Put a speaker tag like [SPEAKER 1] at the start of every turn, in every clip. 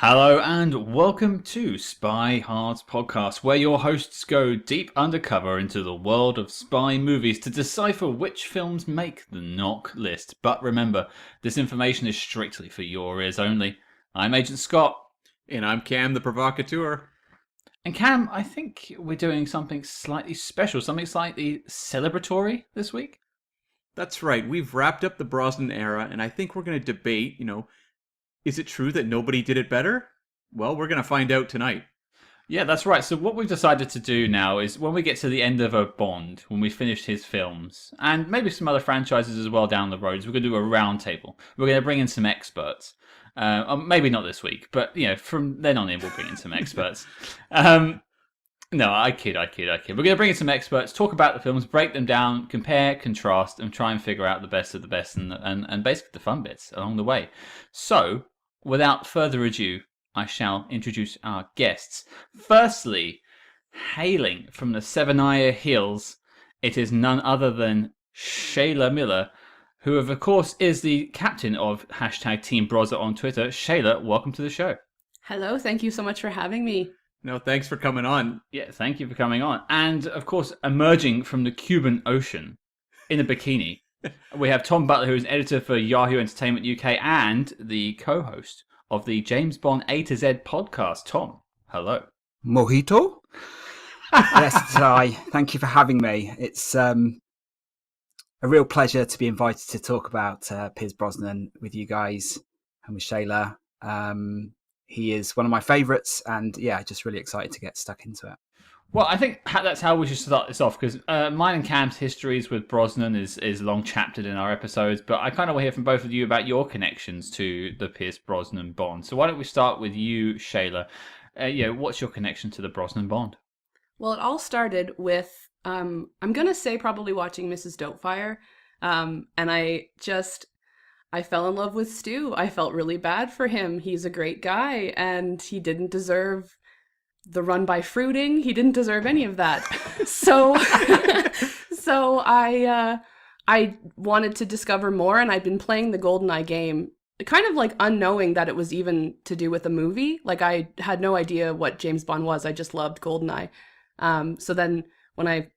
[SPEAKER 1] Hello and welcome to SpyHards podcast, where your hosts go deep undercover into the world of spy movies to decipher which films make the knock list. But remember, this information is strictly for your ears only. I'm Agent Scott.
[SPEAKER 2] And I'm Cam, the provocateur.
[SPEAKER 1] And Cam, I think we're doing something slightly special, something slightly celebratory this week.
[SPEAKER 2] That's right, we've wrapped up the Brosnan era, and I think we're going to debate, is it true that nobody did it better? Well, we're going to find out tonight.
[SPEAKER 1] Yeah, that's right. So what we've decided to do now is when we get to the end of a Bond, when we finish his films, and maybe some other franchises as well down the road, is we're going to do a roundtable. We're going to bring in some experts. Maybe not this week, but from then on in, we'll bring in some experts. No, I kid. We're going to bring in some experts, talk about the films, break them down, compare, contrast, and try and figure out the best of the best and basically the fun bits along the way. So, without further ado, I shall introduce our guests. Firstly, hailing from the Seven Isle Hills, it is none other than Shayla Miller, who of course is the captain of #Team Brosnan on Twitter. Shayla, welcome to the show.
[SPEAKER 3] Hello, thank you so much for having me.
[SPEAKER 2] No, thanks for coming on.
[SPEAKER 1] Yeah, thank you for coming on. And of course, emerging from the Cuban Ocean in a bikini, we have Tom Butler, who is an editor for Yahoo Entertainment UK and the co-host of the James Bond A to Z podcast. Tom, hello.
[SPEAKER 4] Mojito? Yes, it's I. Thank you for having me. It's a real pleasure to be invited to talk about Pierce Brosnan with you guys and with Shayla. He is one of my favourites, and yeah, just really excited to get stuck into it.
[SPEAKER 1] Well, I think that's how we should start this off, because mine and Cam's histories with Brosnan is long chaptered in our episodes, but I kind of want to hear from both of you about your connections to the Pierce Brosnan Bond. So why don't we start with you, Shayla? What's your connection to the Brosnan Bond?
[SPEAKER 3] Well, it all started with, I'm going to say probably watching Mrs. Doubtfire, and I fell in love with Stu. I felt really bad for him. He's a great guy, and he didn't deserve the run by fruiting. He didn't deserve any of that. So I wanted to discover more, and I'd been playing the GoldenEye game, kind of like unknowing that it was even to do with a movie. Like, I had no idea what James Bond was. I just loved GoldenEye. So then when I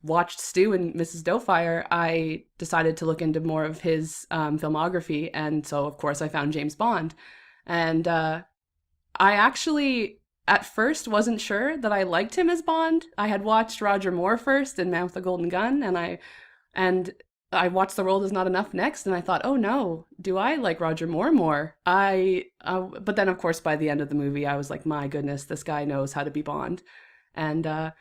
[SPEAKER 3] watched Stu and Mrs. Doubtfire, I decided to look into more of his filmography, and so of course I found James Bond. And I actually at first wasn't sure that I liked him as Bond. I had watched Roger Moore first in Man with the Golden Gun, and I watched The World Is Not Enough next, and I thought, oh no, do I like Roger Moore more? But then of course by the end of the movie I was like, my goodness, this guy knows how to be Bond. And I've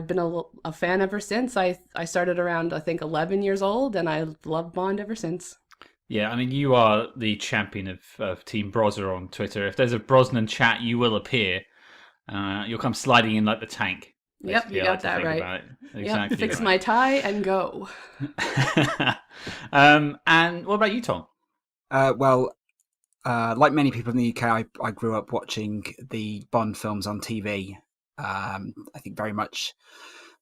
[SPEAKER 3] been a fan ever since. I started around, I think, 11 years old, and I loved Bond ever since.
[SPEAKER 1] Yeah, I mean, you are the champion of Team Brosnan on Twitter. If there's a Brosnan chat, you will appear. You'll come sliding in like the tank.
[SPEAKER 3] Yep, you got that right.
[SPEAKER 1] Exactly.
[SPEAKER 3] Yep, fix my tie and go.
[SPEAKER 1] And what about you, Tom?
[SPEAKER 4] Like many people in the UK, I grew up watching the Bond films on TV. I think very much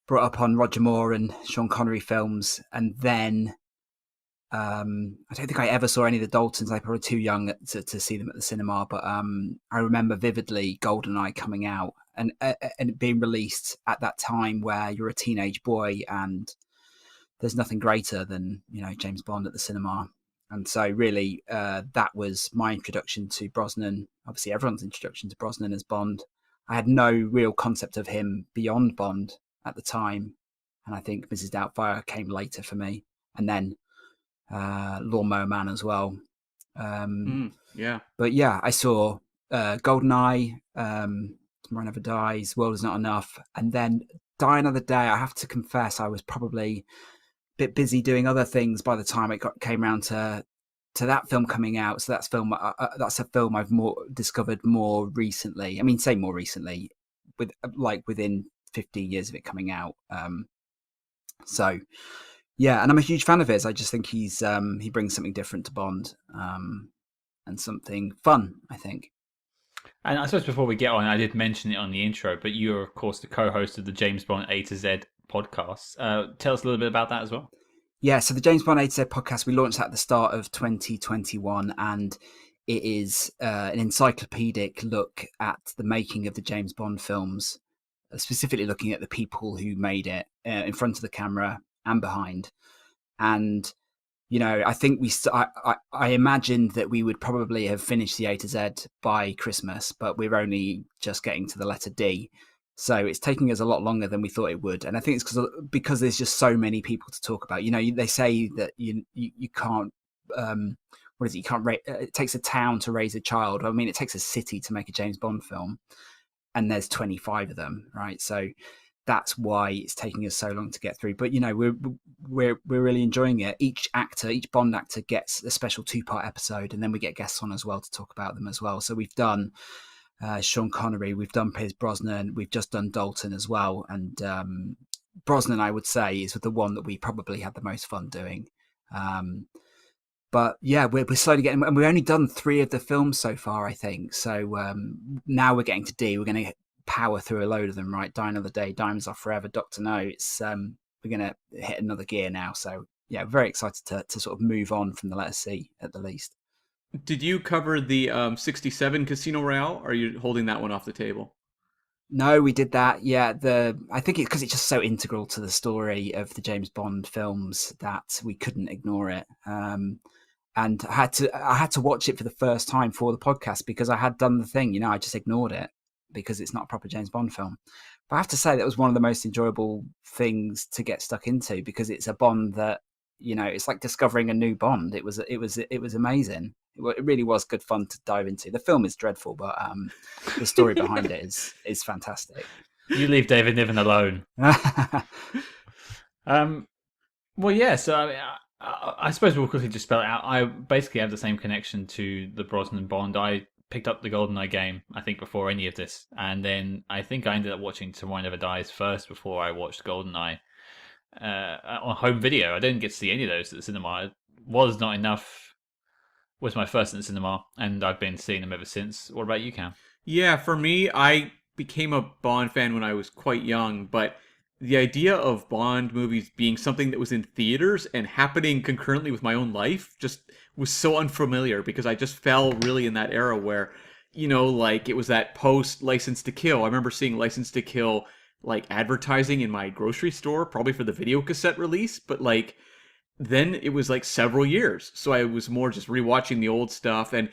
[SPEAKER 4] brought up on Roger Moore and Sean Connery films, and then I don't think I ever saw any of the Daltons. I was probably too young to see them at the cinema, but I remember vividly GoldenEye coming out and it being released at that time where you're a teenage boy and there's nothing greater than James Bond at the cinema. And so really that was my introduction to Brosnan. Obviously everyone's introduction to Brosnan as Bond. I had no real concept of him beyond Bond at the time, and I think Mrs. Doubtfire came later for me, and then Lawnmower Man as well.
[SPEAKER 2] Yeah.
[SPEAKER 4] But yeah, I saw GoldenEye, Tomorrow Never Dies, World Is Not Enough, and then Die Another Day. I have to confess, I was probably a bit busy doing other things by the time it came around to that film coming out. So that's a film I've discovered more recently. I mean, say more recently, within 15 years of it coming out. So yeah, and I'm a huge fan of his. I just think he brings something different to Bond, and something fun, I think.
[SPEAKER 1] And I suppose before we get on, I did mention it on the intro, but you're of course the co-host of the James Bond A to Z podcast. Tell us a little bit about that as well.
[SPEAKER 4] Yeah, so the James Bond A to Z podcast, we launched that at the start of 2021, and it is an encyclopedic look at the making of the James Bond films, specifically looking at the people who made it in front of the camera and behind. And I think I imagined that we would probably have finished the A to Z by Christmas, but we're only just getting to the letter D. So it's taking us a lot longer than we thought it would. And I think it's because there's just so many people to talk about. They say that you can't, what is it? You can't, it takes a town to raise a child. I mean, it takes a city to make a James Bond film, and there's 25 of them, right? So that's why it's taking us so long to get through. But we're really enjoying it. Each Bond actor gets a special 2-part episode, and then we get guests on as well to talk about them as well. So we've done Sean Connery, we've done Pierce Brosnan, we've just done Dalton as well. And Brosnan, I would say, is the one that we probably had the most fun doing. But yeah, we're slowly getting, and we've only done 3 of the films so far, I think. So now we're getting to D. We're going to power through a load of them, right? Die Another Day, Diamonds Are Forever, Doctor No. It's we're going to hit another gear now. So yeah, very excited to sort of move on from the letter C at the least.
[SPEAKER 2] Did you cover the 67 Casino Royale? Or are you holding that one off the table?
[SPEAKER 4] No, we did that. Yeah, I think it's because it's just so integral to the story of the James Bond films that we couldn't ignore it. And I had to watch it for the first time for the podcast because I had done the thing. I just ignored it because it's not a proper James Bond film. But I have to say that was one of the most enjoyable things to get stuck into because it's a Bond that it's like discovering a new Bond. It was amazing. It really was good fun to dive into. The film is dreadful, but the story behind it is fantastic.
[SPEAKER 1] You leave David Niven alone. Well, yeah. So I suppose we'll quickly just spell it out. I basically have the same connection to the Brosnan Bond. I picked up the GoldenEye game, I think, before any of this, and then I think I ended up watching Tomorrow Never Dies first before I watched GoldenEye on home video. I didn't get to see any of those at the cinema. It was Not Enough was my first in the cinema, and I've been seeing them ever since. What about you, Cam?
[SPEAKER 2] Yeah, for me, I became a Bond fan when I was quite young, but the idea of Bond movies being something that was in theaters and happening concurrently with my own life just was so unfamiliar because I just fell really in that era where, like it was that post License to Kill. I remember seeing License to Kill like advertising in my grocery store, probably for the video cassette release, but like then it was like several years. So I was more just rewatching the old stuff. And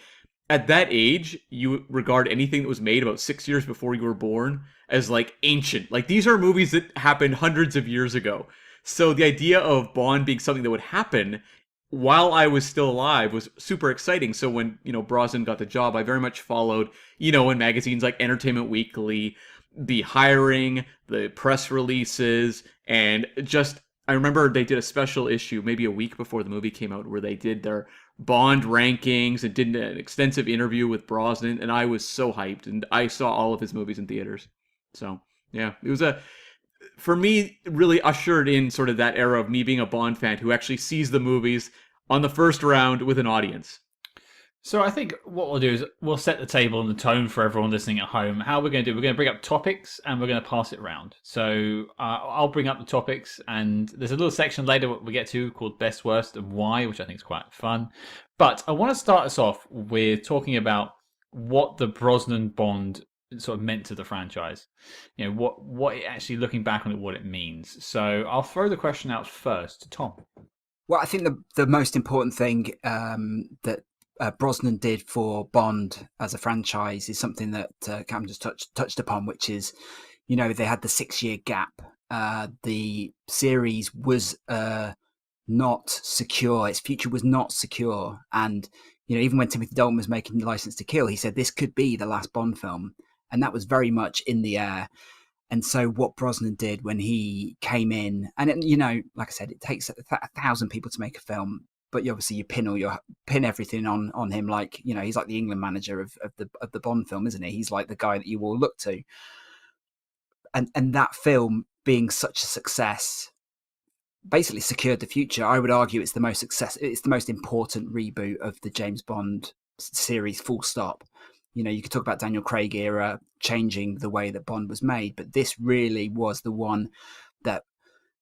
[SPEAKER 2] at that age, you regard anything that was made about 6 years before you were born as like ancient. Like these are movies that happened hundreds of years ago. So the idea of Bond being something that would happen while I was still alive was super exciting. So when, Brosnan got the job, I very much followed, in magazines like Entertainment Weekly, the hiring, the press releases, and just I remember they did a special issue maybe a week before the movie came out where they did their Bond rankings and did an extensive interview with Brosnan, and I was so hyped, and I saw all of his movies in theaters. So, yeah, it was for me, really ushered in sort of that era of me being a Bond fan who actually sees the movies on the first round with an audience.
[SPEAKER 1] So I think what we'll do is we'll set the table and the tone for everyone listening at home. How we're going to do, we're going to bring up topics and we're going to pass it around. So I'll bring up the topics, and there's a little section later what we get to called Best, Worst, and Why, which I think is quite fun. But I want to start us off with talking about what the Brosnan Bond sort of meant to the franchise. What it actually, looking back on it, what it means. So I'll throw the question out first to Tom.
[SPEAKER 4] Well, I think the most important thing that Brosnan did for Bond as a franchise is something that Cam just touched upon, which is, they had the 6-year gap. The series was not secure. Its future was not secure. And, even when Timothy Dalton was making License to Kill, he said this could be the last Bond film. And that was very much in the air. And so what Brosnan did when he came in, and like I said, it takes 1,000 people to make a film, but obviously you pin everything on him, like he's like the England manager of the Bond film, isn't he? He's like the guy that you all look to. And that film being such a success basically secured the future. I would argue it's the most important reboot of the James Bond series, full stop. You could talk about Daniel Craig era changing the way that Bond was made, but this really was the one that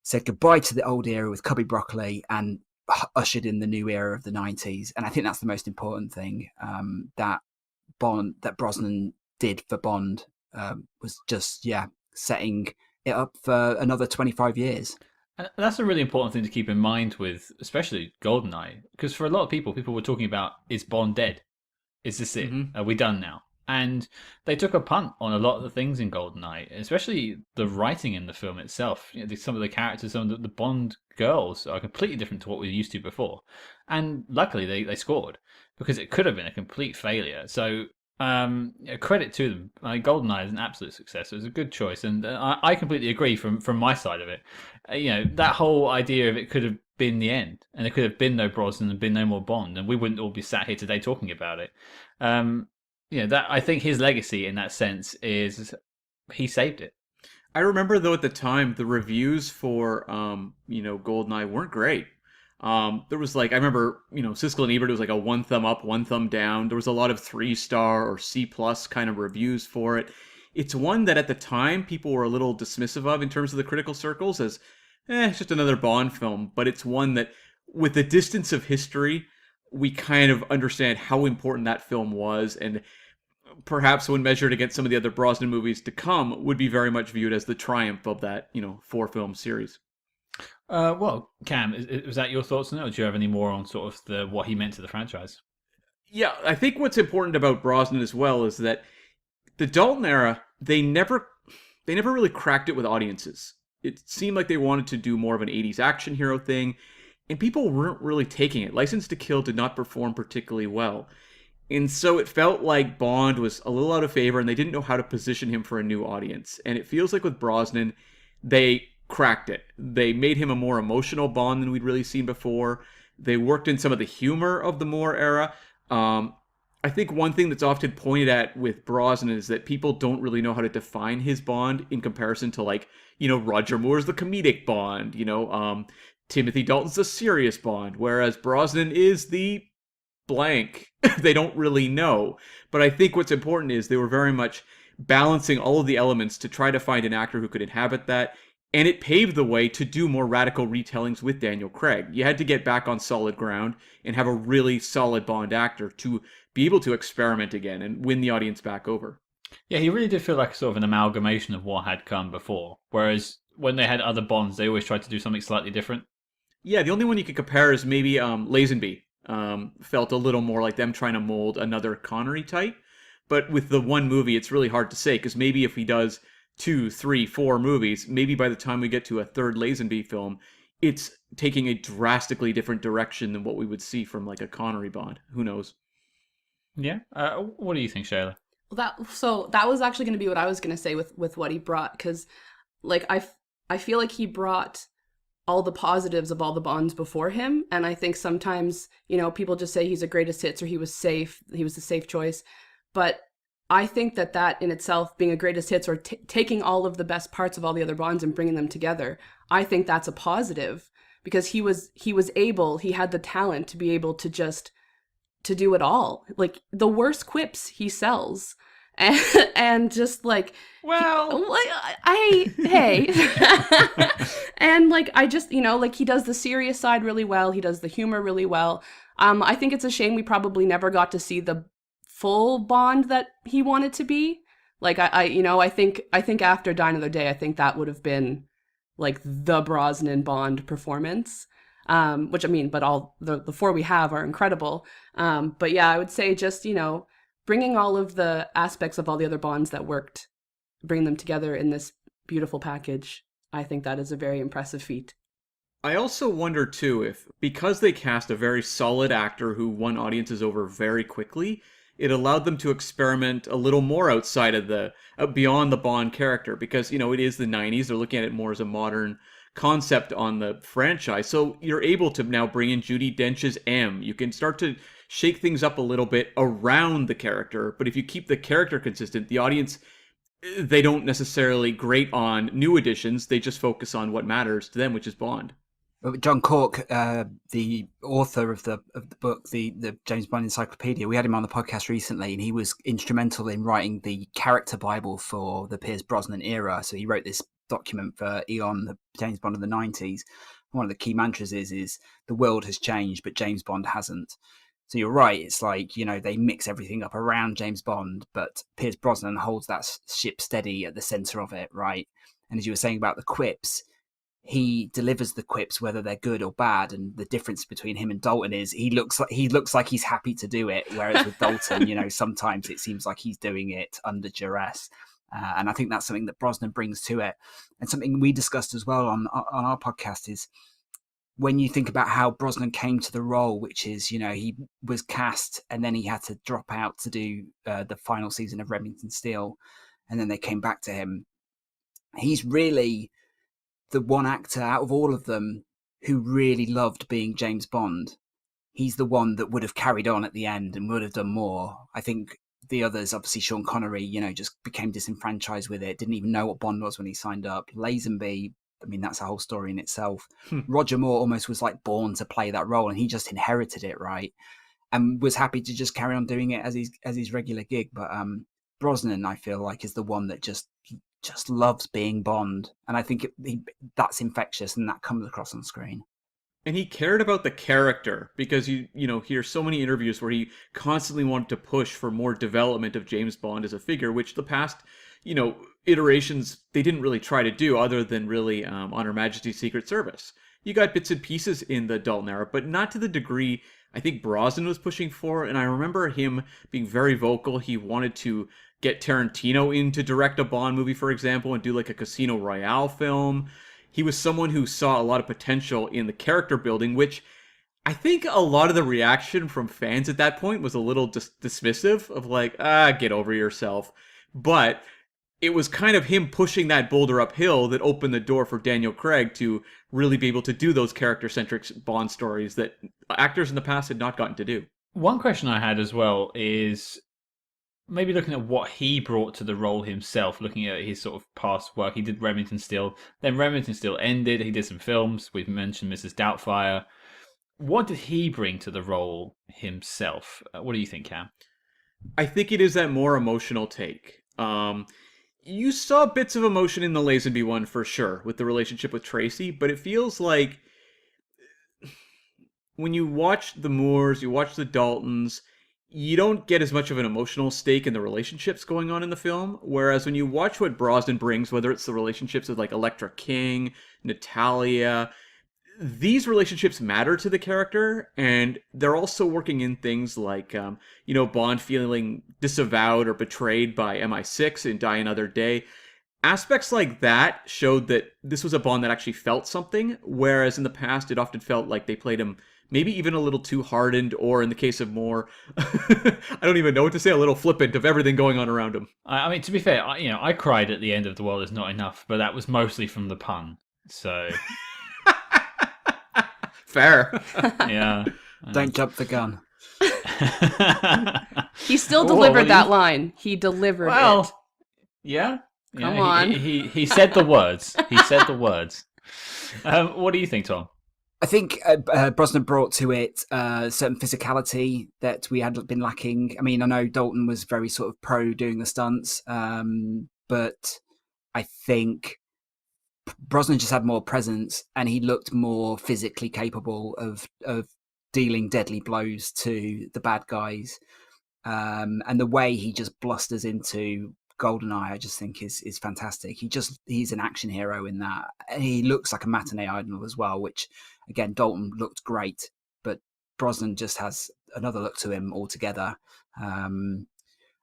[SPEAKER 4] said goodbye to the old era with Cubby Broccoli and ushered in the new era of the 90s. And I think that's the most important thing that Brosnan did for Bond, was just, setting it up for another 25 years.
[SPEAKER 1] And that's a really important thing to keep in mind with, especially GoldenEye, because for a lot of people were talking about, is Bond dead? Is this it?
[SPEAKER 2] Mm-hmm.
[SPEAKER 1] Are we done now? And they took a punt on a lot of the things in GoldenEye, especially the writing in the film itself. Some of the characters, some of the Bond girls are completely different to what we were used to before. And luckily they scored, because it could have been a complete failure. So credit to them. GoldenEye is an absolute success. It was a good choice, and I completely agree from my side of it. That whole idea of it could have been the end, and there could have been no Brosnan and been no more Bond, and we wouldn't all be sat here today talking about it. That I think his legacy in that sense is he saved it.
[SPEAKER 2] I remember though at the time the reviews for GoldenEye weren't great. There was I remember, Siskel and Ebert, it was like a 1 thumb up, 1 thumb down. There was a lot of 3-star or C+ kind of reviews for it. It's one that at the time people were a little dismissive of in terms of the critical circles as, it's just another Bond film. But it's one that, with the distance of history, we kind of understand how important that film was, and perhaps when measured against some of the other Brosnan movies to come, would be very much viewed as the triumph of that, 4-film series.
[SPEAKER 1] Well, Cam, was that your thoughts on it, or do you have any more on sort of what he meant to the franchise?
[SPEAKER 2] Yeah, I think what's important about Brosnan as well is that the Dalton era, they never really cracked it with audiences. It seemed like they wanted to do more of an 80s action hero thing, and people weren't really taking it. License to Kill did not perform particularly well. And so it felt like Bond was a little out of favor, and they didn't know how to position him for a new audience. And it feels like with Brosnan, they cracked it. They made him a more emotional Bond than we'd really seen before. They worked in some of the humor of the Moore era. I think one thing that's often pointed at with Brosnan is that people don't really know how to define his Bond in comparison to Roger Moore's the comedic Bond, Timothy Dalton's the serious Bond, whereas Brosnan is the blank. They don't really know. But I think what's important is they were very much balancing all of the elements to try to find an actor who could inhabit that. And it paved the way to do more radical retellings with Daniel Craig. You had to get back on solid ground and have a really solid Bond actor to be able to experiment again and win the audience back over.
[SPEAKER 1] Yeah, he really did feel like sort of an amalgamation of what had come before. Whereas when they had other Bonds, they always tried to do something slightly different.
[SPEAKER 2] Yeah, the only one you could compare is maybe Lazenby. Felt a little more like them trying to mold another Connery type. But with the one movie, it's really hard to say, because maybe if he does 2, 3, 4 movies, maybe by the time we get to a third Lazenby film, it's taking a drastically different direction than what we would see from a Connery Bond. Who knows?
[SPEAKER 1] Yeah. What do you think, Shayla?
[SPEAKER 3] That was actually going to be what I was going to say with what he brought, because I feel like he brought all the positives of all the Bonds before him, and I think sometimes people just say he's a greatest hits or he was the safe choice, but I think that in itself, being a greatest hits or taking all of the best parts of all the other Bonds and bringing them together, I think that's a positive, because he had the talent to be able to do it all. The worst quips he sells. And just hey. And I just, he does the serious side really well. He does the humor really well. I think it's a shame we probably never got to see the full Bond that he wanted to be. I think after Die Another Day, I think that would have been the Brosnan Bond performance. But all the 4 we have are incredible. But yeah, I would say just, bringing all of the aspects of all the other Bonds that worked, bring them together in this beautiful package. I think that is a very impressive feat.
[SPEAKER 2] I also wonder, too, if because they cast a very solid actor who won audiences over very quickly, it allowed them to experiment a little more outside of beyond the Bond character, because, it is the 90s. They're looking at it more as a modern concept on the franchise. So you're able to now bring in Judi Dench's M. You can start to shake things up a little bit around the character, but if you keep the character consistent, the audience, they don't necessarily grate on new additions. They just focus on what matters to them, which is Bond.
[SPEAKER 4] John Cork, the author of the book, the James Bond Encyclopedia, we had him on the podcast recently, and he was instrumental in writing the character Bible for the Pierce Brosnan era. So he wrote this document for Eon, the James Bond of the 90s. one of the key mantras is the world has changed, but James Bond hasn't. So you're right. It's like, they mix everything up around James Bond, but Pierce Brosnan holds that ship steady at the center of it, right? And as you were saying about the quips, he delivers the quips whether they're good or bad, and the difference between him and Dalton is he looks like he's happy to do it, whereas with Dalton, sometimes it seems like he's doing it under duress. And I think that's something that Brosnan brings to it, and something we discussed as well on our podcast is when you think about how Brosnan came to the role, which is, he was cast and then he had to drop out to do the final season of Remington Steele, and then they came back to him. He's really the one actor out of all of them who really loved being James Bond. He's the one that would have carried on at the end and would have done more. I think the others, obviously Sean Connery, just became disenfranchised with it, didn't even know what Bond was when he signed up. Lazenby, I mean, that's a whole story in itself. Roger Moore almost was like born to play that role, and he just inherited it, right? And was happy to just carry on doing it as his regular gig. But Brosnan, I feel like, is the one that just loves being Bond, and I think that's infectious, and that comes across on screen.
[SPEAKER 2] And he cared about the character, because you hear so many interviews where he constantly wanted to push for more development of James Bond as a figure, which the past iterations they didn't really try to do, other than really on Her Majesty's Secret Service. You got bits and pieces in the Dalton era, but not to the degree I think Brosnan was pushing for. And I remember him being very vocal. He wanted to get Tarantino in to direct a Bond movie, for example, and do like a Casino Royale film. He was someone who saw a lot of potential in the character building, which I think a lot of the reaction from fans at that point was a little dismissive of like, get over yourself. But it was kind of him pushing that boulder uphill that opened the door for Daniel Craig to really be able to do those character-centric Bond stories that actors in the past had not gotten to do.
[SPEAKER 1] One question I had as well is maybe looking at what he brought to the role himself, looking at his sort of past work. He did Remington Steele, then Remington Steele ended, he did some films, we've mentioned Mrs. Doubtfire. What did he bring to the role himself? What do you think, Cam?
[SPEAKER 2] I think it is that more emotional take. You saw bits of emotion in the Lazenby one for sure, with the relationship with Tracy, but it feels like when you watch the Moores, you watch the Daltons, you don't get as much of an emotional stake in the relationships going on in the film, whereas when you watch what Brosnan brings, whether it's the relationships with like Electra King, Natalia, these relationships matter to the character, and they're also working in things like, Bond feeling disavowed or betrayed by MI6 in Die Another Day. Aspects like that showed that this was a Bond that actually felt something, whereas in the past it often felt like they played him maybe even a little too hardened, or in the case of Moore, I don't even know what to say, a little flippant of everything going on around him.
[SPEAKER 1] I mean, to be fair, I cried at the end of The World Is Not Enough, but that was mostly from the pun, so...
[SPEAKER 2] Fair.
[SPEAKER 1] Yeah.
[SPEAKER 4] Don't jump the gun.
[SPEAKER 3] He still delivered that line. He delivered it.
[SPEAKER 1] Yeah.
[SPEAKER 3] Come on.
[SPEAKER 1] He said the words. He said the words. What do you think, Tom?
[SPEAKER 4] I think Brosnan brought to it certain physicality that we had been lacking. I mean, I know Dalton was very sort of pro doing the stunts, but I think Brosnan just had more presence, and he looked more physically capable of dealing deadly blows to the bad guys. And the way he just blusters into GoldenEye, I just think is fantastic. He's an action hero in that. And he looks like a matinee idol as well, which again, Dalton looked great, but Brosnan just has another look to him altogether. I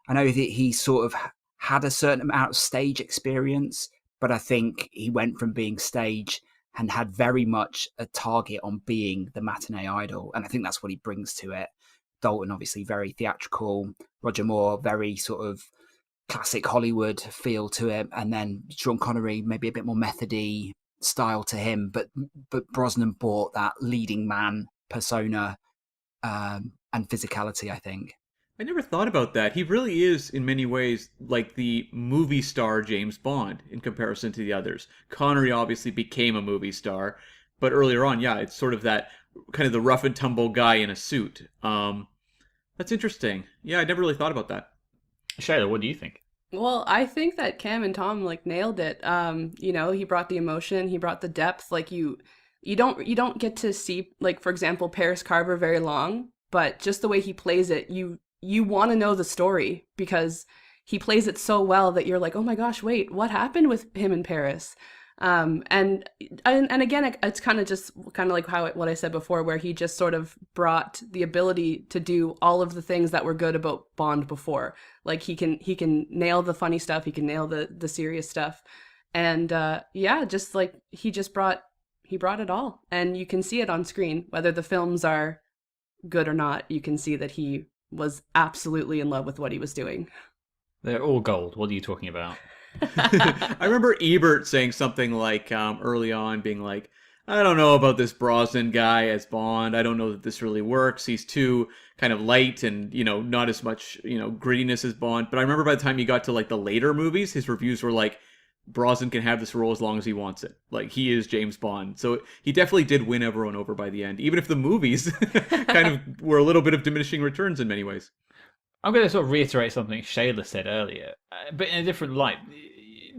[SPEAKER 4] know that he sort of had a certain amount of stage experience, but I think he went from being stage and had very much a target on being the matinee idol. And I think that's what he brings to it. Dalton, obviously, very theatrical. Roger Moore, very sort of classic Hollywood feel to it. And then Sean Connery, maybe a bit more methody style to him. But Brosnan brought that leading man persona and physicality, I think.
[SPEAKER 2] I never thought about that. He really is, in many ways, like the movie star James Bond in comparison to the others. Connery obviously became a movie star, but earlier on, yeah, it's sort of that kind of the rough and tumble guy in a suit. That's interesting. Yeah, I never really thought about that.
[SPEAKER 1] Shayla, what do you think?
[SPEAKER 3] Well, I think that Cam and Tom nailed it. He brought the emotion, he brought the depth. you don't get to see, like, for example, Paris Carver very long, but just the way he plays it, you want to know the story because he plays it so well that you're like, oh my gosh, wait, what happened with him in Paris? And again, it's kind of like what I said before, where he just sort of brought the ability to do all of the things that were good about Bond before. Like he can nail the funny stuff, he can nail the serious stuff, and just like he brought it all, and you can see it on screen. Whether the films are good or not, you can see that he was absolutely in love with what he was doing.
[SPEAKER 1] They're all gold. What are you talking about?
[SPEAKER 2] I remember Ebert saying something like early on, being like, I don't know about this Brosnan guy as Bond. I don't know that this really works. He's too kind of light and, not as much, grittiness as Bond. But I remember by the time he got to like the later movies, his reviews were like, Brosnan can have this role as long as he wants it. Like, he is James Bond. So he definitely did win everyone over by the end, even if the movies kind of were a little bit of diminishing returns in many ways.
[SPEAKER 1] I'm going to sort of reiterate something Shayla said earlier, but in a different light.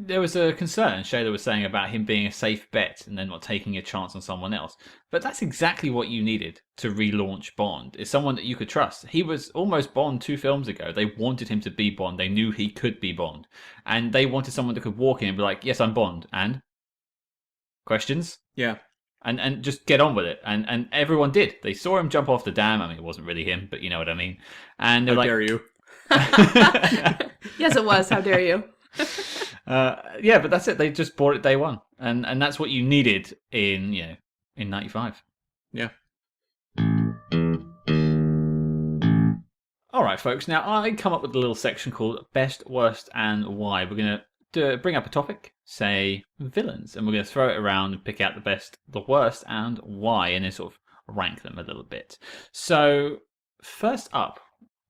[SPEAKER 1] There was a concern Shayla was saying about him being a safe bet and then not taking a chance on someone else. But that's exactly what you needed to relaunch Bond, is someone that you could trust. He was almost Bond 2 films ago. They wanted him to be Bond. They knew he could be Bond. And they wanted someone that could walk in and be like, yes, I'm Bond. And? Questions?
[SPEAKER 2] Yeah.
[SPEAKER 1] And just get on with it. And everyone did. They saw him jump off the dam. I mean, it wasn't really him, but you know what I mean. And they're
[SPEAKER 2] How
[SPEAKER 1] like,
[SPEAKER 2] dare you?
[SPEAKER 3] Yes, it was. How dare you?
[SPEAKER 1] But that's it. They just bought it day one. And that's what you needed in 95.
[SPEAKER 2] Yeah.
[SPEAKER 1] All right, folks. Now, I come up with a little section called Best, Worst, and Why. We're going to bring up a topic, say villains, and we're going to throw it around and pick out the best, the worst, and why, and then sort of rank them a little bit. So, first up,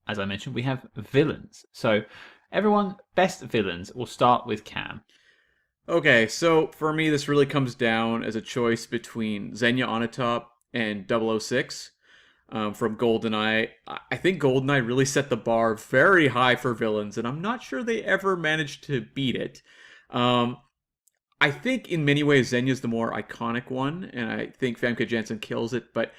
[SPEAKER 1] as I mentioned, we have villains. So, everyone, best villains. We'll start with Cam.
[SPEAKER 2] Okay, so for me, this really comes down as a choice between Xenia Onatopp and 006 from GoldenEye. I think GoldenEye really set the bar very high for villains, and I'm not sure they ever managed to beat it. I think in many ways Xenia's the more iconic one, and I think Famke Janssen kills it, but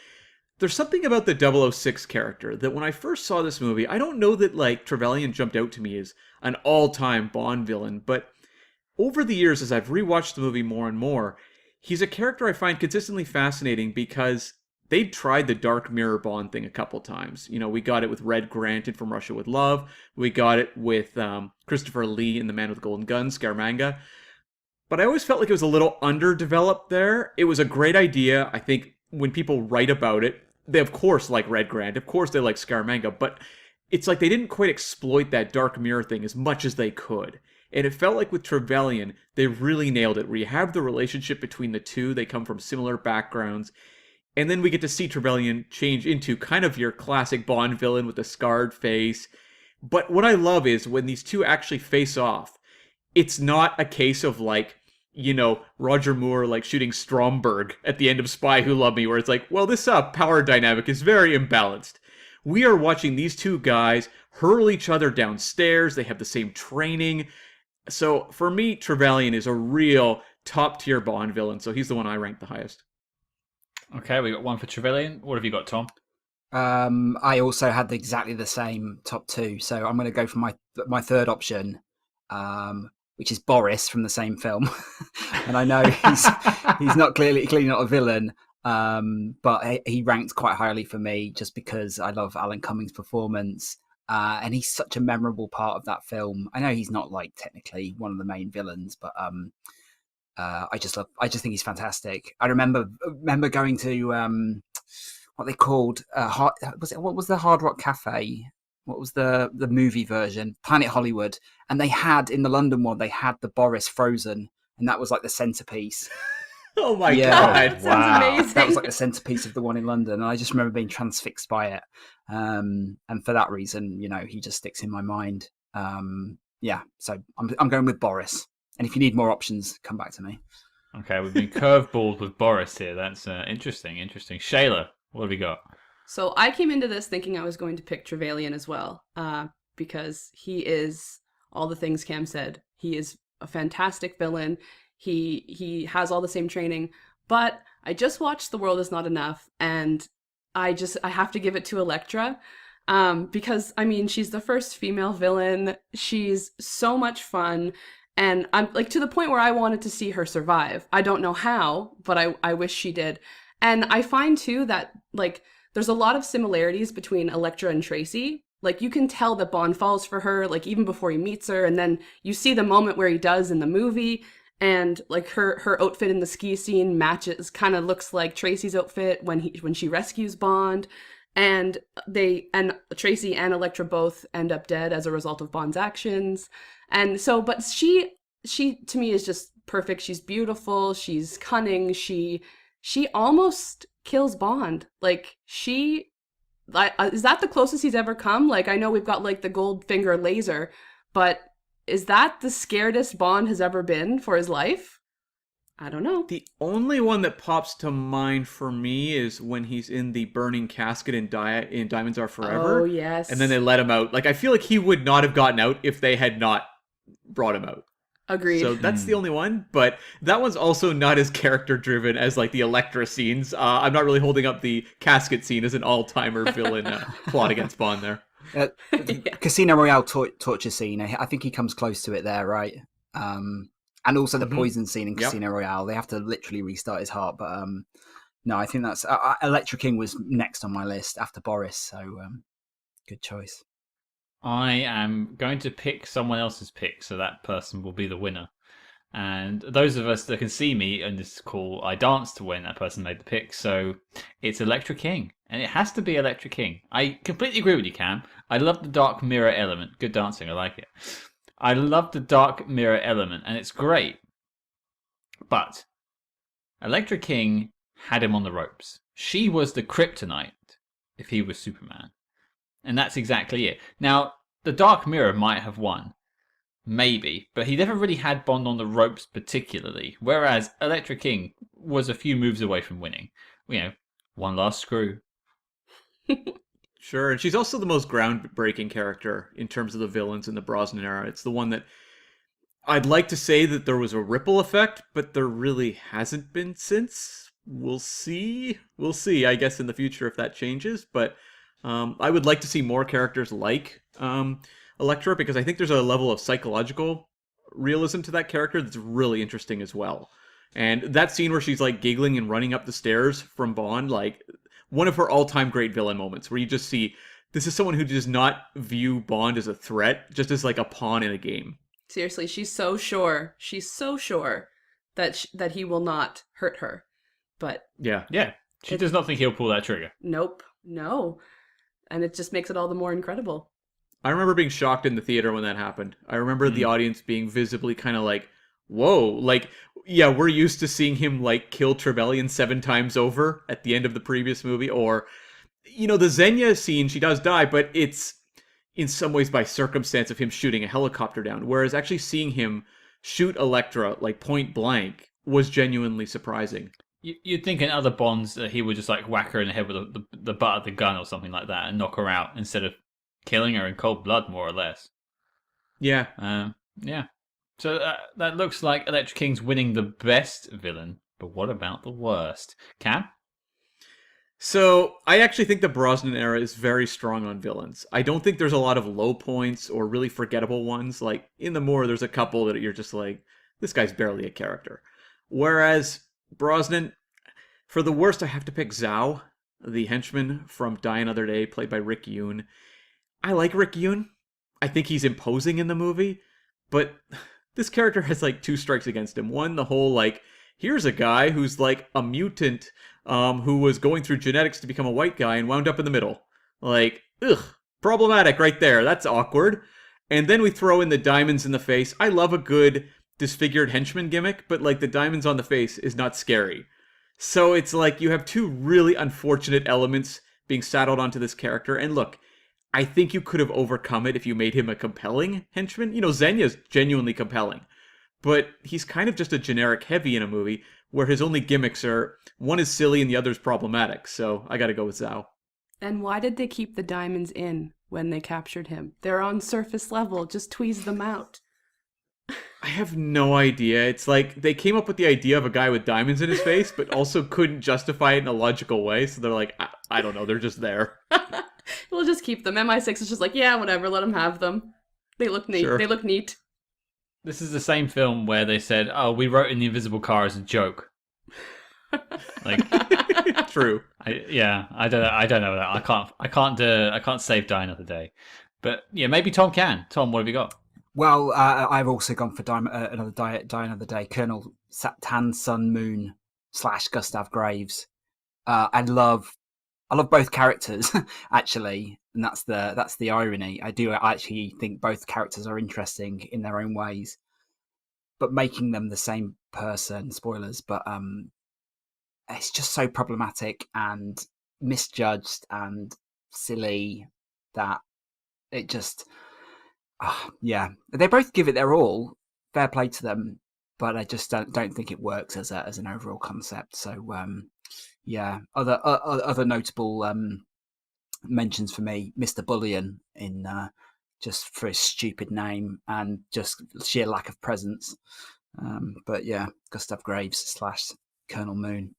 [SPEAKER 2] there's something about the 006 character that when I first saw this movie, I don't know that like Trevelyan jumped out to me as an all-time Bond villain, but over the years as I've rewatched the movie more and more, he's a character I find consistently fascinating because they tried the Dark Mirror Bond thing a couple times. We got it with Red Grant in From Russia with Love. We got it with Christopher Lee in The Man with the Golden Gun, Scaramanga. But I always felt like it was a little underdeveloped there. It was a great idea. I think when people write about it, they of course like Red Grant. Of course they like Scaramanga. But it's like they didn't quite exploit that Dark Mirror thing as much as they could. And it felt like with Trevelyan, they really nailed it, where you have the relationship between the two. They come from similar backgrounds. And then we get to see Trevelyan change into kind of your classic Bond villain with a scarred face. But what I love is when these two actually face off, it's not a case of like, Roger Moore like shooting Stromberg at the end of Spy Who Loved Me, where it's like, well, this power dynamic is very imbalanced. We are watching these two guys hurl each other downstairs. They have the same training. So for me, Trevelyan is a real top-tier Bond villain, so he's the one I rank the highest.
[SPEAKER 1] Okay, we got one for Trevelyan. What have you got, Tom?
[SPEAKER 4] I also had exactly the same top two, so I'm going to go for my third option, which is Boris from the same film. And I know he's not clearly not a villain, but he ranked quite highly for me just because I love Alan Cummings' performance, and he's such a memorable part of that film. I know he's not like technically one of the main villains, but I just think he's fantastic. I remember going to what they called what was the Hard Rock Cafe? What was the movie version? Planet Hollywood, and they had in the London one they had the Boris frozen, and that was like the centerpiece.
[SPEAKER 2] Oh my
[SPEAKER 4] Yeah.
[SPEAKER 2] god!
[SPEAKER 3] That sounds amazing.
[SPEAKER 4] That was like the centerpiece of the one in London, and I just remember being transfixed by it. And for that reason, he just sticks in my mind. So I'm going with Boris. And if you need more options, come back to me.
[SPEAKER 1] Okay, we've been curveballed with Boris here. That's interesting. Shayla, what have we got?
[SPEAKER 3] So I came into this thinking I was going to pick Trevelyan as well, because he is all the things Cam said. He is a fantastic villain. He has all the same training, But I just watched The World Is Not Enough, and I have to give it to Elektra. Because, I mean, she's the first female villain. She's so much fun. And I'm like to the point where I wanted to see her survive. I don't know how, but I wish she did. And I find too that like there's a lot of similarities between Elektra and Tracy. Like you can tell that Bond falls for her, like even before he meets her, and then you see the moment where he does in the movie, and like her outfit in the ski scene matches, kind of looks like Tracy's outfit when she rescues Bond. And Tracy and Elektra both end up dead as a result of Bond's actions. And so, but she to me is just perfect. She's beautiful. She's cunning. She almost kills Bond. Like is that the closest he's ever come? Like I know we've got like the Goldfinger laser, but is that the scaredest Bond has ever been for his life? I don't know.
[SPEAKER 2] The only one that pops to mind for me is when he's in the burning casket in Diamonds Are Forever.
[SPEAKER 3] Oh, yes.
[SPEAKER 2] And then they let him out. Like, I feel like he would not have gotten out if they had not brought him out.
[SPEAKER 3] Agreed.
[SPEAKER 2] So that's the only one. But that one's also not as character-driven as, like, the Elektra scenes. I'm not really holding up the casket scene as an all-timer villain plot against Bond there.
[SPEAKER 4] The Casino Royale torture scene, I think he comes close to it there, right? And also the poison scene in Casino Royale. They have to literally restart his heart. But no, I think that's... Elektra King was next on my list after Boris. So good choice.
[SPEAKER 1] I am going to pick someone else's pick, so that person will be the winner. And those of us that can see me in this call, I danced when that person made the pick. So it's Elektra King. And it has to be Elektra King. I completely agree with you, Cam. I love the dark mirror element. Good dancing. I like it. I love the dark mirror element, and it's great. But Elektra King had him on the ropes. She was the kryptonite if he was Superman. And that's exactly it. Now, the dark mirror might have won. Maybe. But he never really had Bond on the ropes particularly. Whereas Elektra King was a few moves away from winning. You know, one last screw.
[SPEAKER 2] Sure, and she's also the most groundbreaking character in terms of the villains in the Brosnan era. It's the one that I'd like to say that there was a ripple effect, but there really hasn't been since. We'll see. We'll see, I guess, in the future if that changes. But I would like to see more characters like Elektra, because I think there's a level of psychological realism to that character that's really interesting as well. And that scene where she's like giggling and running up the stairs from Bond, like... one of her all-time great villain moments, where you just see this is someone who does not view Bond as a threat, just as like a pawn in a game.
[SPEAKER 3] Seriously, she's so sure. She's so sure that that he will not hurt her. But
[SPEAKER 2] Yeah.
[SPEAKER 1] She does not think he'll pull that trigger.
[SPEAKER 3] nope, no. And it just makes it all the more incredible.
[SPEAKER 2] I remember being shocked in the theater when that happened. I remember the audience being visibly kind of like, whoa, like, yeah, we're used to seeing him, like, kill Trevelyan 7 times over at the end of the previous movie, or, you know, the Xenia scene, she does die, but it's in some ways by circumstance of him shooting a helicopter down, whereas actually seeing him shoot Elektra, like, point blank, was genuinely surprising.
[SPEAKER 1] You'd think in other Bonds that he would just, like, whack her in the head with the butt of the gun or something like that and knock her out instead of killing her in cold blood, more or less.
[SPEAKER 2] Yeah.
[SPEAKER 1] Yeah. So that looks like Elektra King's winning the best villain, but what about the worst? Cam?
[SPEAKER 2] So, I actually think the Brosnan era is very strong on villains. I don't think there's a lot of low points or really forgettable ones. Like, in the Moore, there's a couple that you're just like, this guy's barely a character. Whereas, Brosnan, for the worst, I have to pick Zhao, the henchman from Die Another Day, played by Rick Yoon. I like Rick Yoon. I think he's imposing in the movie, but... this character has, like, 2 strikes against him. One, the whole, like, here's a guy who's, like, a mutant who was going through genetics to become a white guy and wound up in the middle. Like, ugh, problematic right there. That's awkward. And then we throw in the diamonds in the face. I love a good disfigured henchman gimmick, but, like, the diamonds on the face is not scary. So it's like you have 2 really unfortunate elements being saddled onto this character. And look, I think you could have overcome it if you made him a compelling henchman. You know, Xenia's genuinely compelling. But he's kind of just a generic heavy in a movie where his only gimmicks are, one is silly and the other's problematic. So I gotta go with Zhao.
[SPEAKER 3] And why did they keep the diamonds in when they captured him? They're on surface level. Just tweeze them out.
[SPEAKER 2] I have no idea. It's like they came up with the idea of a guy with diamonds in his face, but also couldn't justify it in a logical way. So they're like, I don't know. They're just there.
[SPEAKER 3] We'll just keep them. MI6 is just like, yeah, whatever, let them have them. They look neat.
[SPEAKER 2] Sure.
[SPEAKER 3] They look neat.
[SPEAKER 1] This is the same film where they said, "Oh, we wrote in the invisible car as a joke." Like,
[SPEAKER 2] True.
[SPEAKER 1] I don't know that. I can't save Die Another Day, but yeah, maybe Tom can. Tom, what have you got?
[SPEAKER 4] Well, I've also gone for Die Another Day. Colonel Tan Sun Moon / Gustav Graves. I love both characters actually, and that's the irony. I actually think both characters are interesting in their own ways, but making them the same person, spoilers, but it's just so problematic and misjudged and silly that it just they both give it their all, fair play to them, but I just don't think it works as an overall concept. So other notable mentions for me, Mr. Bullion in just for his stupid name and just sheer lack of presence, but yeah, Gustav Graves / Colonel Moon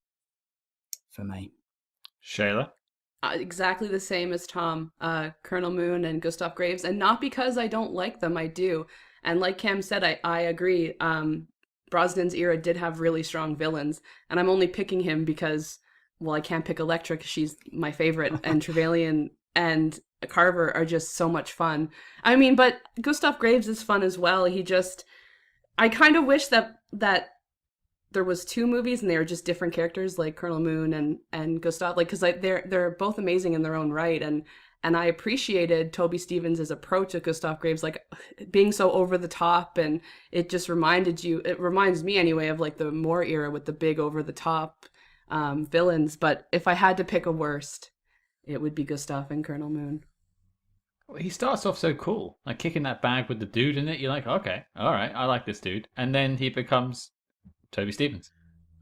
[SPEAKER 4] for me.
[SPEAKER 1] Shayla?
[SPEAKER 3] Exactly the same as Tom, Colonel Moon and Gustav Graves, and not because I don't like them, I do. And like Cam said, I agree. Brosnan's era did have really strong villains, and I'm only picking him because, well, I can't pick Elektra because she's my favorite, and Trevelyan and Carver are just so much fun. I mean, but Gustav Graves is fun as well. I kind of wish that there was 2 movies and they were just different characters, like Colonel Moon and Gustav, like, because they're both amazing in their own right, and I appreciated Toby Stephens' approach to Gustav Graves, like being so over the top, and it just reminds me anyway of like the Moore era with the big over the top villains. But if I had to pick a worst, it would be Gustav and Colonel Moon.
[SPEAKER 1] He starts off so cool, like kicking that bag with the dude in it. You're like, okay, all right, I like this dude, and then he becomes Toby Stephens.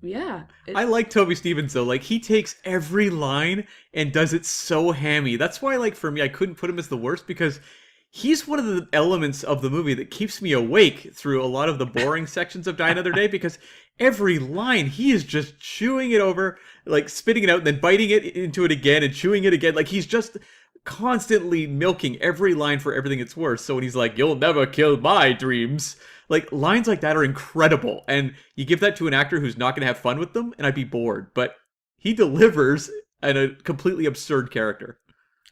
[SPEAKER 3] Yeah.
[SPEAKER 2] I like Toby Stephens though. Like, he takes every line and does it so hammy. That's why, like, for me, I couldn't put him as the worst, because he's one of the elements of the movie that keeps me awake through a lot of the boring sections of Die Another Day, because every line he is just chewing it over, like spitting it out and then biting it into it again and chewing it again. Like, he's just constantly milking every line for everything it's worth. So when he's like, "You'll never kill my dreams," like, lines like that are incredible. And you give that to an actor who's not going to have fun with them, and I'd be bored. But he delivers in a completely absurd character.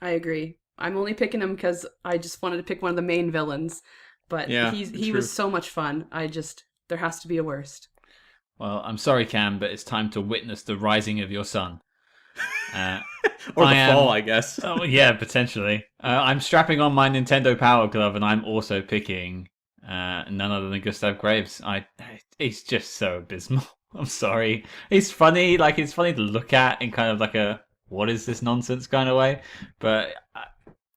[SPEAKER 3] I agree. I'm only picking him because I just wanted to pick one of the main villains. But
[SPEAKER 2] Yeah,
[SPEAKER 3] he was so much fun. There has to be a worst.
[SPEAKER 1] Well, I'm sorry, Cam, but it's time to witness the rising of your son.
[SPEAKER 2] Or the fall, I guess.
[SPEAKER 1] Oh, yeah, potentially. I'm strapping on my Nintendo Power Glove, and I'm also picking none other than Gustav Graves. He's just so abysmal. I'm sorry. He's funny, like, it's funny to look at in kind of like a what is this nonsense kind of way, but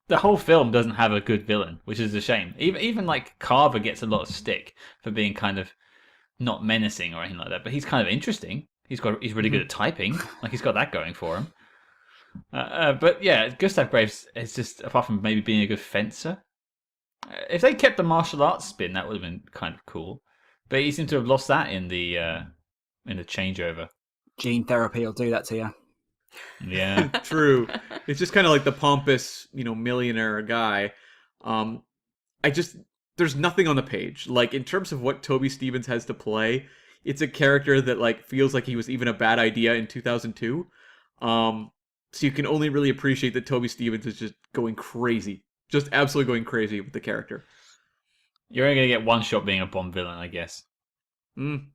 [SPEAKER 1] the whole film doesn't have a good villain, which is a shame. Even like Carver gets a lot of stick for being kind of not menacing or anything like that, but he's kind of interesting. He's really good at typing, like he's got that going for him. But yeah, Gustav Graves is just, apart from maybe being a good fencer. If they kept the martial arts spin, that would have been kind of cool. But he seemed to have lost that in the changeover.
[SPEAKER 4] Gene therapy will do that to you.
[SPEAKER 1] Yeah,
[SPEAKER 2] True. It's just kind of like the pompous, millionaire guy. There's nothing on the page. Like, in terms of what Toby Stephens has to play, it's a character that like feels like he was even a bad idea in 2002. So you can only really appreciate that Toby Stephens is just going crazy. Just absolutely going crazy with the character.
[SPEAKER 1] you're only going to get one shot being a Bond villain, I guess.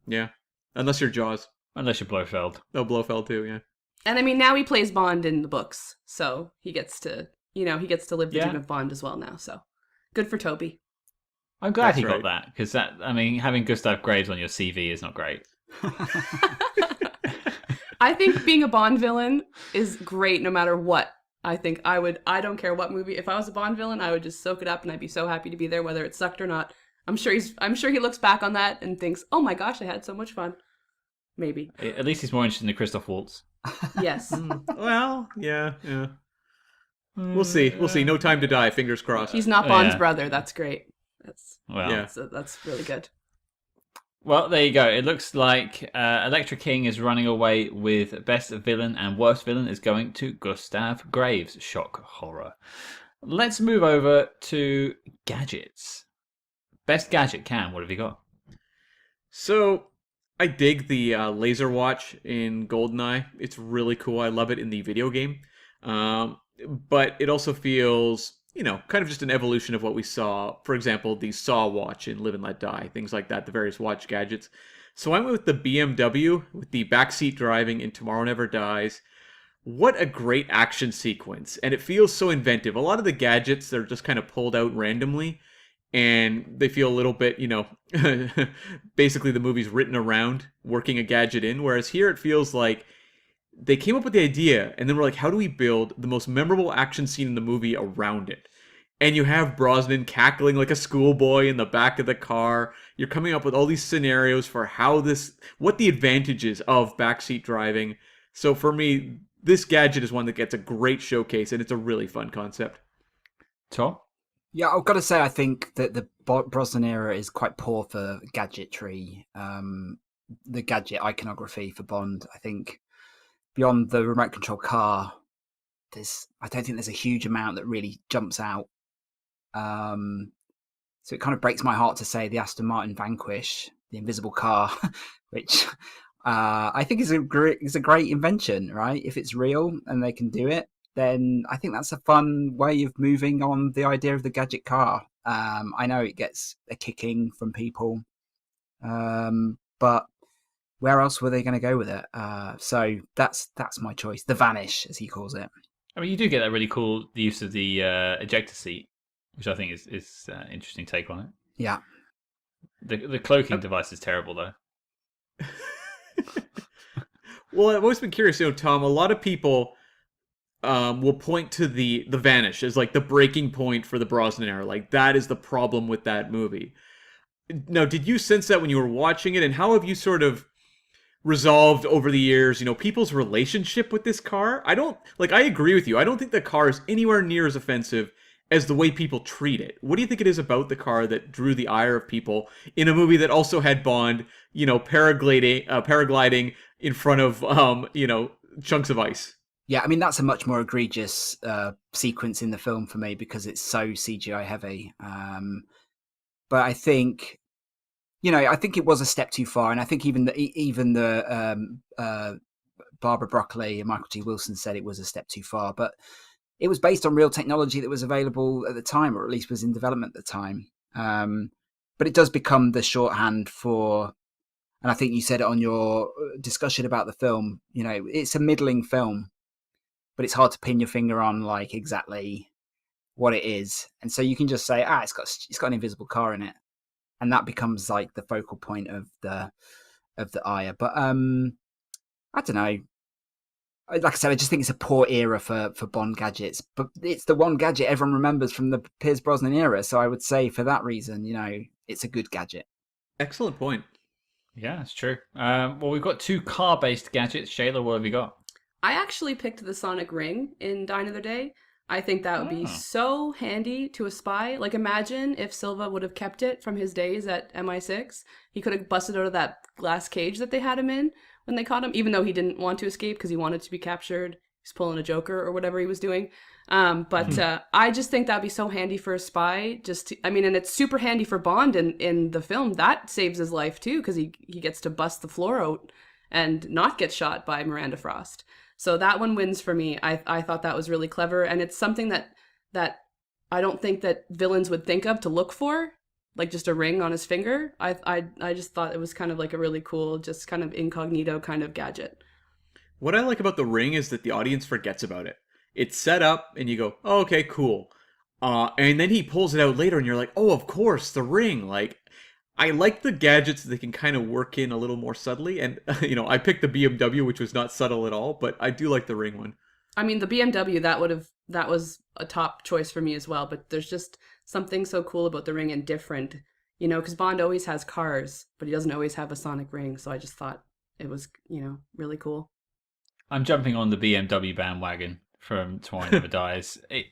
[SPEAKER 2] Yeah. Unless you're Jaws.
[SPEAKER 1] Unless you're Blofeld.
[SPEAKER 2] Oh, Blofeld too, yeah.
[SPEAKER 3] And I mean, now he plays Bond in the books, so he gets to live the dream of Bond as well now. So good for Toby.
[SPEAKER 1] I'm glad
[SPEAKER 2] That's
[SPEAKER 1] he
[SPEAKER 2] right.
[SPEAKER 1] got that, because having Gustav Graves on your CV is not great.
[SPEAKER 3] I think being a Bond villain is great no matter what. I don't care what movie. If I was a Bond villain, I would just soak it up and I'd be so happy to be there, whether it sucked or not. I'm sure he looks back on that and thinks, "Oh my gosh, I had so much fun." Maybe.
[SPEAKER 1] At least he's more interested in the Christoph Waltz.
[SPEAKER 3] Yes.
[SPEAKER 2] Well, yeah. We'll see. No Time to Die, fingers crossed.
[SPEAKER 3] He's not Bond's
[SPEAKER 1] Yeah.
[SPEAKER 3] brother. That's great.
[SPEAKER 1] Well,
[SPEAKER 2] Yeah.
[SPEAKER 3] That's really good.
[SPEAKER 1] Well, there you go. It looks like Electra King is running away with Best Villain, and Worst Villain is going to Gustav Graves. Shock horror. Let's move over to gadgets. Best gadget, Cam, what have you got?
[SPEAKER 2] So I dig the laser watch in GoldenEye. It's really cool. I love it in the video game. But it also feels, kind of just an evolution of what we saw. For example, the Saw watch in Live and Let Die, things like that, the various watch gadgets. So I went with the BMW with the backseat driving in Tomorrow Never Dies. What a great action sequence. And it feels so inventive. A lot of the gadgets, they're just kind of pulled out randomly. And they feel a little bit, basically the movie's written around working a gadget in. Whereas here it feels like they came up with the idea and then we're like, how do we build the most memorable action scene in the movie around it? And you have Brosnan cackling like a schoolboy in the back of the car. You're coming up with all these scenarios for what the advantages of backseat driving. So for me, this gadget is one that gets a great showcase and it's a really fun concept.
[SPEAKER 1] Tom?
[SPEAKER 4] Yeah, I've got to say, I think that the Brosnan era is quite poor for gadgetry. The gadget iconography for Bond, I think, beyond the remote control car, I don't think there's a huge amount that really jumps out. So it kind of breaks my heart to say the Aston Martin Vanquish, the invisible car, which I think is a great invention, right? If it's real and they can do it, then I think that's a fun way of moving on the idea of the gadget car. I know it gets a kicking from people, but where else were they going to go with it? So that's my choice. The Vanish, as he calls it.
[SPEAKER 1] I mean, you do get that really cool use of the ejector seat, which I think is an interesting take on it.
[SPEAKER 4] Yeah.
[SPEAKER 1] The cloaking device is terrible, though.
[SPEAKER 2] Well, I've always been curious, Tom, a lot of people will point to the Vanish as like the breaking point for the Brosnan era. Like that is the problem with that movie. Now, did you sense that when you were watching it, and how have you sort of resolved over the years, people's relationship with this car? I agree with you. I don't think the car is anywhere near as offensive as the way people treat it. What do you think it is about the car that drew the ire of people in a movie that also had Bond, paragliding in front of, chunks of ice?
[SPEAKER 4] Yeah, I mean, that's a much more egregious sequence in the film for me because it's so CGI heavy. But I think, I think it was a step too far. And I think even the Barbara Broccoli and Michael G. Wilson said it was a step too far. But it was based on real technology that was available at the time, or at least was in development at the time. But it does become the shorthand for, and I think you said it on your discussion about the film, it's a middling film. But it's hard to pin your finger on like exactly what it is, and so you can just say, it's got an invisible car in it, and that becomes like the focal point of the ire. But I don't know. Like I said, I just think it's a poor era for Bond gadgets, but it's the one gadget everyone remembers from the Pierce Brosnan era. So I would say for that reason, it's a good gadget.
[SPEAKER 2] Excellent point.
[SPEAKER 1] Yeah, it's true. Well, we've got two car-based gadgets. Shayla, what have you got?
[SPEAKER 3] I actually picked the sonic ring in Die Another Day. I think that would be so handy to a spy. Like, imagine if Silva would have kept it from his days at MI6. He could have busted out of that glass cage that they had him in when they caught him, even though he didn't want to escape because he wanted to be captured. He's pulling a Joker or whatever he was doing. But I just think that'd be so handy for a spy. And it's super handy for Bond in the film. That saves his life, too, because he gets to bust the floor out and not get shot by Miranda Frost. So that one wins for me. I thought that was really clever, and it's something that I don't think that villains would think of to look for, like just a ring on his finger. I just thought it was kind of like a really cool, just kind of incognito kind of gadget.
[SPEAKER 2] What I like about the ring is that the audience forgets about it. It's set up, and you go, oh, okay, cool. And then he pulls it out later, and you're like, oh, of course, the ring. Like, I like the gadgets that can kind of work in a little more subtly. And, I picked the BMW, which was not subtle at all, but I do like the ring one.
[SPEAKER 3] I mean, the BMW, that was a top choice for me as well. But there's just something so cool about the ring and different, because Bond always has cars, but he doesn't always have a sonic ring. So I just thought it was, really cool.
[SPEAKER 1] I'm jumping on the BMW bandwagon from Tomorrow Never Dies. It,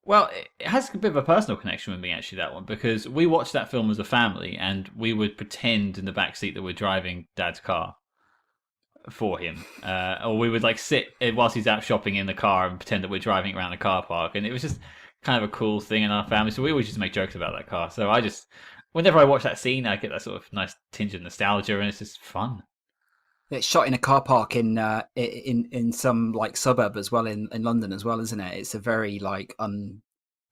[SPEAKER 1] Well, it has a bit of a personal connection with me, actually, that one, because we watched that film as a family, and we would pretend in the back seat that we're driving Dad's car for him, or we would like sit whilst he's out shopping in the car and pretend that we're driving around the car park, and it was just kind of a cool thing in our family. So we always just make jokes about that car. So I just, whenever I watch that scene, I get that sort of nice tinge of nostalgia, and it's just fun.
[SPEAKER 4] It's shot in a car park in some like suburb as well in London as well, isn't it? It's a very like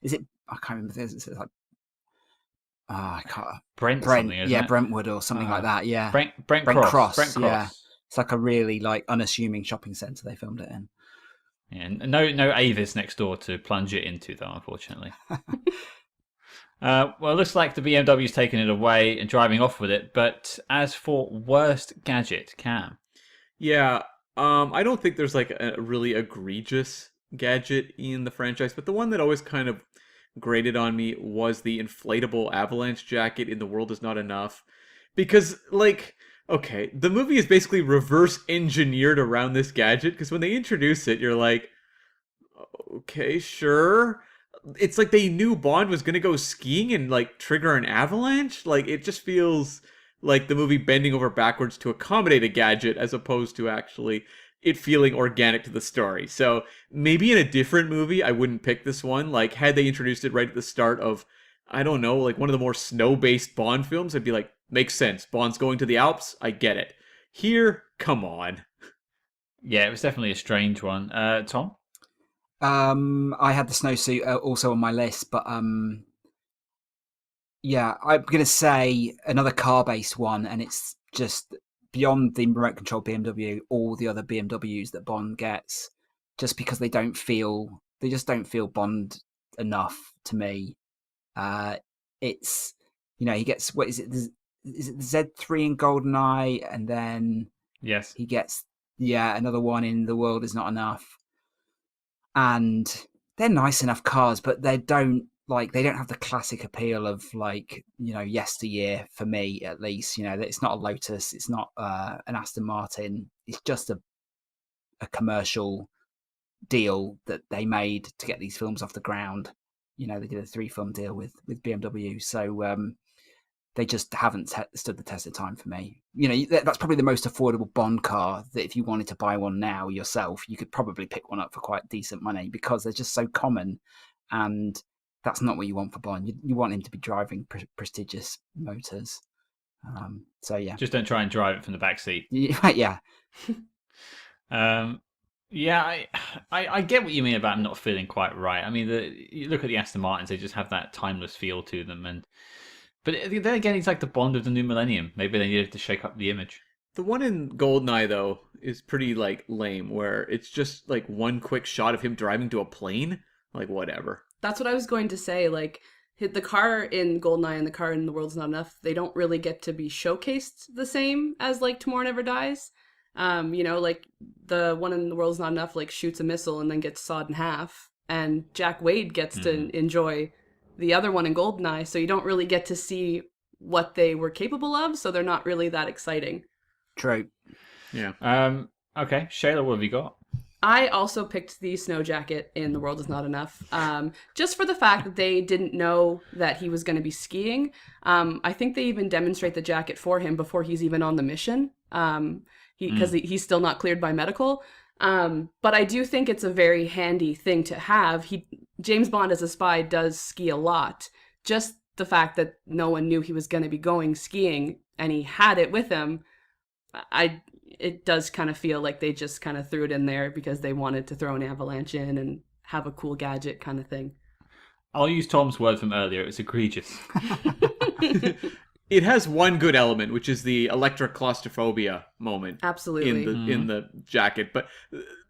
[SPEAKER 4] is it? I can't remember. It's like I can't.
[SPEAKER 1] Brent something, isn't it?
[SPEAKER 4] Brentwood or something like that. Yeah,
[SPEAKER 1] Brent Cross. Brent Cross.
[SPEAKER 4] Yeah, it's like a really like unassuming shopping centre they filmed it in.
[SPEAKER 1] Yeah, no Avis next door to plunge it into, though, unfortunately. Well, it looks like the BMW's taking it away and driving off with it. But as for worst gadget, Cam.
[SPEAKER 2] Yeah, I don't think there's like a really egregious gadget in the franchise, but the one that always kind of grated on me was the inflatable avalanche jacket in The World Is Not Enough. Because, like, okay, the movie is basically reverse engineered around this gadget, because when they introduce it, you're like, okay, sure. It's like they knew Bond was gonna go skiing and like trigger an avalanche. Like it just feels like the movie bending over backwards to accommodate a gadget as opposed to actually it feeling organic to the story. So maybe in a different movie I wouldn't pick this one. Like had they introduced it right at the start of, I don't know, like one of the more snow-based Bond films, I'd be like, makes sense. Bond's going to the Alps, I get it. Here, come on.
[SPEAKER 1] Yeah, it was definitely a strange one. Tom?
[SPEAKER 4] I had the snowsuit also on my list, but yeah, I'm gonna say another car-based one, and it's just beyond the remote control BMW, all the other BMWs that Bond gets, just because they just don't feel Bond enough to me. It's he gets, what is it? Is it the Z3 in GoldenEye, and then
[SPEAKER 1] yes,
[SPEAKER 4] he gets another one in The World Is Not Enough. And they're nice enough cars, but they don't have the classic appeal of yesteryear for me, at least. It's not a Lotus, it's not an Aston Martin. It's just a commercial deal that they made to get these films off the ground. They did a 3-film deal with BMW, so they just haven't stood the test of time for me. That's probably the most affordable Bond car that if you wanted to buy one now yourself, you could probably pick one up for quite decent money because they're just so common, and that's not what you want for Bond. You want him to be driving prestigious motors. So yeah,
[SPEAKER 1] just don't try and drive it from the back seat.
[SPEAKER 4] Yeah.
[SPEAKER 1] Yeah, I get what you mean about not feeling quite right. I mean, you look at the Aston Martins; they just have that timeless feel to them, but then again, he's like the Bond of the new millennium. Maybe they needed to shake up the image.
[SPEAKER 2] The one in GoldenEye, though, is pretty, like, lame, where it's just, like, one quick shot of him driving to a plane. Like, whatever.
[SPEAKER 3] That's what I was going to say. Like, the car in GoldenEye and the car in The World's Not Enough, they don't really get to be showcased the same as, like, Tomorrow Never Dies. Like, the one in The World's Not Enough, like, shoots a missile and then gets sawed in half. And Jack Wade gets to enjoy the other one in GoldenEye, so you don't really get to see what they were capable of, so they're not really that exciting.
[SPEAKER 4] True.
[SPEAKER 2] Yeah.
[SPEAKER 1] Okay, Shayla, what have you got?
[SPEAKER 3] I also picked the snow jacket in The World Is Not Enough, just for the fact that they didn't know that he was going to be skiing. I think they even demonstrate the jacket for him before he's even on the mission, because he's still not cleared by medical. But I do think it's a very handy thing to have. James Bond as a spy does ski a lot. Just the fact that no one knew he was going to be going skiing and he had it with him, it does kind of feel like they just kind of threw it in there because they wanted to throw an avalanche in and have a cool gadget kind of thing.
[SPEAKER 1] I'll use Tom's word from earlier. It's egregious.
[SPEAKER 2] It has one good element, which is the electric claustrophobia moment.
[SPEAKER 3] Absolutely.
[SPEAKER 2] In the jacket, but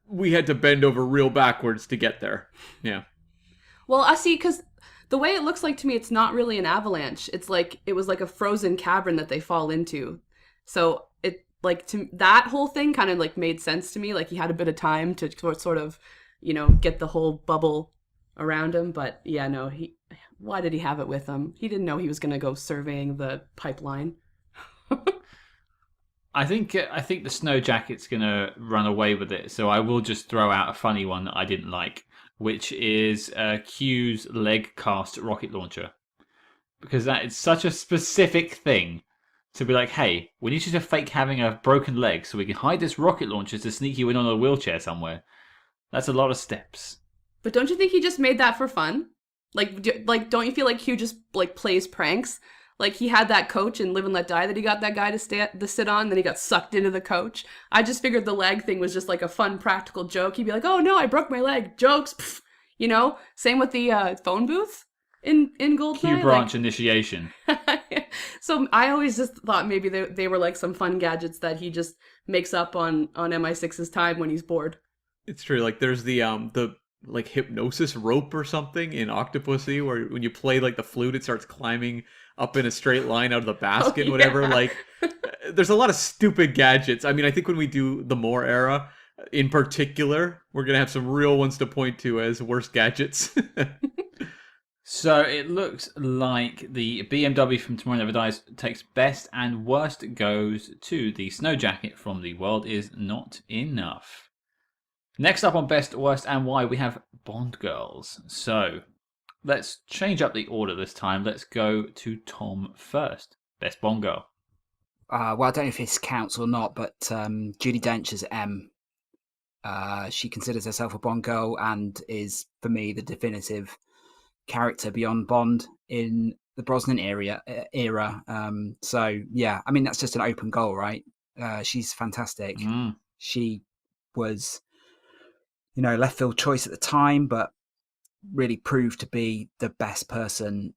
[SPEAKER 2] we had to bend over real backwards to get there. Yeah.
[SPEAKER 3] Well, I see, because the way it looks like to me, it's not really an avalanche. It's like it was like a frozen cavern that they fall into. So it that whole thing kind of like made sense to me. Like he had a bit of time to sort of, get the whole bubble around him. But yeah, no, why did he have it with him? He didn't know he was going to go surveying the pipeline.
[SPEAKER 1] I think the snow jacket's going to run away with it. So I will just throw out a funny one that I didn't like. which is Q's leg cast rocket launcher. Because that is such a specific thing to be like, hey, we need you to fake having a broken leg so we can hide this rocket launcher to sneak you in on a wheelchair somewhere. That's a lot of steps.
[SPEAKER 3] But don't you think he just made that for fun? Like, don't you feel like Q just like plays pranks? Like he had that coach in Live and Let Die that he got that guy to sit on, then he got sucked into the coach. I just figured the leg thing was just like a fun practical joke. He'd be like, "Oh no, I broke my leg." Jokes, pff, you know. Same with the phone booth in GoldenEye.
[SPEAKER 1] Q branch initiation.
[SPEAKER 3] So I always just thought maybe they were like some fun gadgets that he just makes up on MI6's time when he's bored.
[SPEAKER 2] It's true. Like there's the like hypnosis rope or something in Octopussy where when you play like the flute, it starts climbing up in a straight line out of the basket and whatever.
[SPEAKER 3] Yeah.
[SPEAKER 2] Like there's a lot of stupid gadgets. I mean, I think when we do the Moore era in particular, we're going to have some real ones to point to as worst gadgets.
[SPEAKER 1] So it looks like the BMW from Tomorrow Never Dies takes best, and worst goes to the snow jacket from The World Is Not Enough. Next up on best, worst, and why, we have Bond girls. So let's change up the order this time. Let's go to Tom first. Best Bond girl.
[SPEAKER 4] Well, I don't know if this counts or not, but Judi Dench as M. She considers herself a Bond girl and is, for me, the definitive character beyond Bond in the Brosnan era. So, yeah, I mean, that's just an open goal, right? She's fantastic. She was, left field choice at the time, but really proved to be the best person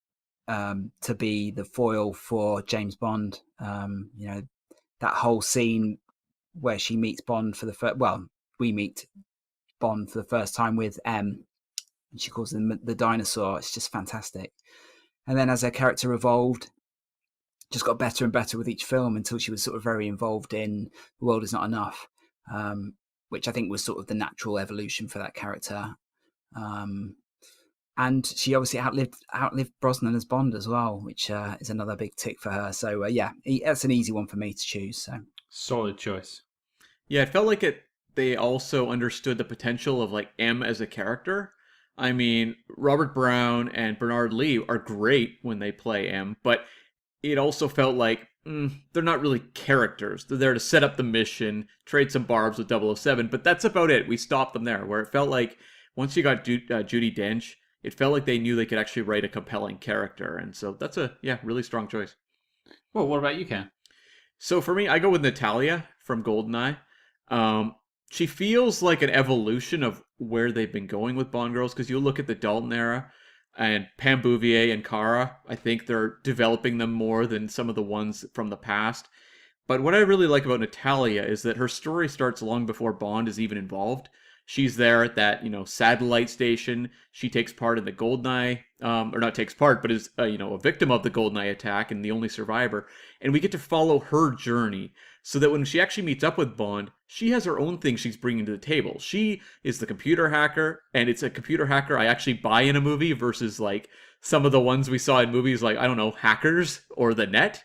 [SPEAKER 4] to be the foil for James Bond. That whole scene where she meets Bond for the first, we meet Bond for the first time with M, and she calls him the dinosaur. It's just fantastic. And then as her character evolved, just got better and better with each film until she was sort of very involved in The World Is Not Enough, which I think was sort of the natural evolution for that character. And she obviously outlived Brosnan as Bond as well, which is another big tick for her. So that's an easy one for me to choose. So
[SPEAKER 1] solid choice.
[SPEAKER 2] Yeah, it felt like they also understood the potential of like M as a character. I mean, Robert Brown and Bernard Lee are great when they play M, but it also felt like they're not really characters. They're there to set up the mission, trade some barbs with 007, but that's about it. We stopped them there, where it felt like once you got Judi Dench, it felt like they knew they could actually write a compelling character. And so that's a really strong choice.
[SPEAKER 1] Well, what about you, Ken?
[SPEAKER 2] So for me, I go with Natalia from GoldenEye. She feels like an evolution of where they've been going with Bond girls, because you look at the Dalton era and Pam Bouvier and Cara, I think they're developing them more than some of the ones from the past. But what I really like about Natalia is that her story starts long before Bond is even involved. She's there at that, satellite station. She takes part in the GoldenEye, or not takes part, but is, a victim of the GoldenEye attack and the only survivor. And we get to follow her journey so that when she actually meets up with Bond, she has her own thing she's bringing to the table. She is the computer hacker, and it's a computer hacker I actually buy in a movie versus like some of the ones we saw in movies like, I don't know, Hackers or The Net.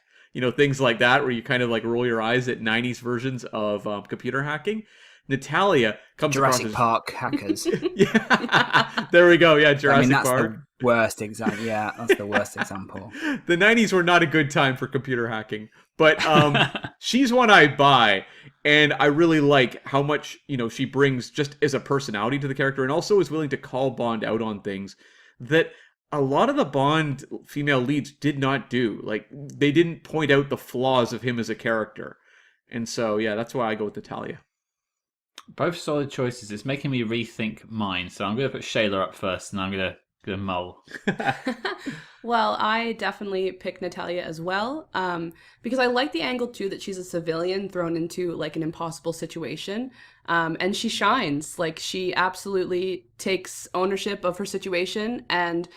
[SPEAKER 2] Things like that where you kind of like roll your eyes at 90s versions of computer hacking. Natalia comes
[SPEAKER 4] Jurassic
[SPEAKER 2] across
[SPEAKER 4] Park hackers.
[SPEAKER 2] Yeah, there we go. Yeah, Jurassic
[SPEAKER 4] that's
[SPEAKER 2] Park.
[SPEAKER 4] The worst example. Yeah, that's the worst example.
[SPEAKER 2] The 90s were not a good time for computer hacking, but she's one I buy, and I really like how much she brings just as a personality to the character, and also is willing to call Bond out on things that a lot of the Bond female leads did not do. Like they didn't point out the flaws of him as a character, and so that's why I go with Natalia.
[SPEAKER 1] Both solid choices. It's making me rethink mine. So I'm going to put Shayla up first, and I'm going to mull.
[SPEAKER 3] Well, I definitely pick Natalia as well, because I like the angle too that she's a civilian thrown into like an impossible situation, and she shines. Like she absolutely takes ownership of her situation, and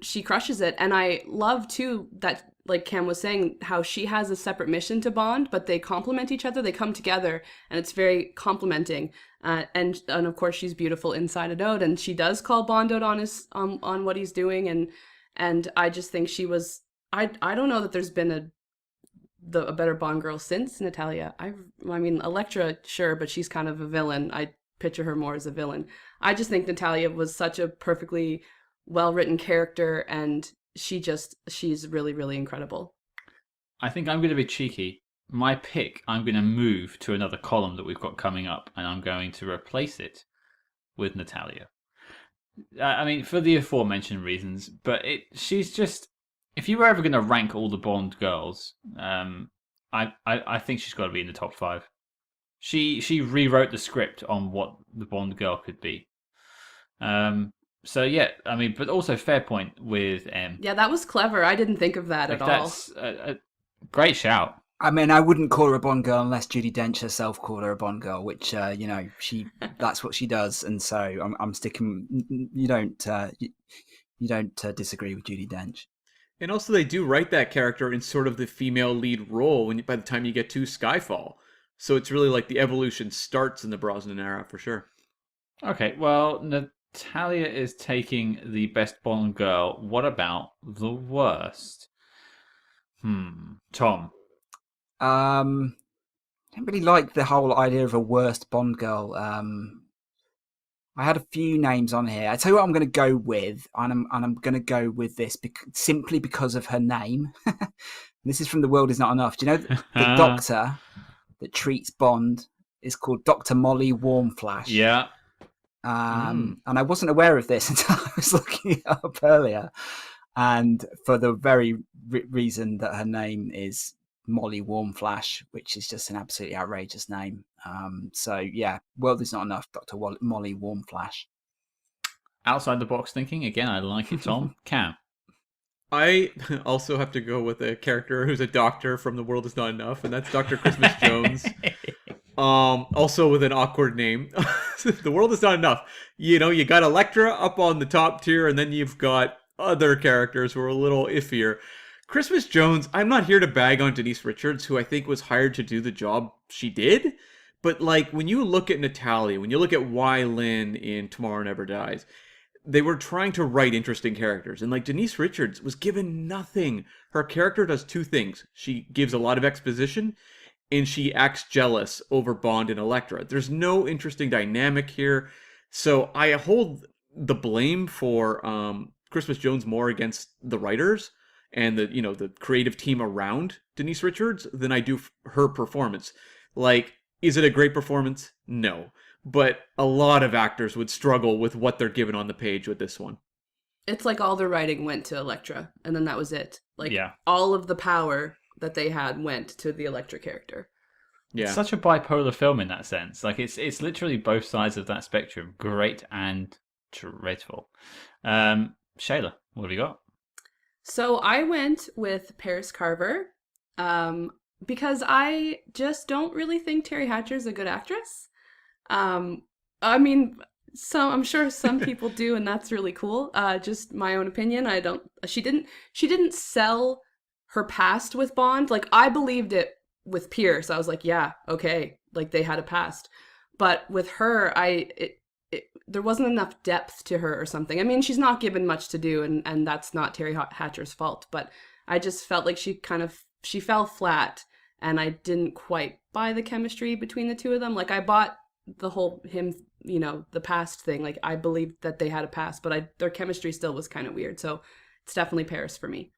[SPEAKER 3] she crushes it. And I love too that, like Cam was saying, how she has a separate mission to Bond, but they complement each other. They come together, and it's very complimenting. And of course, she's beautiful inside and out, and she does call Bond out on his on what he's doing. And I just think she was. I don't know that there's been a better Bond girl since Natalia. I mean, Elektra, sure, but she's kind of a villain. picture her more as a villain. I just think Natalia was such a perfectly well-written character, and she's really, really incredible.
[SPEAKER 1] I think I'm going to be cheeky. My pick, I'm going to move to another column that we've got coming up, and I'm going to replace it with Natalia. I mean, for the aforementioned reasons, but she's just... If you were ever going to rank all the Bond girls, I think she's got to be in the top 5. She rewrote the script on what the Bond girl could be. So yeah, I mean, but also fair point with M.
[SPEAKER 3] Yeah, that was clever. I didn't think of that at all.
[SPEAKER 1] That's a great shout.
[SPEAKER 4] I mean, I wouldn't call her a Bond girl unless Judi Dench herself called her a Bond girl, which that's what she does, and so I'm sticking. You don't disagree with Judi Dench.
[SPEAKER 2] And also, they do write that character in sort of the female lead role by the time you get to Skyfall. So it's really like the evolution starts in the Brosnan era for sure.
[SPEAKER 1] Okay, well, Natalia is taking the best Bond girl. What about the worst? Tom.
[SPEAKER 4] I don't really like the whole idea of a worst Bond girl. I had a few names on here. I tell you what I'm going to go with, and I'm going to go with this simply because of her name. This is from The World Is Not Enough. Do you know the doctor that treats Bond is called Dr. Molly Warmflash?
[SPEAKER 1] Yeah.
[SPEAKER 4] And I wasn't aware of this until I was looking it up earlier. And for the very reason that her name is Molly Warmflash, which is just an absolutely outrageous name. So yeah, World Is Not Enough, Dr. Molly Warmflash.
[SPEAKER 1] Outside the box thinking, again, I like it, Tom. Cam.
[SPEAKER 2] I also have to go with a character who's a doctor from The World Is Not Enough, and that's Dr. Christmas Jones. Also with an awkward name. The World Is Not Enough. You know, you got Elektra up on the top tier, and then you've got other characters who are a little iffier. Christmas Jones, I'm not here to bag on Denise Richards, who I think was hired to do the job she did. But like, when you look at Natalia, when you look at Y. Lin in Tomorrow Never Dies, they were trying to write interesting characters. And like, Denise Richards was given nothing. Her character does two things. She gives a lot of exposition, and she acts jealous over Bond and Elektra. There's no interesting dynamic here. So I hold the blame for Christmas Jones more against the writers and the creative team around Denise Richards than I do her performance. Like, is it a great performance? No. But a lot of actors would struggle with what they're given on the page with this one.
[SPEAKER 3] It's like all the writing went to Elektra, and then that was it. Like,
[SPEAKER 1] yeah.
[SPEAKER 3] All of the power that they had went to the Elektra character.
[SPEAKER 1] Yeah. It's such a bipolar film in that sense. Like, it's literally both sides of that spectrum. Great and dreadful. Shayla, what have you got?
[SPEAKER 3] So I went with Paris Carver, because I just don't really think Terry Hatcher's a good actress. I mean, I'm sure some people do, and that's really cool. Just my own opinion. She didn't sell her past with Bond. Like, I believed it with Pierce. I was like, yeah, okay, like they had a past. But with her, there wasn't enough depth to her or something. I mean, she's not given much to do, and that's not Terry Hatcher's fault. But I just felt like she fell flat, and I didn't quite buy the chemistry between the two of them. Like, I bought the whole the past thing. Like, I believed that they had a past, but their chemistry still was kind of weird. So it's definitely Paris for me.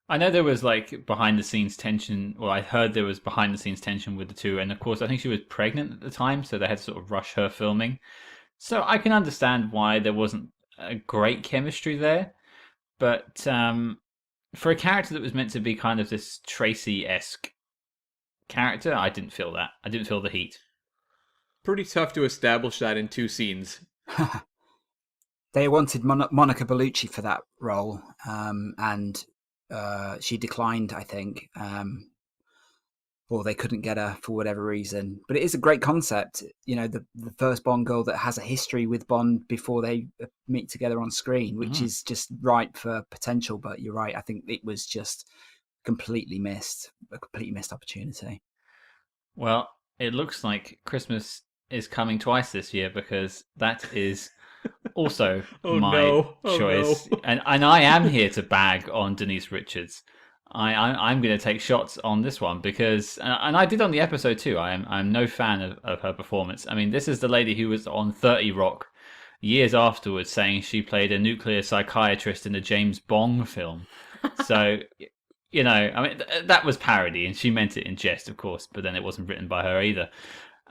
[SPEAKER 1] I know there was like behind the scenes tension, or I heard there was behind the scenes tension with the two, and of course I think she was pregnant at the time, so they had to sort of rush her filming. So I can understand why there wasn't a great chemistry there, but for a character that was meant to be kind of this Tracy-esque character, I didn't feel that. I didn't feel the heat.
[SPEAKER 2] Pretty tough to establish that in two scenes.
[SPEAKER 4] They wanted Monica Bellucci for that role, and she declined, I think, or they couldn't get her for whatever reason. But it is a great concept, the first Bond girl that has a history with Bond before they meet together on screen, which is just ripe for potential. But you're right, I think it was just a completely missed opportunity.
[SPEAKER 1] Well, it looks like Christmas is coming twice this year, because that is also my choice. No. And I am here to bag on Denise Richards. I'm going to take shots on this one because, and I did on the episode too. I'm no fan of her performance. I mean, this is the lady who was on 30 Rock years afterwards, saying she played a nuclear psychiatrist in a James Bond film. So, you know, I mean, that was parody, and she meant it in jest, of course. But then it wasn't written by her either.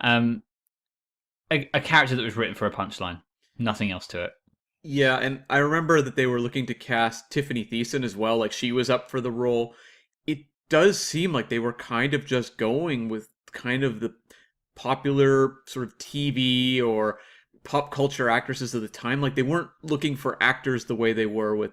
[SPEAKER 1] A character that was written for a punchline, nothing else to it.
[SPEAKER 2] Yeah, and I remember that they were looking to cast Tiffany Thiessen as well, like she was up for the role. It does seem like they were kind of just going with kind of the popular sort of TV or pop culture actresses of the time. Like they weren't looking for actors the way they were with,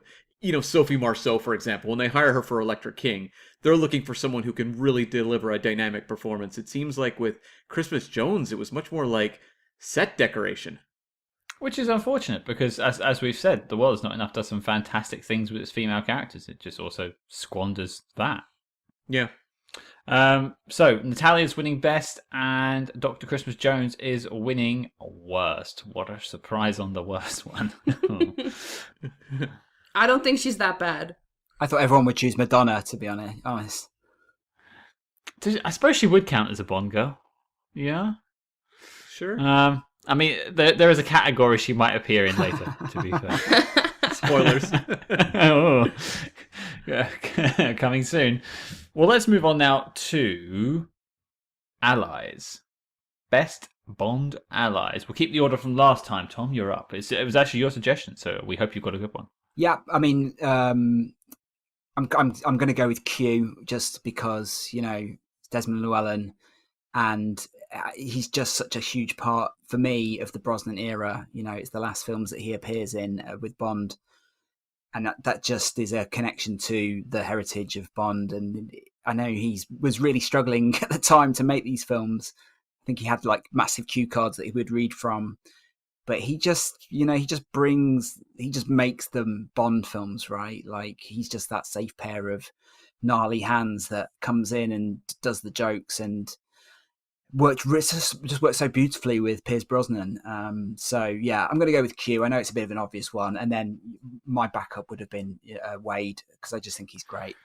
[SPEAKER 2] Sophie Marceau, for example. When they hire her for Electra King, they're looking for someone who can really deliver a dynamic performance. It seems like with Christmas Jones, it was much more like set decoration.
[SPEAKER 1] Which is unfortunate because, as we've said, The World Is Not Enough does some fantastic things with its female characters. It just also squanders that.
[SPEAKER 2] Yeah.
[SPEAKER 1] So, Natalia's winning best and Dr. Christmas Jones is winning worst. What a surprise on the worst one.
[SPEAKER 3] I don't think she's that bad.
[SPEAKER 4] I thought everyone would choose Madonna, to be honest.
[SPEAKER 1] I suppose she would count as a Bond girl. Yeah.
[SPEAKER 2] Sure.
[SPEAKER 1] I mean, there is a category she might appear in later, to be fair.
[SPEAKER 2] Spoilers.
[SPEAKER 1] Oh, yeah, coming soon. Well, let's move on now to allies. Best Bond allies. We'll keep the order from last time. Tom, you're up. It was actually your suggestion, so we hope you've got a good one.
[SPEAKER 4] Yeah, I mean, I'm going to go with Q just because it's Desmond Llewellyn, and he's just such a huge part for me of the Brosnan era. It's the last films that he appears in with Bond, and that just is a connection to the heritage of Bond. And I know he was really struggling at the time to make these films. I think he had like massive cue cards that he would read from, but he just makes them Bond films, right? Like he's just that safe pair of gnarly hands that comes in and does the jokes and just worked so beautifully with Pierce Brosnan. So yeah, I'm going to go with Q. I know it's a bit of an obvious one, and then my backup would have been Wade because I just think he's great.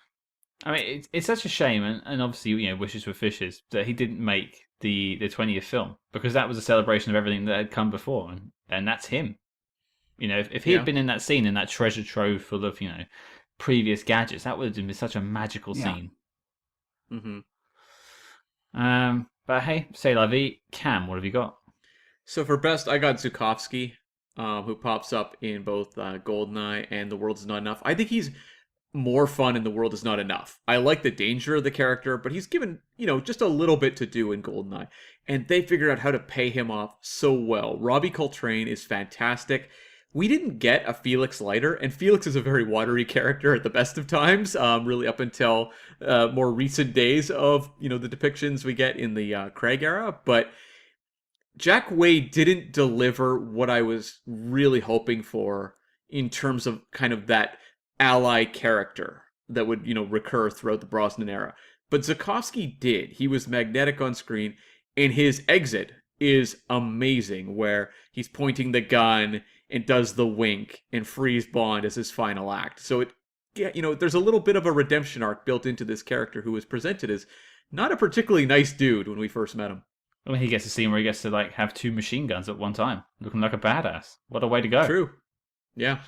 [SPEAKER 1] I mean, it's such a shame, and obviously, wishes were fishes, that he didn't make the 20th film because that was a celebration of everything that had come before, and that's him. If he had been in that scene, in that treasure trove full of previous gadgets, that would have been such a magical scene.
[SPEAKER 2] Mm-hmm.
[SPEAKER 1] But hey, c'est la vie. Cam, what have you got?
[SPEAKER 2] So for best, I got Zukovsky, who pops up in both GoldenEye and The World Is Not Enough. I think he's more fun in The World Is Not Enough. I like the danger of the character, but he's given, just a little bit to do in GoldenEye. And they figured out how to pay him off so well. Robbie Coltrane is fantastic. We didn't get a Felix Leiter, and Felix is a very watery character at the best of times, really up until more recent days of, the depictions we get in the Craig era. But Jack Wade didn't deliver what I was really hoping for in terms of kind of that ally character that would, recur throughout the Brosnan era. But Zukovsky did. He was magnetic on screen, and his exit is amazing, where he's pointing the gun and does the wink and frees Bond as his final act. So there's a little bit of a redemption arc built into this character who was presented as not a particularly nice dude when we first met him.
[SPEAKER 1] Well, he gets a scene where he gets to have two machine guns at one time, looking like a badass. What a way to go!
[SPEAKER 2] True. Yeah.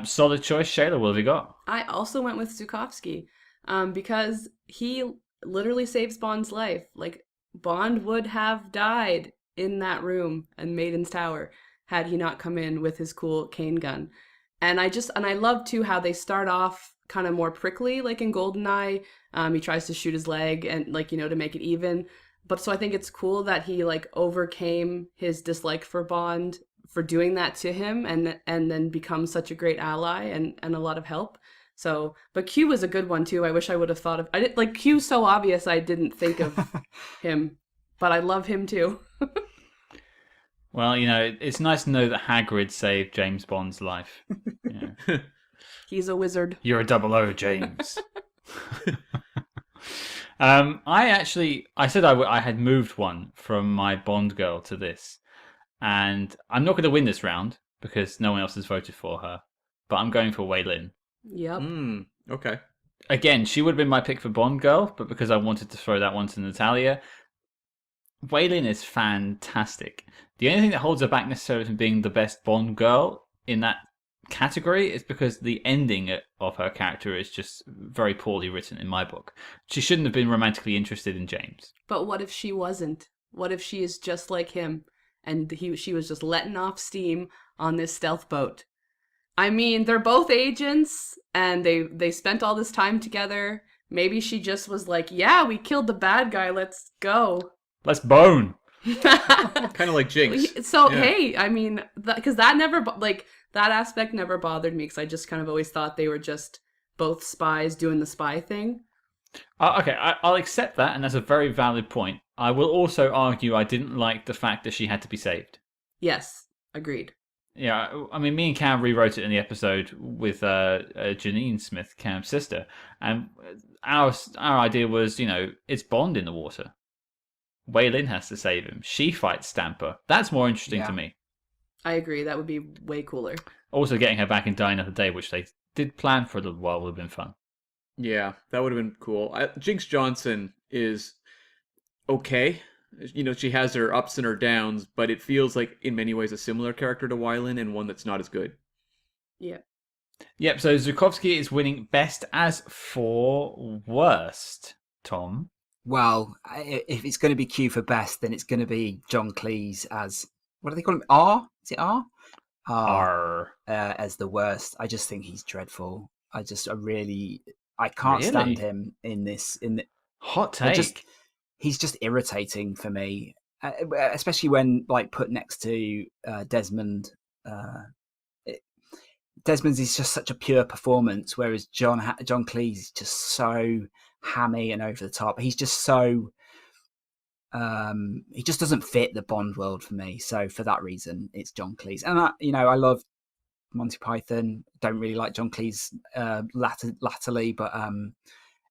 [SPEAKER 1] Solid choice, Shayla. What have you got?
[SPEAKER 3] I also went with Zukovsky because he literally saves Bond's life. Like Bond would have died in that room in Maiden's Tower had he not come in with his cool cane gun. And I love too how they start off kind of more prickly, like in GoldenEye. He tries to shoot his leg and to make it even. But so I think it's cool that he overcame his dislike for Bond for doing that to him and then becomes such a great ally and a lot of help. So, but Q was a good one too. I wish I would have thought of, Q's so obvious I didn't think of him, but I love him too.
[SPEAKER 1] Well, it's nice to know that Hagrid saved James Bond's life. Yeah.
[SPEAKER 3] He's a wizard.
[SPEAKER 1] You're a 00, James. I said I had moved one from my Bond girl to this. And I'm not going to win this round because no one else has voted for her. But I'm going for Wei Lin.
[SPEAKER 3] Yep.
[SPEAKER 2] Okay.
[SPEAKER 1] Again, she would have been my pick for Bond girl, but because I wanted to throw that one to Natalia, Waylon is fantastic. The only thing that holds her back necessarily from being the best Bond girl in that category is because the ending of her character is just very poorly written in my book. She shouldn't have been romantically interested in James.
[SPEAKER 3] But what if she wasn't? What if she is just like him and she was just letting off steam on this stealth boat? I mean, they're both agents and they spent all this time together. Maybe she just was like, yeah, we killed the bad guy, let's go.
[SPEAKER 1] Let's bone.
[SPEAKER 2] Kind of like Jinx.
[SPEAKER 3] So,
[SPEAKER 2] Yeah.
[SPEAKER 3] hey, I mean, because that never, like, that aspect never bothered me because I just kind of always thought they were just both spies doing the spy thing.
[SPEAKER 1] Okay, I'll accept that, and that's a very valid point. I will also argue I didn't like the fact that she had to be saved.
[SPEAKER 3] Yes, agreed.
[SPEAKER 1] Yeah, I mean, me and Cam rewrote it in the episode with Janine Smith, Cam's sister, and our idea was, it's Bond in the water. Waylon has to save him. She fights Stamper. That's more interesting to me.
[SPEAKER 3] I agree. That would be way cooler.
[SPEAKER 1] Also, getting her back in Die Another Day, which they did plan for a little while, would have been fun.
[SPEAKER 2] Yeah, that would have been cool. Jinx Johnson is okay. She has her ups and her downs, but it feels like in many ways a similar character to Waylon and one that's not as good.
[SPEAKER 3] Yeah.
[SPEAKER 1] Yep, so Zukovsky is winning best as for worst, Tom.
[SPEAKER 4] Well, if it's going to be Q for best, then it's going to be John Cleese as, what do they call him? R? Is it R?
[SPEAKER 1] R.
[SPEAKER 4] As the worst. I just think he's dreadful. I can't stand him in this.
[SPEAKER 1] Hot take.
[SPEAKER 4] He's just irritating for me, especially when put next to Desmond. Desmond's is just such a pure performance, whereas John Cleese is just so hammy and over the top. He's just so he just doesn't fit the Bond world for me. So for that reason, it's John Cleese. And I love Monty Python. Don't really like John Cleese latterly, but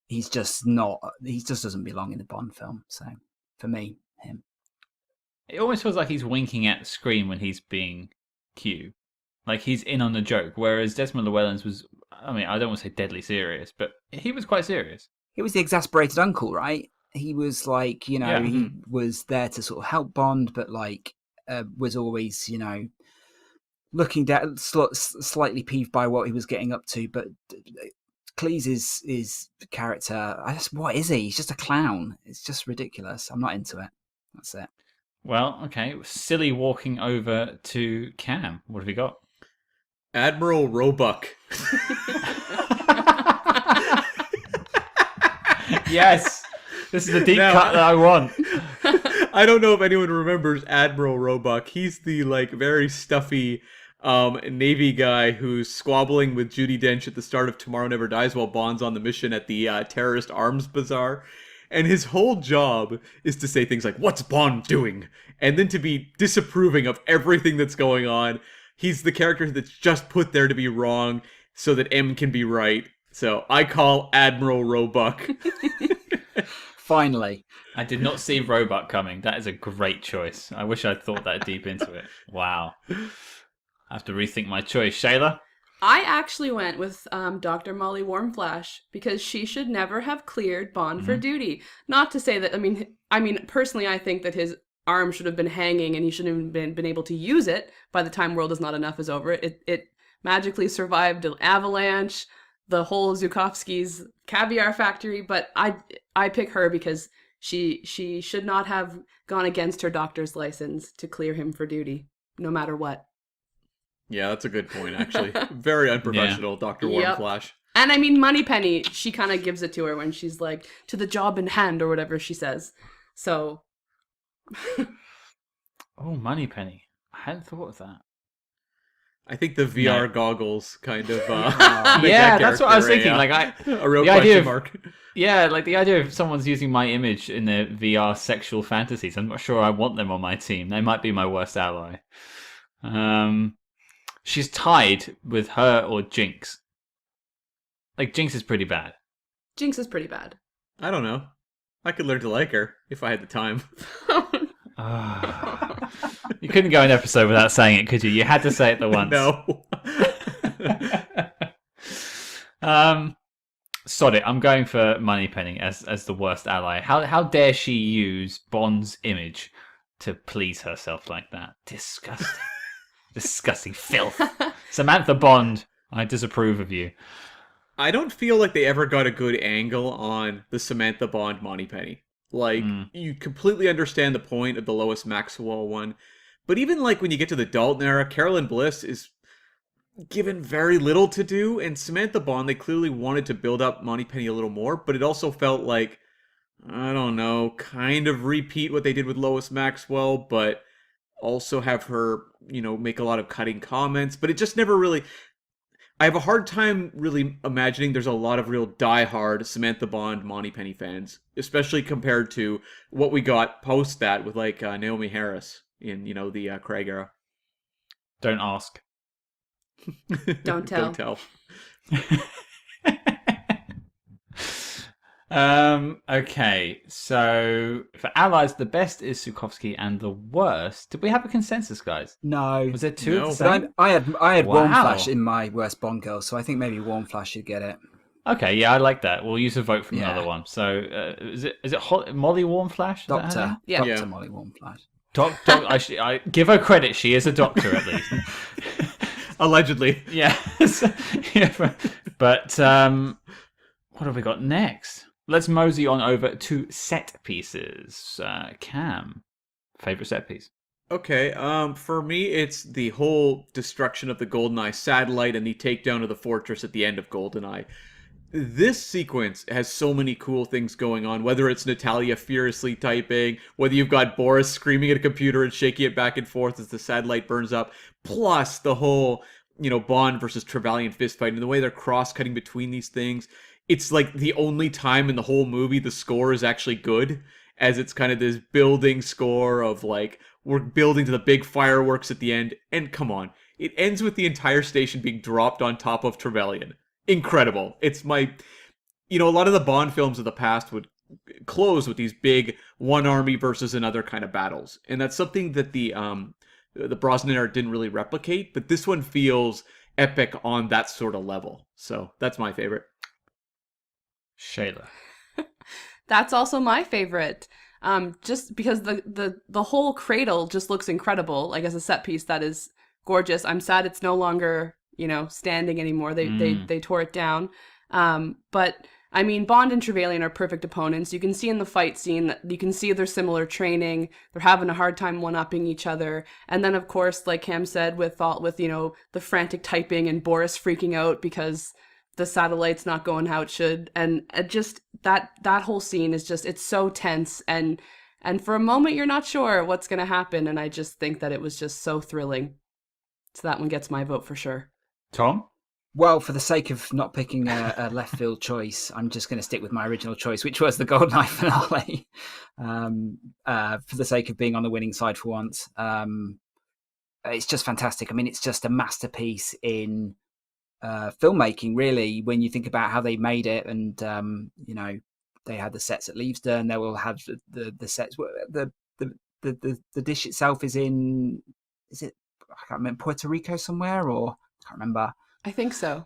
[SPEAKER 4] he just doesn't belong in the Bond film. So for me, him.
[SPEAKER 1] It almost feels like he's winking at the screen when he's being Q. Like he's in on the joke, whereas Desmond Llewellyn's was, I mean, I don't want to say deadly serious, but he was quite serious.
[SPEAKER 4] He was the exasperated uncle, right? He was like, he was there to sort of help Bond, but was always, looking down, slightly peeved by what he was getting up to. But Cleese's character, what is he? He's just a clown. It's just ridiculous. I'm not into it. That's it.
[SPEAKER 1] Well, okay. Silly walking over to Cam. What have you got?
[SPEAKER 2] Admiral Roebuck.
[SPEAKER 1] Yes! This is the deep cut that I want.
[SPEAKER 2] I don't know if anyone remembers Admiral Roebuck. He's the very stuffy Navy guy who's squabbling with Judi Dench at the start of Tomorrow Never Dies while Bond's on the mission at the terrorist arms bazaar. And his whole job is to say things like, "What's Bond doing?" And then to be disapproving of everything that's going on. He's the character that's just put there to be wrong so that M can be right. So I call Admiral Roebuck.
[SPEAKER 4] Finally.
[SPEAKER 1] I did not see Roebuck coming. That is a great choice. I wish I'd thought that deep into it. Wow. I have to rethink my choice. Shayla?
[SPEAKER 3] I actually went with Dr. Molly Warmflash because she should never have cleared Bond for duty. Not to say that, I mean, personally, I think that his arm should have been hanging and he shouldn't have been able to use it by the time World Is Not Enough is over. It magically survived an avalanche, the whole Zukovsky's caviar factory, but I pick her because she should not have gone against her doctor's license to clear him for duty, no matter what.
[SPEAKER 2] Yeah, that's a good point, actually. Very unprofessional, Dr. Warmflash.
[SPEAKER 3] And I mean, Moneypenny, she kind of gives it to her when she's like, to the job in hand or whatever she says. So.
[SPEAKER 1] Oh, Moneypenny. I hadn't thought of that.
[SPEAKER 2] I think the VR goggles kind of.
[SPEAKER 1] Yeah, that's what I was thinking.
[SPEAKER 2] A real question mark.
[SPEAKER 1] Yeah, the idea of someone's using my image in their VR sexual fantasies. I'm not sure I want them on my team. They might be my worst ally. She's tied with her or Jinx. Jinx is pretty bad.
[SPEAKER 3] Jinx is pretty bad.
[SPEAKER 2] I don't know. I could learn to like her if I had the time.
[SPEAKER 1] You couldn't go an episode without saying it, could you? You had to say it the once.
[SPEAKER 2] No.
[SPEAKER 1] Sod it. I'm going for Moneypenny as the worst ally. How dare she use Bond's image to please herself like that? Disgusting. Disgusting filth. Samantha Bond, I disapprove of you.
[SPEAKER 2] I don't feel like they ever got a good angle on the Samantha Bond Moneypenny. Like, you completely understand the point of the Lois Maxwell one, but even like when you get to the Dalton era, Carolyn Bliss is given very little to do, and Samantha Bond, they clearly wanted to build up Moneypenny a little more, but it also felt like, I don't know, kind of repeat what they did with Lois Maxwell, but also have her, make a lot of cutting comments, but it just never really... I have a hard time really imagining there's a lot of real die-hard Samantha Bond Moneypenny fans, especially compared to what we got post that with like Naomi Harris in, the Craig era.
[SPEAKER 1] Don't ask.
[SPEAKER 3] Don't tell.
[SPEAKER 2] Don't tell.
[SPEAKER 1] Okay, so for allies, the best is Sukovsky, and the worst. Did we have a consensus, guys?
[SPEAKER 4] No.
[SPEAKER 1] Was there two
[SPEAKER 2] No.
[SPEAKER 1] of the
[SPEAKER 4] So
[SPEAKER 1] same?
[SPEAKER 4] I had
[SPEAKER 1] Wow.
[SPEAKER 4] Warm Flash in my worst Bond girl, so I think maybe Warm Flash should get it.
[SPEAKER 1] Okay, yeah, I like that. We'll use a vote from
[SPEAKER 4] Yeah.
[SPEAKER 1] another one. So is it Molly Warmflash? Is that her
[SPEAKER 4] Doctor.
[SPEAKER 1] name?
[SPEAKER 3] Yeah.
[SPEAKER 4] Doctor
[SPEAKER 2] Yeah.
[SPEAKER 4] Molly Warm Flash.
[SPEAKER 1] I give her credit. She is a doctor at least.
[SPEAKER 2] Allegedly.
[SPEAKER 1] Yeah. Yeah. But what have we got next? Let's mosey on over to set pieces. Cam, favorite set piece?
[SPEAKER 2] Okay, for me, it's the whole destruction of the GoldenEye satellite and the takedown of the fortress at the end of GoldenEye. This sequence has so many cool things going on, whether it's Natalia furiously typing, whether you've got Boris screaming at a computer and shaking it back and forth as the satellite burns up, plus the whole, Bond versus Trevelyan fistfight and the way they're cross-cutting between these things. It's like the only time in the whole movie the score is actually good, as it's kind of this building score of like, we're building to the big fireworks at the end, and come on, it ends with the entire station being dropped on top of Trevelyan. Incredible. It's my, a lot of the Bond films of the past would close with these big one army versus another kind of battles, and that's something that the Brosnan era didn't really replicate, but this one feels epic on that sort of level. So that's my favorite.
[SPEAKER 1] Shayla.
[SPEAKER 3] That's also my favorite. Just because the whole cradle just looks incredible, like as a set piece that is gorgeous. I'm sad it's no longer, standing anymore. They tore it down. But I mean, Bond and Trevelyan are perfect opponents. You can see in the fight scene that you can see their similar training. They're having a hard time one-upping each other. And then, of course, like Cam said, with the frantic typing and Boris freaking out because the satellite's not going how it should, and just that whole scene is just, it's so tense, and for a moment you're not sure what's going to happen, and I just think that it was just so thrilling. So that one gets my vote for sure.
[SPEAKER 1] Tom?
[SPEAKER 4] Well, for the sake of not picking a left field choice, I'm just going to stick with my original choice, which was the GoldenEye finale. For the sake of being on the winning side for once, it's just fantastic. I mean, it's just a masterpiece in filmmaking, really, when you think about how they made it. And they had the sets at Leavesden. They will have the sets. The dish itself is in, is it, I can't remember, Puerto Rico somewhere, or I can't remember.
[SPEAKER 3] I think so.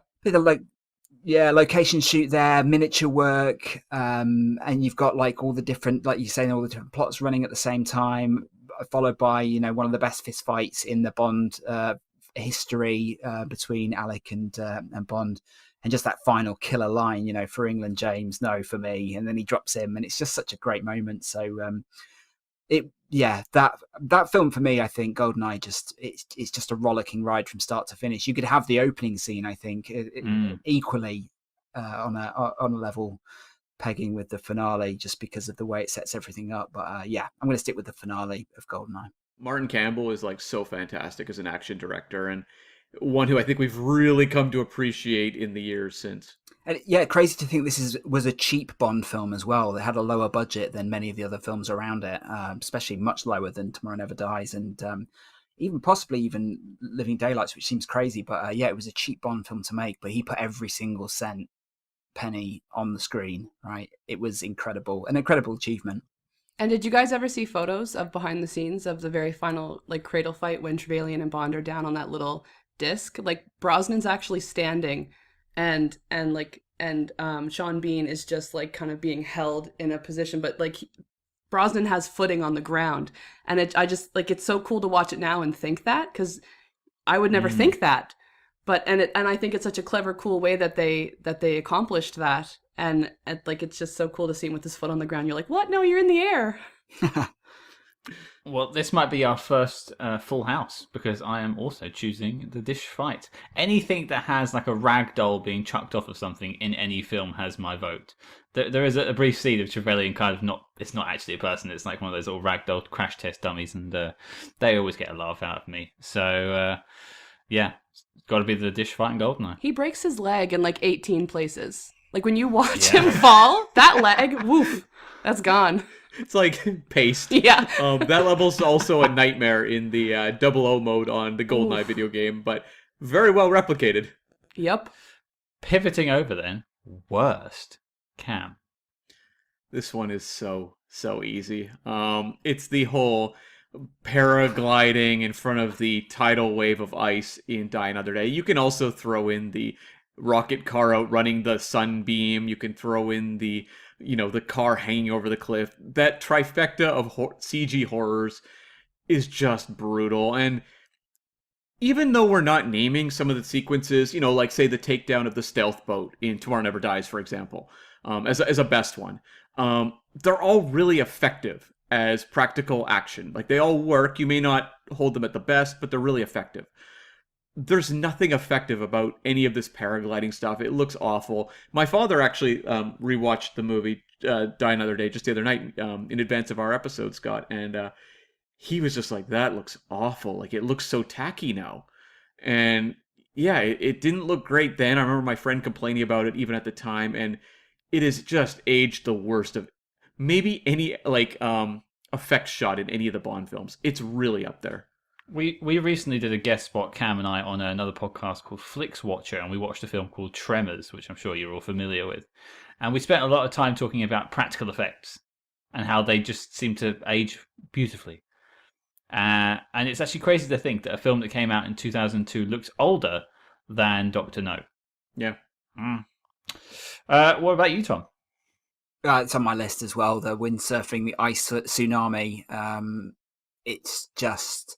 [SPEAKER 4] Location shoot there, miniature work, and you've got like all the different, like you say, all the different plots running at the same time, followed by one of the best fist fights in the Bond history between Alec and Bond, and just that final killer line, for England, James, no, for me, and then he drops him, and it's just such a great moment. So that film for me, I think GoldenEye it's just a rollicking ride from start to finish. You could have the opening scene, I think, equally on a level pegging with the finale, just because of the way it sets everything up. But I'm going to stick with the finale of GoldenEye.
[SPEAKER 2] Martin Campbell is like so fantastic as an action director, and one who I think we've really come to appreciate in the years since.
[SPEAKER 4] And crazy to think this was a cheap Bond film as well. They had a lower budget than many of the other films around it, especially much lower than Tomorrow Never Dies, and possibly Living Daylights, which seems crazy. But it was a cheap Bond film to make, but he put every single penny on the screen, right? It was incredible, an incredible achievement.
[SPEAKER 3] And did you guys ever see photos of behind the scenes of the very final cradle fight when Trevelyan and Bond are down on that little disc? Like Brosnan's actually standing and and Sean Bean is just like kind of being held in a position, but like Brosnan has footing on the ground, and I just like it's so cool to watch it now and think that, because I would never think that, but and I think it's such a clever, cool way that they accomplished that, and like it's just so cool to see him with his foot on the ground. You're like, what? No, you're in the air.
[SPEAKER 1] Well, this might be our first full house, because I am also choosing the dish fight. Anything that has like a rag doll being chucked off of something in any film has my vote. There is a brief scene of Trevelyan kind of it's not actually a person, it's like one of those little rag doll crash test dummies, and they always get a laugh out of me. So, yeah, it's got to be the dish fight in GoldenEye.
[SPEAKER 3] He breaks his leg in like 18 places. Like when you watch him fall, that leg, woof, that's gone.
[SPEAKER 2] It's like paste.
[SPEAKER 3] Yeah.
[SPEAKER 2] That level's also a nightmare in the 00 mode on the GoldenEye video game, but very well replicated.
[SPEAKER 3] Yep.
[SPEAKER 1] Pivoting over then, worst Cam.
[SPEAKER 2] This one is so easy. It's the whole paragliding in front of the tidal wave of ice in Die Another Day. You can also throw in the rocket car outrunning the sunbeam. You can throw in the car hanging over the cliff. That trifecta of CG horrors is just brutal. And even though we're not naming some of the sequences, like say the takedown of the stealth boat in Tomorrow Never Dies, for example, as a best one, they're all really effective as practical action. Like they all work. You may not hold them at the best, but they're really effective. There's nothing effective about any of this paragliding stuff. It looks awful. My father actually rewatched the movie Die Another Day just the other night in advance of our episode, Scott, and he was just like, that looks awful. Like, it looks so tacky now. And yeah, it didn't look great then. I remember my friend complaining about it even at the time, and it is just aged the worst of maybe any effects shot in any of the Bond films. It's really up there.
[SPEAKER 1] We recently did a guest spot, Cam and I, on another podcast called Flix Watcher, and we watched a film called Tremors, which I'm sure you're all familiar with. And we spent a lot of time talking about practical effects and how they just seem to age beautifully. And it's actually crazy to think that a film that came out in 2002 looks older than Dr. No.
[SPEAKER 2] Yeah.
[SPEAKER 1] What about you, Tom?
[SPEAKER 4] It's on my list as well, the windsurfing, the ice tsunami. It's just...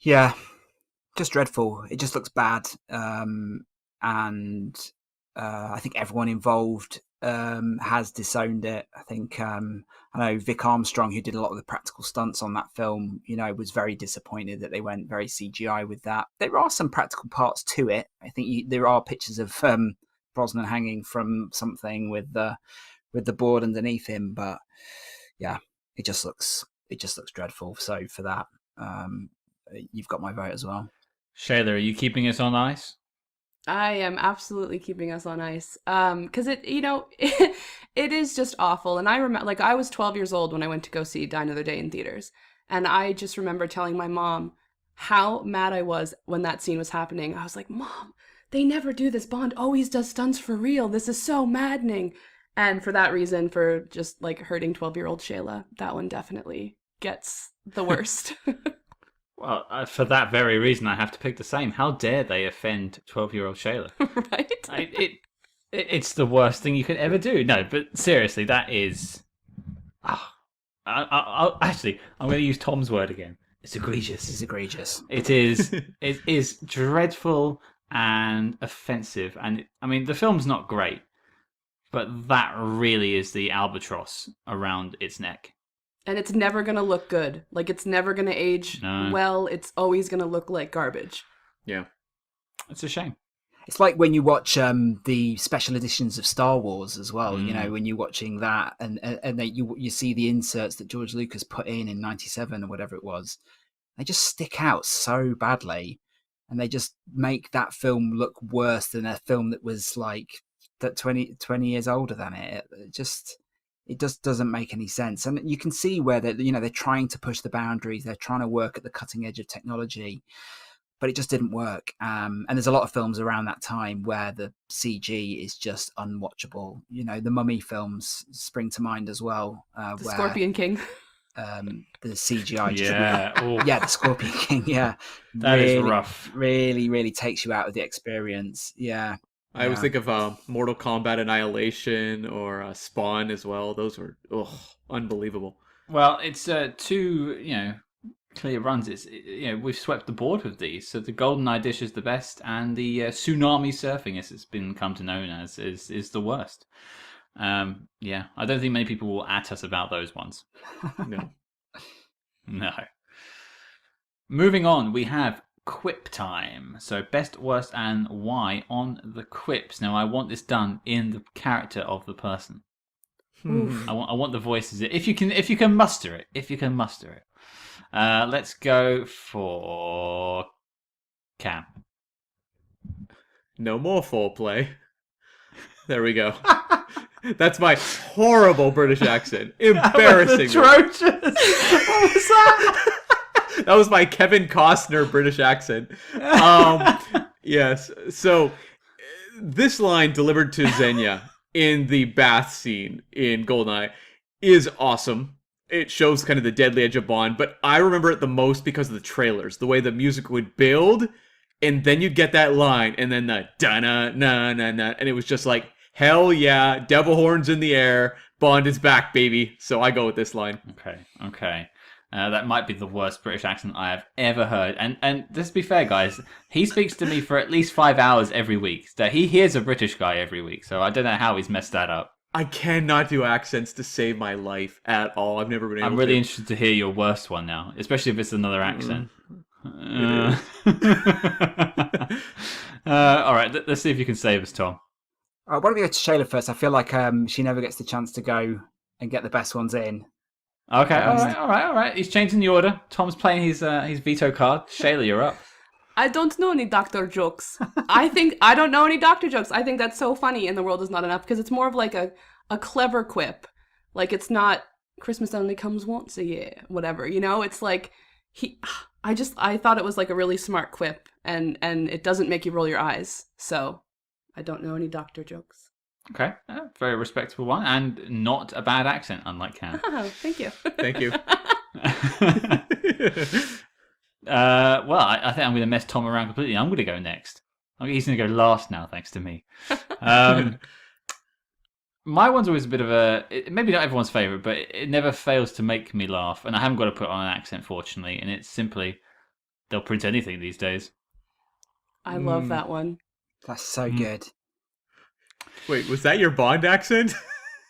[SPEAKER 4] yeah, just dreadful. It just looks bad. And I think everyone involved has disowned it. I think, I know Vic Armstrong, who did a lot of the practical stunts on that film, was very disappointed that they went very CGI with that. There are some practical parts to it. I think there are pictures of Brosnan hanging from something with the board underneath him. But yeah, it just looks dreadful. So for that, you've got my vote as well.
[SPEAKER 1] Shayla, are you keeping us on ice?
[SPEAKER 3] I am absolutely keeping us on ice. Because it is just awful. And I remember, I was 12 years old when I went to go see Die Another Day in theaters. And I just remember telling my mom how mad I was when that scene was happening. I was like, Mom, they never do this. Bond always does stunts for real. This is so maddening. And for that reason, for just hurting 12-year-old Shayla, that one definitely gets the worst.
[SPEAKER 1] Well, for that very reason, I have to pick the same. How dare they offend 12-year-old Shayla?
[SPEAKER 3] Right?
[SPEAKER 1] It's the worst thing you could ever do. No, but seriously, that is... Actually, I'm going to use Tom's word again. It's egregious.
[SPEAKER 4] It's egregious.
[SPEAKER 1] It is. It is dreadful and offensive. And, the film's not great, but that really is the albatross around its neck.
[SPEAKER 3] And it's never going to look good. It's never going to age well. It's always going to look like garbage.
[SPEAKER 2] Yeah.
[SPEAKER 1] It's a shame.
[SPEAKER 4] It's like when you watch the special editions of Star Wars as well, when you're watching that and then you see the inserts that George Lucas put in 97 or whatever it was. They just stick out so badly, and they just make that film look worse than a film that was 20 years older than it. It just doesn't make any sense. And you can see where they're trying to push the boundaries. They're trying to work at the cutting edge of technology, but it just didn't work. And there's a lot of films around that time where the CG is just unwatchable. The Mummy films spring to mind as well.
[SPEAKER 3] The Scorpion King.
[SPEAKER 4] The CGI.
[SPEAKER 1] The
[SPEAKER 4] Scorpion King. Yeah.
[SPEAKER 1] That is rough.
[SPEAKER 4] Really, really takes you out of the experience. Yeah.
[SPEAKER 2] I always
[SPEAKER 4] Yeah.
[SPEAKER 2] think of Mortal Kombat Annihilation or Spawn as well. Those were unbelievable.
[SPEAKER 1] Well, it's two, clear runs. We've swept the board with these. So the GoldenEye dish is the best, and the tsunami surfing, as it's been come to known as, is the worst. Yeah, I don't think many people will at us about those ones.
[SPEAKER 2] No.
[SPEAKER 1] No. Moving on, we have quip time. So best, worst, and why on the quips. Now I want this done in the character of the person.
[SPEAKER 3] Oof.
[SPEAKER 1] I want the voices. If you can muster it. Let's go for Cam.
[SPEAKER 2] No more foreplay. There we go. That's my horrible British accent. Embarrassing.
[SPEAKER 1] Atrocious. What was that?
[SPEAKER 2] That was my Kevin Costner British accent. Yes. So this line delivered to Xenia in the bath scene in GoldenEye is awesome. It shows kind of the deadly edge of Bond, but I remember it the most because of the trailers, the way the music would build, and then you'd get that line, and then the da-na-na-na-na, and it was just like, hell yeah, devil horns in the air, Bond is back, baby. So I go with this line.
[SPEAKER 1] Okay. That might be the worst British accent I have ever heard. And let's be fair, guys. He speaks to me for at least 5 hours every week. So he hears a British guy every week. So I don't know how he's messed that up.
[SPEAKER 2] I cannot do accents to save my life at all. I've never been able to.
[SPEAKER 1] I'm really interested to hear your worst one now, especially if it's another accent. All right, let's see if you can save us, Tom.
[SPEAKER 4] Why don't we go to Shayla first? I feel like she never gets the chance to go and get the best ones in.
[SPEAKER 1] Okay, all right. He's changing the order. Tom's playing his veto card. Shayla, you're up.
[SPEAKER 3] I don't know any doctor jokes. I don't know any doctor jokes. I think that's so funny in The World Is Not Enough because it's more of like a clever quip. Like it's not Christmas only comes once a year, whatever. It's like I thought it was like a really smart quip and it doesn't make you roll your eyes. So I don't know any doctor jokes.
[SPEAKER 1] Okay, very respectable one, and not a bad accent, unlike Cam.
[SPEAKER 3] Oh, thank you.
[SPEAKER 2] Thank you.
[SPEAKER 1] Well, I think I'm going to mess Tom around completely. I'm going to go next. He's going to go last now, thanks to me. My one's always a bit of maybe not everyone's favourite, but it never fails to make me laugh, and I haven't got to put on an accent, fortunately, and it's simply, they'll print anything these days.
[SPEAKER 3] I love that one.
[SPEAKER 4] That's so good.
[SPEAKER 2] Wait, was that your Bond accent?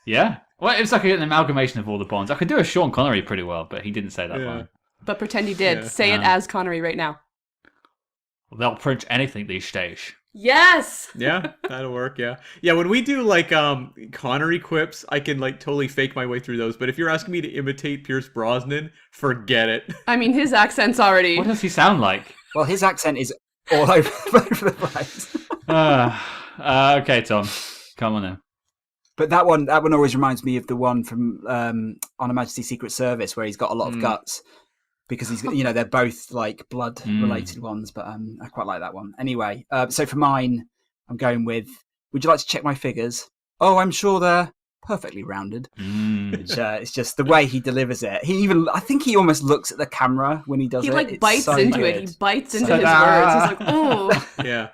[SPEAKER 1] Yeah. Well, it's like an amalgamation of all the Bonds. I could do a Sean Connery pretty well, but he didn't say that line.
[SPEAKER 3] But pretend you did.
[SPEAKER 2] Yeah.
[SPEAKER 3] Say it as Connery right now.
[SPEAKER 1] They'll print anything these days.
[SPEAKER 3] Yes!
[SPEAKER 2] Yeah, that'll work, yeah. Yeah, when we do, like, Connery quips, I can, like, totally fake my way through those. But if you're asking me to imitate Pierce Brosnan, forget it.
[SPEAKER 3] I mean, his accent's already...
[SPEAKER 1] What does he sound like?
[SPEAKER 4] Well, his accent is all over the place.
[SPEAKER 1] Okay, Tom. Come on then.
[SPEAKER 4] But that one always reminds me of the one from On Her Majesty's Secret Service where he's got a lot of guts because he's they're both like blood related ones, but I quite like that one. Anyway, so for mine, I'm going with, would you like to check my figures? Oh, I'm sure they're perfectly rounded. Which, it's just the way he delivers it. I think he almost looks at the camera when he does it.
[SPEAKER 3] He like
[SPEAKER 4] It's
[SPEAKER 3] bites
[SPEAKER 4] so
[SPEAKER 3] into
[SPEAKER 4] good.
[SPEAKER 3] it. He bites into his words. He's like, oh.
[SPEAKER 2] Yeah.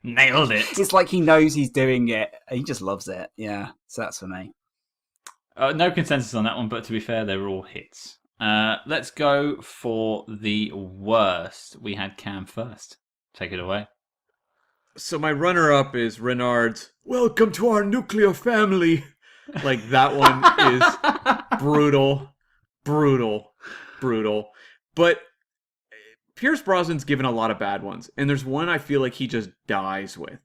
[SPEAKER 1] Nailed it.
[SPEAKER 4] It's like he knows he's doing it. He just loves it. Yeah, so that's for me.
[SPEAKER 1] No consensus on that one, but to be fair, they were all hits. Let's go for the worst. We had Cam first. Take it away.
[SPEAKER 2] So my runner-up is Renard's, "Welcome to our nuclear family." Like, that one is brutal. But Pierce Brosnan's given a lot of bad ones, and there's one I feel like he just dies with.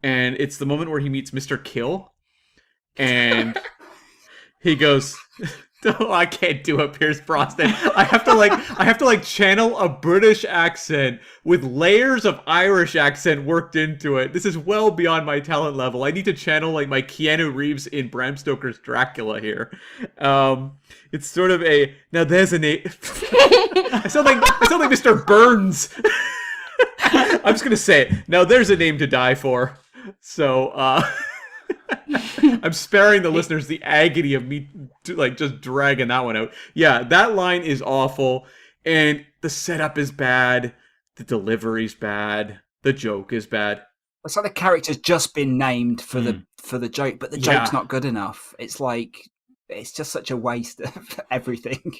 [SPEAKER 2] And it's the moment where he meets Mr. Kill, and he goes, "Oh, I can't do a Pierce Brosnan. I have to channel a British accent with layers of Irish accent worked into it. This is well beyond my talent level. I need to channel like my Keanu Reeves in Bram Stoker's Dracula here." It's sort of now there's a name. I sound like Mr. Burns. I'm just gonna say it. Now there's a name to die for. So I'm sparing the listeners the agony of me just dragging that one out. Yeah, that line is awful, and the setup is bad, the delivery's bad, the joke is bad.
[SPEAKER 4] It's like the character's just been named for the joke, but the joke's
[SPEAKER 2] Yeah.
[SPEAKER 4] not good enough. It's like it's just such a waste of everything.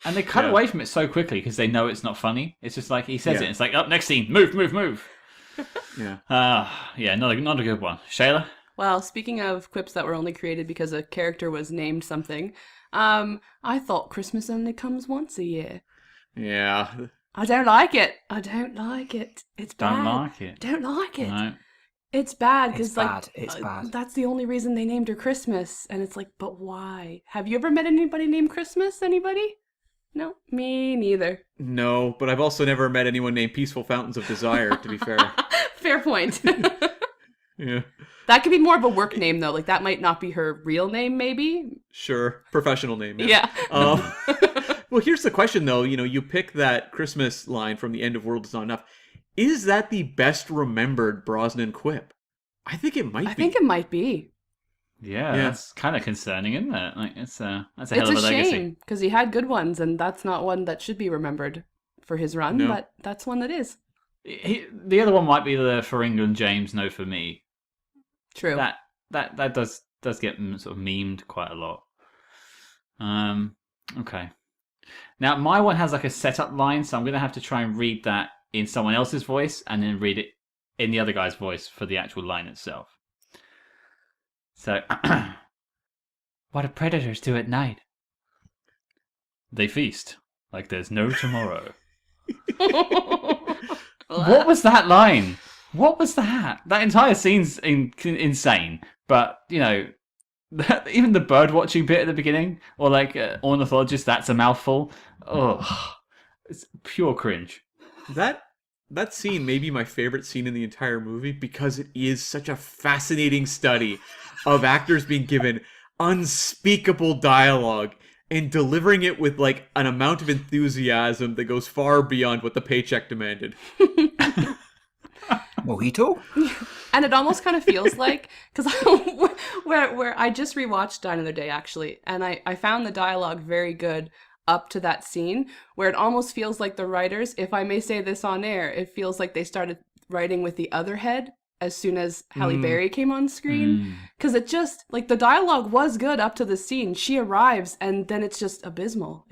[SPEAKER 1] And they cut
[SPEAKER 2] Yeah.
[SPEAKER 1] away from it so quickly because they know it's not funny. It's just like he says
[SPEAKER 2] Yeah.
[SPEAKER 1] it. It's like, oh, next scene, move.
[SPEAKER 2] Yeah.
[SPEAKER 1] Yeah, not a good one. Shayla?
[SPEAKER 3] Well, speaking of quips that were only created because a character was named something, I thought Christmas only comes once a year.
[SPEAKER 2] Yeah.
[SPEAKER 3] I don't like it. I don't like it. It's bad.
[SPEAKER 1] Don't like it.
[SPEAKER 3] Don't like it.
[SPEAKER 1] No.
[SPEAKER 3] It's bad
[SPEAKER 4] It's
[SPEAKER 3] because
[SPEAKER 4] bad. It's bad.
[SPEAKER 3] that's the only reason they named her Christmas, and it's like, but why? Have you ever met anybody named Christmas? Anybody? No, me neither.
[SPEAKER 2] No, but I've also never met anyone named Peaceful Fountains of Desire, to be fair.
[SPEAKER 3] Fair point.
[SPEAKER 2] Yeah.
[SPEAKER 3] That could be more of a work name though. Like that might not be her real name, maybe.
[SPEAKER 2] Sure. Professional name.
[SPEAKER 3] Yeah.
[SPEAKER 2] Well, here's the question, though. You pick that Christmas line from The End of World Is Not Enough. Is that the best remembered Brosnan quip? I think it might be.
[SPEAKER 3] I think it might be.
[SPEAKER 1] Yeah,
[SPEAKER 2] Yeah.
[SPEAKER 1] that's kind of concerning, isn't it? Like, that's a
[SPEAKER 3] It's
[SPEAKER 1] hell of
[SPEAKER 3] a
[SPEAKER 1] a legacy.
[SPEAKER 3] shame because he had good ones, and that's not one that should be remembered for his run.
[SPEAKER 2] No.
[SPEAKER 3] But that's one that is
[SPEAKER 1] The other one might be the For England James, No For Me.
[SPEAKER 3] true.
[SPEAKER 1] That does get sort of memed quite a lot. Okay. Now my one has like a setup line, so I'm gonna have to try and read that in someone else's voice, and then read it in the other guy's voice for the actual line itself. So, what do predators do at night? They feast like there's no tomorrow. What was that line? What was that? That entire scene's insane. But, even the bird watching bit at the beginning, or like ornithologist, that's a mouthful. Oh, it's pure cringe.
[SPEAKER 2] That scene may be my favorite scene in the entire movie because it is such a fascinating study of actors being given unspeakable dialogue and delivering it with like an amount of enthusiasm that goes far beyond what the paycheck demanded.
[SPEAKER 4] Mojito?
[SPEAKER 3] And it almost kind of feels like, because where I just rewatched Die Another Day actually, and I found the dialogue very good up to that scene, where it almost feels like the writers, if I may say this on air, it feels like they started writing with the other head as soon as Halle Berry came on screen. Because it just, like, the dialogue was good up to the scene. She arrives, and then it's just abysmal.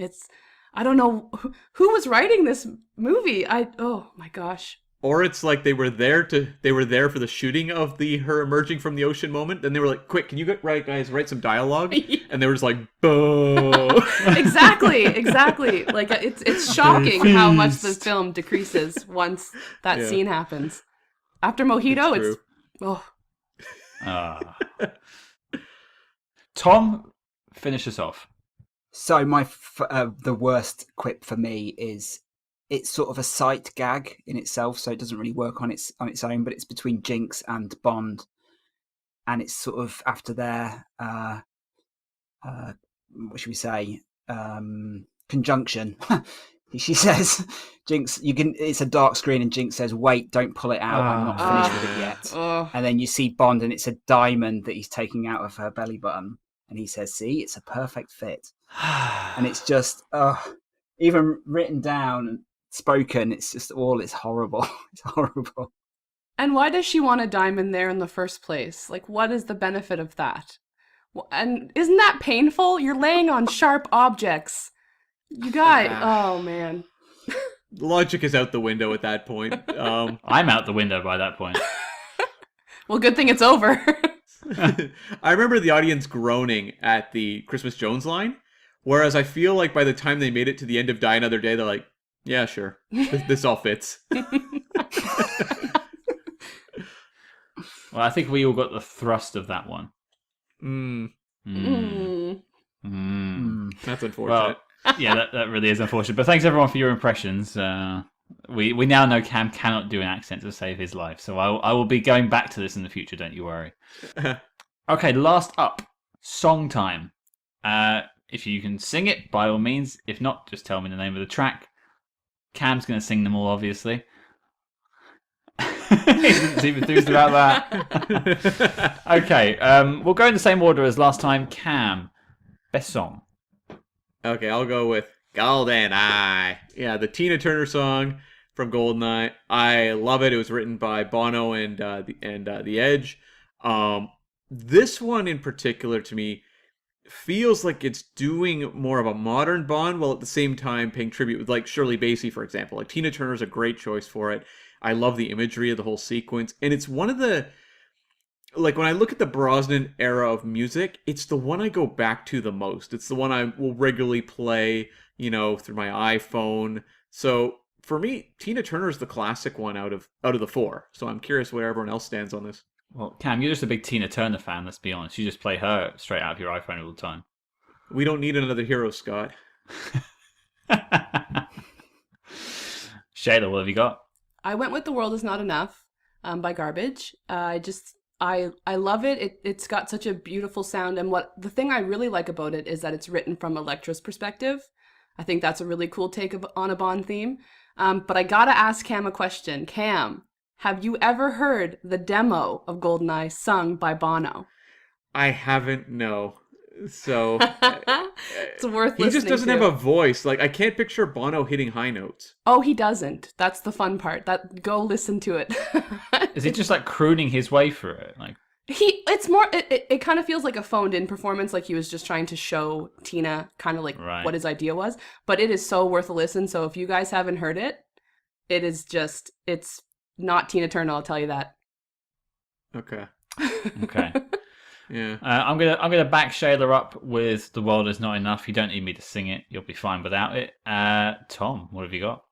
[SPEAKER 3] I don't know who was writing this movie. Oh my gosh.
[SPEAKER 2] Or it's like they were there for the shooting of her emerging from the ocean moment. Then they were like, "Quick, can you write some dialogue?" And they were just like, "Boo!"
[SPEAKER 3] Exactly. Like it's shocking how much the film decreases once that scene happens. After Mojito,
[SPEAKER 2] It's
[SPEAKER 1] Tom, finish us off.
[SPEAKER 4] So the worst quip for me is it's sort of a sight gag in itself, so it doesn't really work on its own. But it's between Jinx and Bond, and it's sort of after their what should we say, conjunction. She says, Jinx, it's a dark screen, and Jinx says, "Wait, don't pull it out. I'm not finished with it yet." And then you see Bond, and it's a diamond that he's taking out of her belly button, and he says, "See, it's a perfect fit." And it's just, even written down and spoken, it's horrible. It's horrible.
[SPEAKER 3] And why does she want a diamond there in the first place? Like, what is the benefit of that? And isn't that painful? You're laying on sharp objects. You guys, oh man.
[SPEAKER 2] Logic is out the window at that point.
[SPEAKER 1] I'm out the window by that point.
[SPEAKER 3] Well, good thing it's over.
[SPEAKER 2] I remember the audience groaning at the Christmas Jones line, whereas I feel like by the time they made it to the end of Die Another Day, they're like, "Yeah, sure, this all fits."
[SPEAKER 1] Well, I think we all got the thrust of that one.
[SPEAKER 2] That's unfortunate.
[SPEAKER 1] Well, yeah, that really is unfortunate. But thanks everyone for your impressions. We now know Cam cannot do an accent to save his life, so I will be going back to this in the future. Don't you worry. Okay, last up, song time. If you can sing it, by all means. If not, just tell me the name of the track. Cam's going to sing them all, obviously. He didn't seem enthused about that. Okay, we'll go in the same order as last time. Cam, best song.
[SPEAKER 2] Okay, I'll go with GoldenEye. Yeah, the Tina Turner song from GoldenEye. I love it. It was written by Bono and the Edge. This one in particular to me feels like it's doing more of a modern Bond while at the same time paying tribute with like Shirley Bassey, for example. Like Tina Turner's a great choice for it. I love the imagery of the whole sequence. And it's one of the, like when I look at the Brosnan era of music, it's the one I go back to the most. It's the one I will regularly play, through my iPhone. So for me, Tina Turner's the classic one out of the four. So I'm curious where everyone else stands on this.
[SPEAKER 1] Well, Cam, you're just a big Tina Turner fan, let's be honest. You just play her straight out of your iPhone all the time.
[SPEAKER 2] We don't need another hero, Scott.
[SPEAKER 1] Shayla, what have you got?
[SPEAKER 3] I went with The World Is Not Enough by Garbage. I love it. It's got such a beautiful sound. And the thing I really like about it is that it's written from Elektra's perspective. I think that's a really cool take on a Bond theme. But I gotta ask Cam a question. Cam, have you ever heard the demo of GoldenEye sung by Bono?
[SPEAKER 2] I haven't, no. So
[SPEAKER 3] it's worth listening to.
[SPEAKER 2] He just doesn't have a voice. Like I can't picture Bono hitting high notes.
[SPEAKER 3] Oh, he doesn't. That's the fun part. Go listen to it.
[SPEAKER 1] Is he just like crooning his way through it? Like
[SPEAKER 3] it kind of feels like a phoned in performance, like he was just trying to show Tina kind of like what his idea was. But it is so worth a listen. So if you guys haven't heard it, it's not Tina Turner, I'll tell you that.
[SPEAKER 2] Okay.
[SPEAKER 1] Okay.
[SPEAKER 2] Yeah.
[SPEAKER 1] I'm gonna back Shayla up with The World Is Not Enough. You don't need me to sing it. You'll be fine without it. Tom, what have you got?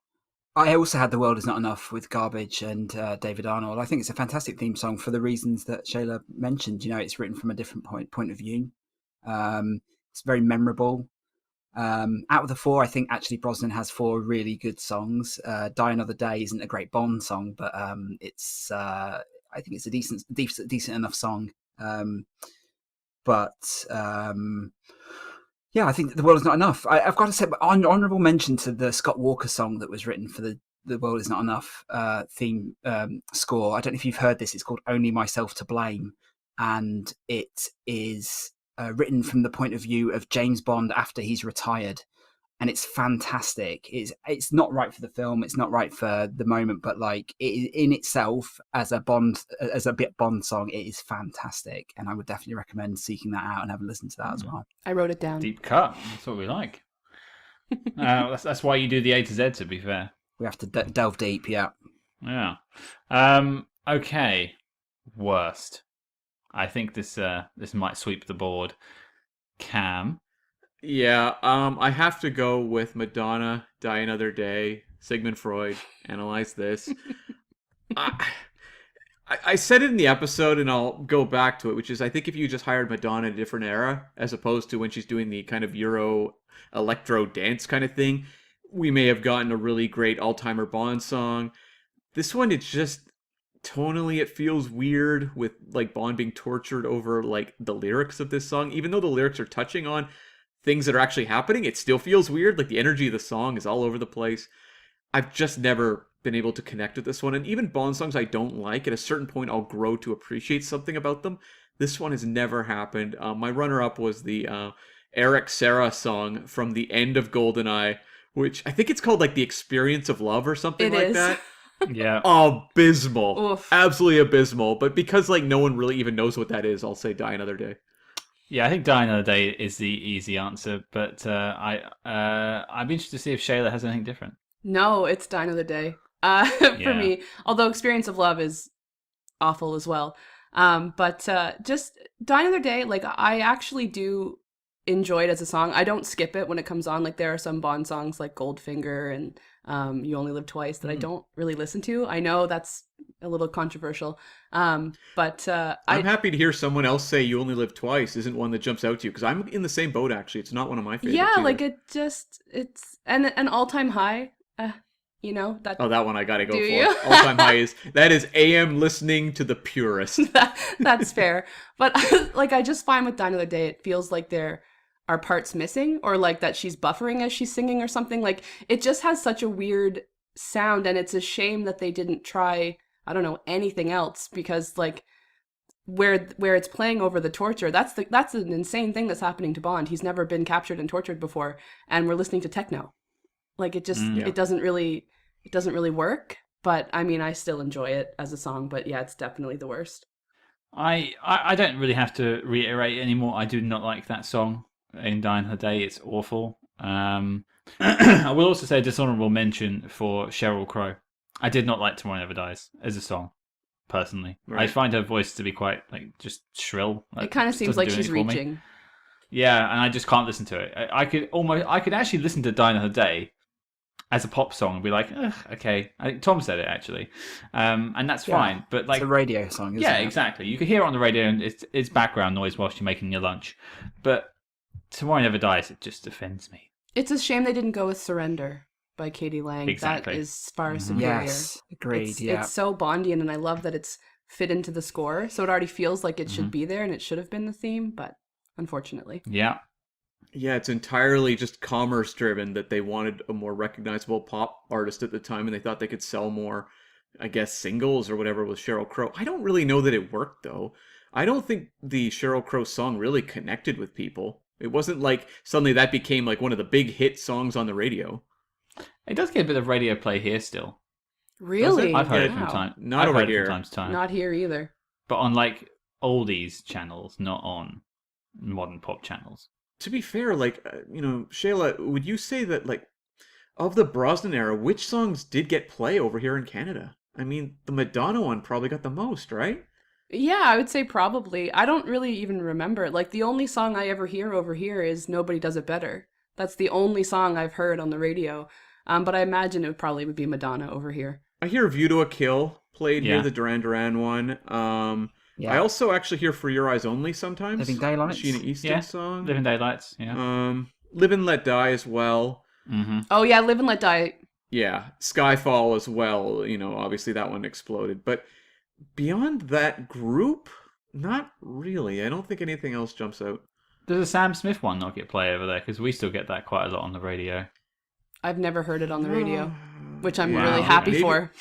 [SPEAKER 4] I also had The World Is Not Enough with Garbage and David Arnold. I think it's a fantastic theme song for the reasons that Shayla mentioned. It's written from a different point of view. It's very memorable. Out of the four, I think actually Brosnan has four really good songs. Die Another Day isn't a great Bond song, but I think it's a decent enough song. Yeah, I think The World Is Not Enough. I've got to say, honourable mention to the Scott Walker song that was written for the World Is Not Enough theme score. I don't know if you've heard this. It's called Only Myself to Blame, and it is written from the point of view of James Bond after he's retired, and it's fantastic. It's not right for the film, it's not right for the moment, but like in itself as a Bond song, it is fantastic, and I would definitely recommend seeking that out and have a listen to that as well.
[SPEAKER 3] I wrote it down.
[SPEAKER 1] Deep cut. That's what we like. That's why you do the A to Z. To be fair,
[SPEAKER 4] we have to delve deep. Yeah.
[SPEAKER 1] Okay. Worst. I think this might sweep the board. Cam.
[SPEAKER 2] Yeah, I have to go with Madonna, Die Another Day, Sigmund Freud, Analyze This. I said it in the episode, and I'll go back to it, which is I think if you just hired Madonna in a different era, as opposed to when she's doing the kind of Euro electro dance kind of thing, we may have gotten a really great all-timer Bond song. This one, it's just tonally it feels weird with like Bond being tortured over like the lyrics of this song. Even though the lyrics are touching on things that are actually happening, it still feels weird. Like the energy of the song is all over the place. I've just never been able to connect with this one. And even Bond songs I don't like, at a certain point I'll grow to appreciate something about them. This one has never happened. My runner-up was the Eric Serra song from the end of GoldenEye, which I think it's called like The Experience of Love or something that.
[SPEAKER 1] Yeah.
[SPEAKER 2] Abysmal.
[SPEAKER 3] Oof.
[SPEAKER 2] Absolutely abysmal. But because like no one really even knows what that is, I'll say Die Another Day.
[SPEAKER 1] Yeah, I think Die Another Day is the easy answer, but I'd be interested to see if Shayla has anything different.
[SPEAKER 3] No, it's Die Another Day. For me, although Experience of Love is awful as well. But just Die Another Day, like I actually do enjoy it as a song. I don't skip it when it comes on. Like there are some Bond songs like Goldfinger and You Only Live Twice that I don't really listen to. I know that's a little controversial. But
[SPEAKER 2] I'm happy to hear someone else say You Only Live Twice isn't one that jumps out to you, because I'm in the same boat actually. It's not one of my favorites.
[SPEAKER 3] Yeah,
[SPEAKER 2] either.
[SPEAKER 3] like it's an all-time high. That.
[SPEAKER 2] Oh, that one I gotta go for.
[SPEAKER 3] You?
[SPEAKER 2] All Time High is AM listening to the purest.
[SPEAKER 3] That's fair. But like I just find with Die Another Day, it feels like there are parts missing, or like that she's buffering as she's singing or something. Like it just has such a weird sound, and it's a shame that they didn't try, I don't know, anything else, because like where it's playing over the torture, that's an insane thing that's happening to Bond. He's never been captured and tortured before, and we're listening to techno. Like it just it it doesn't really work. But I mean, I still enjoy it as a song. But yeah, it's definitely the worst.
[SPEAKER 1] I don't really have to reiterate anymore. I do not like that song in Die Another Day. It's awful. I will also say a dishonorable mention for Sheryl Crow. I did not like Tomorrow Never Dies as a song, personally. I
[SPEAKER 2] Right.
[SPEAKER 1] find her voice to be quite just shrill.
[SPEAKER 3] It kind of
[SPEAKER 1] just
[SPEAKER 3] seems
[SPEAKER 1] doesn't
[SPEAKER 3] like
[SPEAKER 1] do
[SPEAKER 3] she's
[SPEAKER 1] anything for me.
[SPEAKER 3] reaching.
[SPEAKER 1] Yeah, and I just can't listen to it. I could actually listen to Die Another Day as a pop song and be like, ugh, okay. I think Tom said it actually, and that's
[SPEAKER 4] Yeah,
[SPEAKER 1] fine. But like,
[SPEAKER 4] it's a radio song, isn't
[SPEAKER 1] yeah,
[SPEAKER 4] it?
[SPEAKER 1] exactly. You can hear it on the radio and it's background noise whilst you're making your lunch. But Tomorrow Never Dies, it just offends me.
[SPEAKER 3] It's a shame they didn't go with Surrender by Katie Lang.
[SPEAKER 1] Exactly.
[SPEAKER 3] That is far
[SPEAKER 1] Mhm.
[SPEAKER 3] superior.
[SPEAKER 4] Yes, agreed. Yeah,
[SPEAKER 3] It's so Bondian, and I love that it's fit into the score. So it already feels like it should be there, and it should have been the theme, but unfortunately.
[SPEAKER 1] Yeah.
[SPEAKER 2] Yeah, it's entirely just commerce driven that they wanted a more recognizable pop artist at the time and they thought they could sell more, I guess, singles or whatever with Sheryl Crow. I don't really know that it worked though. I don't think the Sheryl Crow song really connected with people. It wasn't like suddenly that became like one of the big hit songs on the radio.
[SPEAKER 1] It does get a bit of radio play here still.
[SPEAKER 3] Really?
[SPEAKER 1] I've heard it
[SPEAKER 3] Wow.
[SPEAKER 1] from time.
[SPEAKER 2] Not
[SPEAKER 1] I've
[SPEAKER 2] over
[SPEAKER 1] heard it
[SPEAKER 2] here.
[SPEAKER 1] from time to time.
[SPEAKER 3] Not here either.
[SPEAKER 1] But on like oldies channels, not on modern pop channels.
[SPEAKER 2] To be fair, like, Shayla, would you say that, like, of the Brosnan era, which songs did get play over here in Canada? I mean, the Madonna one probably got the most, right?
[SPEAKER 3] Yeah, I would say probably. I don't really even remember. Like, the only song I ever hear over here is Nobody Does It Better. That's the only song I've heard on the radio. But I imagine it would be Madonna over here.
[SPEAKER 2] I hear View to a Kill played
[SPEAKER 1] Yeah.
[SPEAKER 2] here, the Duran Duran one.
[SPEAKER 4] yeah.
[SPEAKER 2] I also actually hear For Your Eyes Only sometimes.
[SPEAKER 4] Living Daylights?
[SPEAKER 2] Sheena Easton
[SPEAKER 1] Yeah.
[SPEAKER 2] song.
[SPEAKER 1] Living Daylights, yeah.
[SPEAKER 2] Live and Let Die as well.
[SPEAKER 1] Mm-hmm.
[SPEAKER 3] Oh, yeah, Live and Let Die.
[SPEAKER 2] Yeah, Skyfall as well. Obviously that one exploded. But beyond that group, not really. I don't think anything else jumps out.
[SPEAKER 1] Does a Sam Smith one not get play over there? Because we still get that quite a lot on the radio.
[SPEAKER 3] I've never heard it on the radio, which I'm
[SPEAKER 1] Wow.
[SPEAKER 3] really happy
[SPEAKER 2] Maybe-
[SPEAKER 3] for.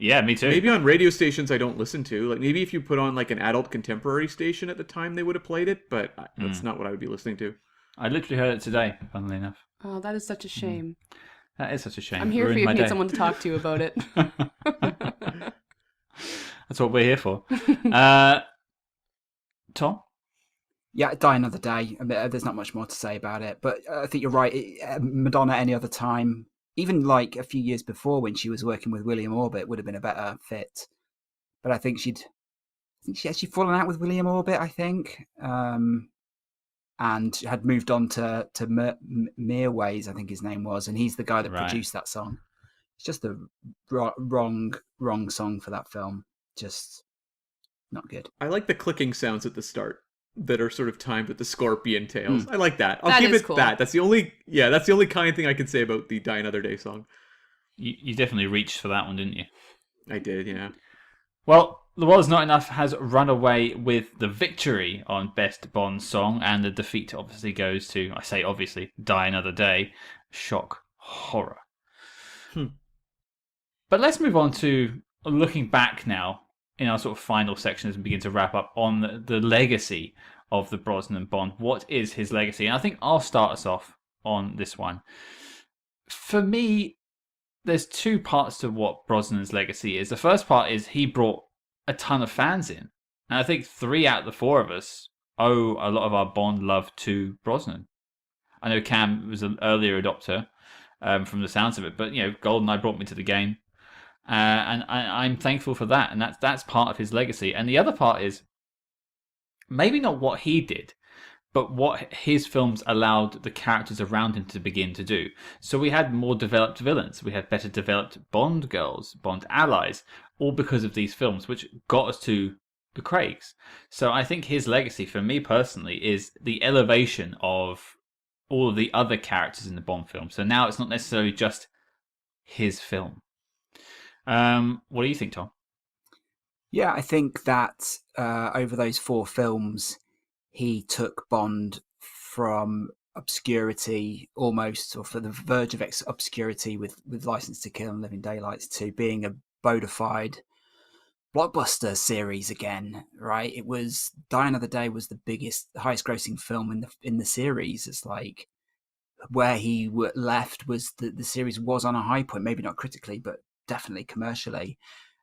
[SPEAKER 1] Yeah, me too.
[SPEAKER 2] Maybe on radio stations I don't listen to. Like maybe if you put on like an adult contemporary station at the time, they would have played it. But that's not what I would be listening to.
[SPEAKER 1] I literally heard it today, funnily enough.
[SPEAKER 3] Oh, that is such a shame.
[SPEAKER 1] That is such a shame.
[SPEAKER 3] I'm here for
[SPEAKER 1] Ruined
[SPEAKER 3] you
[SPEAKER 1] my
[SPEAKER 3] if you need
[SPEAKER 1] day.
[SPEAKER 3] someone to talk to about it.
[SPEAKER 1] That's what we're here for. Tom?
[SPEAKER 4] Yeah, Die Another Day. I mean, there's not much more to say about it, but I think you're right. Madonna, any other time, even like a few years before when she was working with William Orbit, would have been a better fit. But I think she actually fallen out with William Orbit. I think, and had moved on to Mereways, I think his name was, and he's the guy that
[SPEAKER 1] Right.
[SPEAKER 4] produced that song. It's just the wrong song for that film. Just not good.
[SPEAKER 2] I like the clicking sounds at the start that are sort of timed with the scorpion tails. I like that. I'll
[SPEAKER 3] That
[SPEAKER 2] give
[SPEAKER 3] is
[SPEAKER 2] it
[SPEAKER 3] cool.
[SPEAKER 2] that. That's the only kind thing I can say about the Die Another Day song.
[SPEAKER 1] You definitely reached for that one, didn't you?
[SPEAKER 2] I did, yeah.
[SPEAKER 1] Well, The Was Not Enough has run away with the victory on Best Bond Song, and the defeat obviously goes to, I say obviously, Die Another Day. Shock horror. But let's move on to looking back now in our sort of final sections and begin to wrap up on the legacy of the Brosnan Bond. What is his legacy? And I think I'll start us off on this one. For me, there's two parts to what Brosnan's legacy is. The first part is he brought a ton of fans in. And I think 3 out of the 4 of us owe a lot of our Bond love to Brosnan. I know Cam was an earlier adopter from the sounds of it, but GoldenEye brought me to the game. And I'm thankful for that, and that's part of his legacy. And the other part is maybe not what he did, but what his films allowed the characters around him to begin to do. So we had more developed villains, we had better developed Bond girls, Bond allies, all because of these films, which got us to the Craigs. So I think his legacy, for me personally, is the elevation of all of the other characters in the Bond film. So now it's not necessarily just his film. What do you think, Tom?
[SPEAKER 4] Yeah, I think that over those 4 films, he took Bond from obscurity almost, or for the verge of obscurity with License to Kill and Living Daylights, to being a bona fide blockbuster series again, right? It was Die Another Day was the highest grossing film in the series. It's like where he left was that the series was on a high point, maybe not critically, but definitely commercially.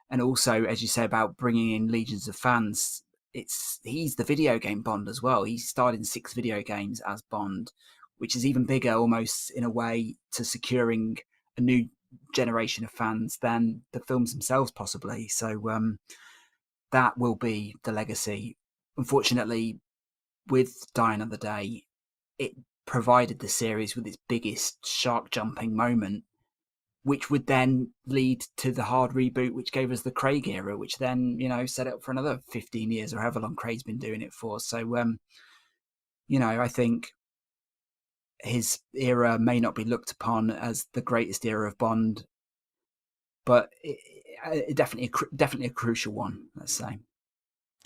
[SPEAKER 4] And also, as you say, about bringing in legions of fans, he's the video game Bond as well. He starred in 6 video games as Bond, which is even bigger almost in a way to securing a new generation of fans than the films themselves possibly. So that will be the legacy. Unfortunately, with Die Another Day, it provided the series with its biggest shark jumping moment, which would then lead to the hard reboot, which gave us the Craig era, which then, set up for another 15 years or however long Craig's been doing it for. So, I think his era may not be looked upon as the greatest era of Bond, but it definitely a crucial one, let's say.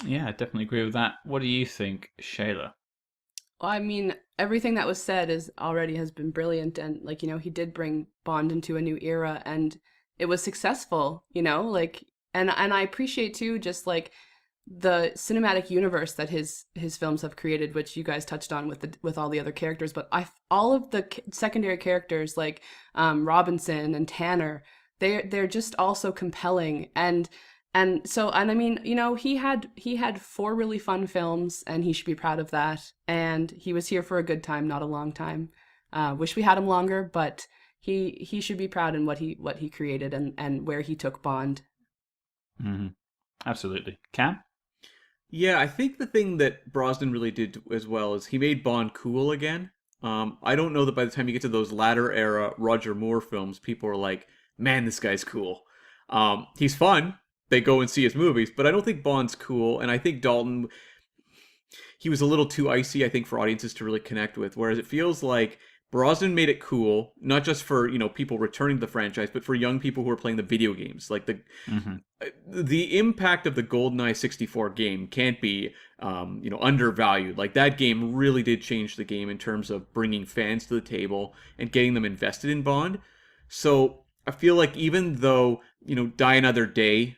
[SPEAKER 1] Yeah, I definitely agree with that. What do you think, Shayla?
[SPEAKER 3] Well, I mean, everything that was said has been brilliant, and he did bring Bond into a new era, and it was successful, and I appreciate too just like the cinematic universe that his films have created, which you guys touched on with all the other characters, but all of the secondary characters like Robinson and Tanner, they're just also compelling, and I mean, he had 4 really fun films, and he should be proud of that. And he was here for a good time, not a long time. Wish we had him longer, but he should be proud in what he created and where he took Bond.
[SPEAKER 1] Mm-hmm. Absolutely. Cam?
[SPEAKER 2] Yeah, I think the thing that Brosnan really did as well is he made Bond cool again. I don't know that by the time you get to those latter era Roger Moore films, people are like, man, this guy's cool. He's fun. They go and see his movies, but I don't think Bond's cool, and I think Dalton, he was a little too icy, I think, for audiences to really connect with, whereas it feels like Brosnan made it cool, not just for, people returning to the franchise, but for young people who are playing the video games. Like, the impact of the GoldenEye 64 game can't be, undervalued. Like, that game really did change the game in terms of bringing fans to the table and getting them invested in Bond. So I feel like even though, Die Another Day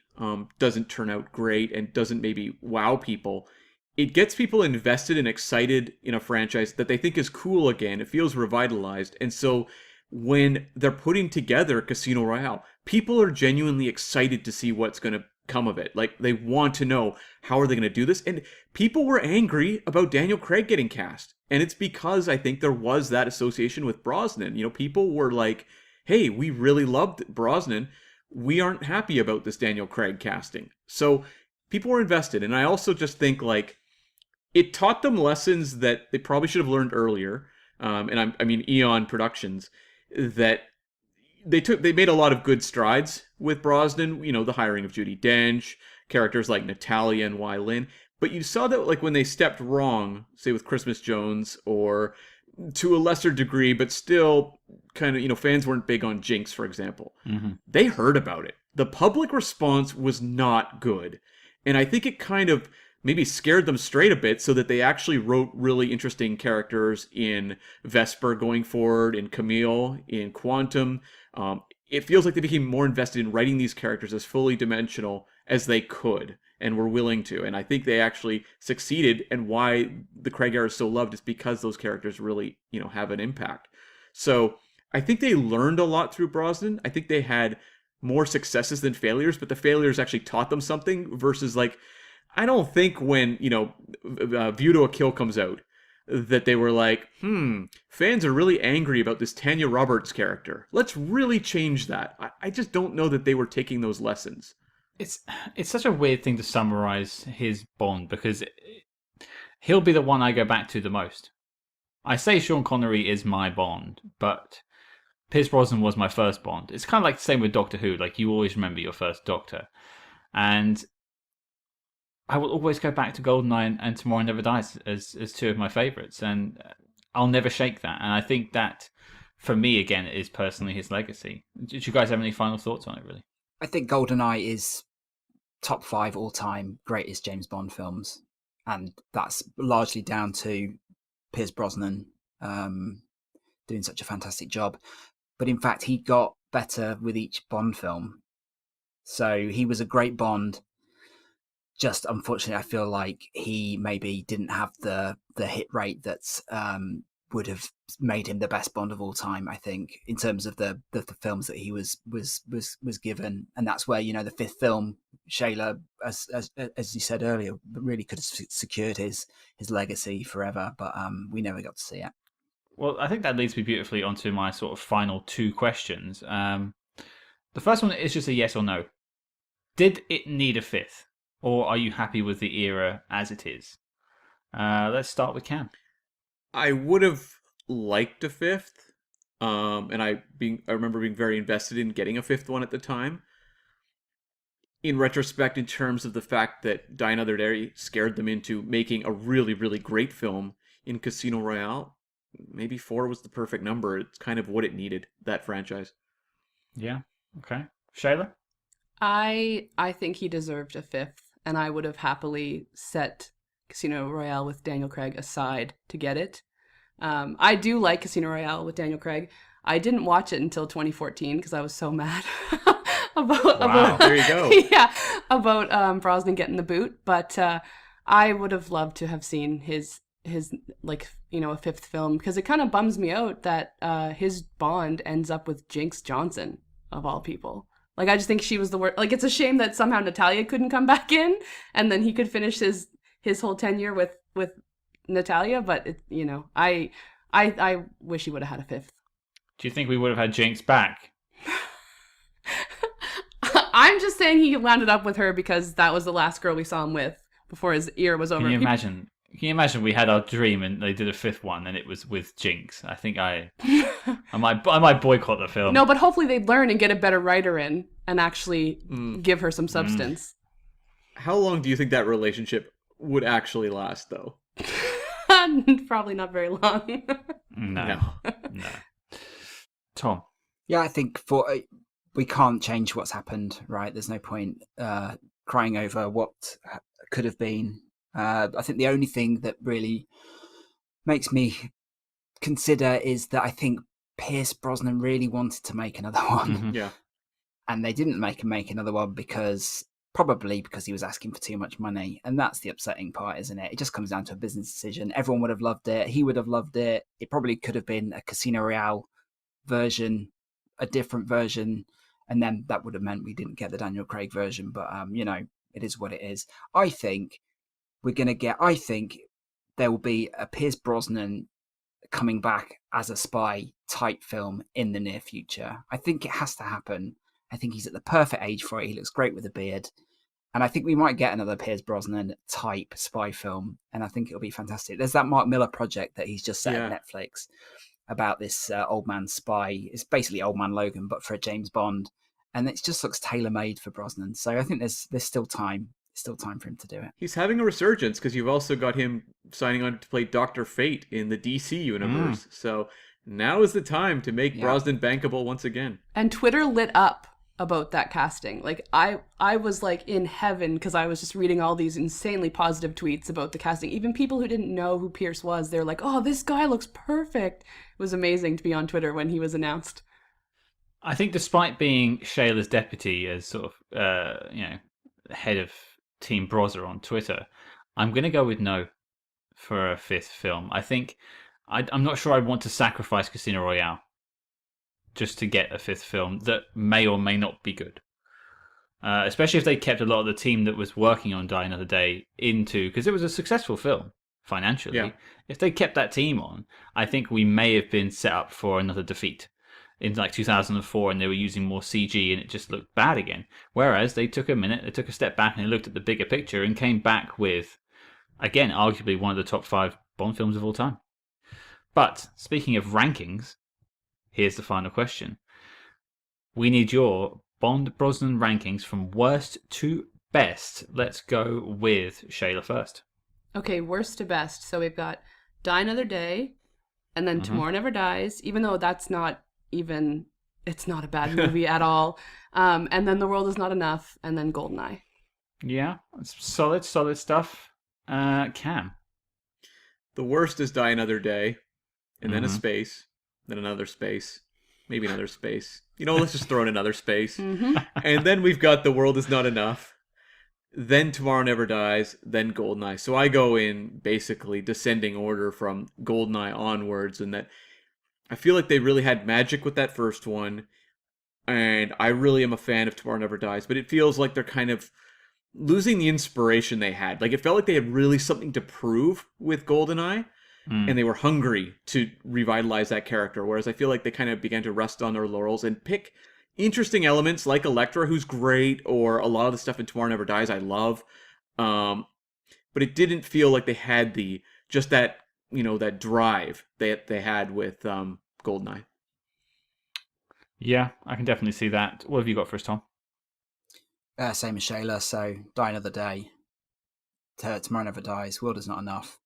[SPEAKER 2] doesn't turn out great and doesn't maybe wow people, it gets people invested and excited in a franchise that they think is cool again. It feels revitalized. And so when they're putting together Casino Royale, people are genuinely excited to see what's going to come of it. Like, they want to know, how are they going to do this? And people were angry about Daniel Craig getting cast. And it's because I think there was that association with Brosnan. People were like, hey, we really loved Brosnan. We aren't happy about this Daniel Craig casting. So people were invested. And I also just think, like, it taught them lessons that they probably should have learned earlier. And I mean, Eon Productions, that they made a lot of good strides with Brosnan, the hiring of Judi Dench, characters like Natalia and Wai Lin. But you saw that, like, when they stepped wrong, say with Christmas Jones, or to a lesser degree, but still kind of, fans weren't big on Jinx, for example.
[SPEAKER 1] Mm-hmm.
[SPEAKER 2] They heard about it. The public response was not good. And I think it kind of maybe scared them straight a bit, so that they actually wrote really interesting characters in Vesper going forward, in Camille, in Quantum. It feels like they became more invested in writing these characters as fully dimensional as they could and were willing to. And I think they actually succeeded, and why the Craig era is so loved is because those characters really, have an impact. So I think they learned a lot through Brosnan. I think they had more successes than failures, but the failures actually taught them something, versus, like, I don't think when, View to a Kill comes out, that they were like, fans are really angry about this Tanya Roberts character. Let's really change that. I just don't know that they were taking those lessons.
[SPEAKER 1] It's such a weird thing to summarize his Bond, because he'll be the one I go back to the most. I say Sean Connery is my Bond, but Pierce Brosnan was my first Bond. It's kind of like the same with Doctor Who. Like, you always remember your first Doctor. And I will always go back to GoldenEye and Tomorrow Never Dies as 2 of my favorites, and I'll never shake that. And I think that, for me, again, is personally his legacy. Do you guys have any final thoughts on it, really?
[SPEAKER 4] I think GoldenEye is top 5 all-time greatest James Bond films, and that's largely down to Pierce Brosnan doing such a fantastic job. But in fact, he got better with each Bond film. So he was a great Bond. Just unfortunately, I feel like he maybe didn't have the hit rate that would have made him the best Bond of all time, I think, in terms of the films that he was given. And that's where, you know, the fifth film, Shayla, as you said earlier, really could have secured his legacy forever, but we never got to see it.
[SPEAKER 1] Well, I think that leads me beautifully onto my sort of final two questions. The first one is just a yes or no. Did it need a fifth, or are you happy with the era as it is? Let's start with Cam.
[SPEAKER 2] I would have liked a fifth, and I remember being very invested in getting a fifth one at the time. In retrospect, in terms of the fact that Die Another Day scared them into making a really, really great film in Casino Royale, maybe 4 was the perfect number. It's kind of what it needed, that franchise.
[SPEAKER 1] Yeah. Okay. Shayla?
[SPEAKER 3] I think he deserved a fifth, and I would have happily set Casino Royale with Daniel Craig aside to get it. I do like Casino Royale with Daniel Craig. I didn't watch it until 2014 because I was so mad about
[SPEAKER 2] There you go.
[SPEAKER 3] yeah, about Brosnan getting the boot. But I would have loved to have seen his like, you know, a fifth film, because it kind of bums me out that his Bond ends up with Jinx Johnson of all people. Like, I just think she was the worst. Like, it's a shame that somehow Natalia couldn't come back in, and then he could finish his whole tenure with Natalia. But it, you know, I wish he would have had a fifth.
[SPEAKER 1] Do you think we would have had Jinx back?
[SPEAKER 3] I'm just saying he landed up with her because that was the last girl we saw him with before his era was over.
[SPEAKER 1] Can you imagine we had our dream and they did a fifth one and it was with Jinx? I think I might boycott the film.
[SPEAKER 3] No, but hopefully they'd learn and get a better writer in and actually give her some substance.
[SPEAKER 2] How long do you think that relationship would actually last, though?
[SPEAKER 3] Probably not very long.
[SPEAKER 1] No. Tom?
[SPEAKER 4] Yeah, I think we can't change what's happened, right? There's no point crying over what could have been. I think the only thing that really makes me consider is that I think Pierce Brosnan really wanted to make another one.
[SPEAKER 1] Mm-hmm.
[SPEAKER 2] Yeah.
[SPEAKER 4] And they didn't make another one probably because he was asking for too much money. And that's the upsetting part, isn't it? It just comes down to a business decision. Everyone would have loved it. He would have loved it. It probably could have been a Casino Royale version, a different version. And then that would have meant we didn't get the Daniel Craig version. But, you know, it is what it is. I think there will be a Pierce Brosnan coming back as a spy type film in the near future. I think it has to happen. I think he's at the perfect age for it. He looks great with a beard. And I think we might get another Pierce Brosnan type spy film. And I think it'll be fantastic. There's that Mark Miller project that he's just set at Netflix about this old man spy. It's basically Old Man Logan, but for a James Bond. And it just looks tailor-made for Brosnan. So I think there's still time. Still time for him to do it. He's
[SPEAKER 2] having a resurgence because you've also got him signing on to play Dr. Fate in the DC universe. So now is the time to make Brosnan bankable once again.
[SPEAKER 3] And Twitter lit up about that casting. Like, I was like in heaven because I was just reading all these insanely positive tweets about the casting. Even people who didn't know who Pierce was, they're like, oh, this guy looks perfect. It was amazing to be on Twitter when he was announced.
[SPEAKER 1] I think despite being Shayla's deputy as sort of, head of Team Brosser on Twitter, I'm going to go with no for a fifth film. I think I'm not sure I'd want to sacrifice Casino Royale just to get a fifth film that may or may not be good. Especially if they kept a lot of the team that was working on Die Another Day because it was a successful film financially. Yeah. If they kept that team on, I think we may have been set up for another defeat in like 2004, and they were using more CG and it just looked bad again. Whereas they took a step back and they looked at the bigger picture and came back with, again, arguably one of the top 5 Bond films of all time. But speaking of rankings, here's the final question. We need your Bond Brosnan rankings from worst to best. Let's go with Shayla first.
[SPEAKER 3] Okay, worst to best. So we've got Die Another Day, and then Tomorrow Never Dies, even though it's not a bad movie at all. And then The World Is Not Enough, and then GoldenEye.
[SPEAKER 1] Yeah, it's solid stuff. Cam?
[SPEAKER 2] The worst is Die Another Day, and then a space, then another space, maybe another space. Let's just throw in another space. And then we've got The World Is Not Enough. then Tomorrow Never Dies, then GoldenEye. So I go in basically descending order from GoldenEye onwards, and that I feel like they really had magic with that first one, and I really am a fan of Tomorrow Never Dies, but it feels like they're kind of losing the inspiration they had. Like, it felt like they had really something to prove with GoldenEye, and they were hungry to revitalize that character, whereas I feel like they kind of began to rest on their laurels and pick interesting elements like Elektra, who's great, or a lot of the stuff in Tomorrow Never Dies I love. But it didn't feel like they had that that drive they had with GoldenEye.
[SPEAKER 1] Yeah, I can definitely see that. What have you got for us, Tom?
[SPEAKER 4] Same as Shayla, so Die Another Day, Tomorrow Never Dies, World Is Not Enough,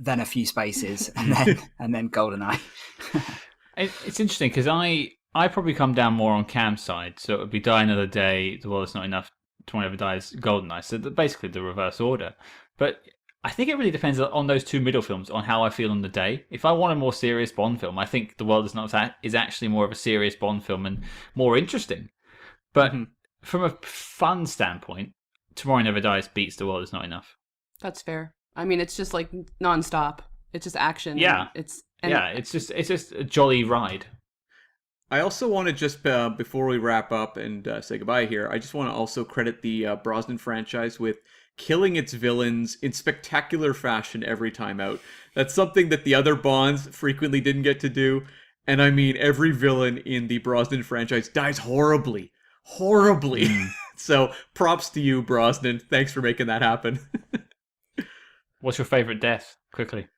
[SPEAKER 4] then a few spaces, and then GoldenEye.
[SPEAKER 1] It's interesting because I probably come down more on Cam's side, so it would be Die Another Day, The World Is Not Enough, Tomorrow Never Dies, GoldenEye, so basically the reverse order. But I think it really depends on those two middle films, on how I feel on the day. If I want a more serious Bond film, I think The World Is Not Enough is actually more of a serious Bond film and more interesting. But from a fun standpoint, Tomorrow Never Dies beats The World Is Not Enough.
[SPEAKER 3] That's fair. I mean, it's just like nonstop. It's just action.
[SPEAKER 1] Yeah, it's just a jolly ride.
[SPEAKER 2] I also want to just, before we wrap up and say goodbye here, I just want to also credit the Brosnan franchise with killing its villains in spectacular fashion every time out. That's something that the other Bonds frequently didn't get to do. And I mean, every villain in the Brosnan franchise dies horribly. Horribly. So props to you, Brosnan. Thanks for making that happen.
[SPEAKER 1] What's your favorite death? Quickly.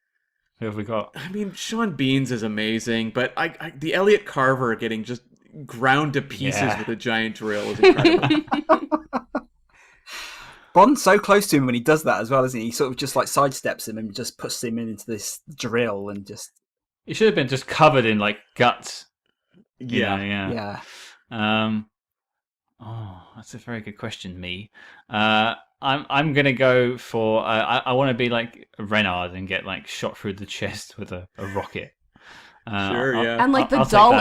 [SPEAKER 1] Who have we got?
[SPEAKER 2] I mean, Sean Bean's is amazing, but the Elliot Carver getting just ground to pieces with a giant drill is incredible.
[SPEAKER 4] Bond's so close to him when he does that as well, isn't he? He sort of just like sidesteps him and just puts him into this drill and just...
[SPEAKER 1] He should have been just covered in like guts.
[SPEAKER 2] Yeah.
[SPEAKER 1] Oh, that's a very good question, me. I'm gonna go for I want to be like Renard and get like shot through the chest with a rocket.
[SPEAKER 2] Sure, yeah.
[SPEAKER 3] And like the dull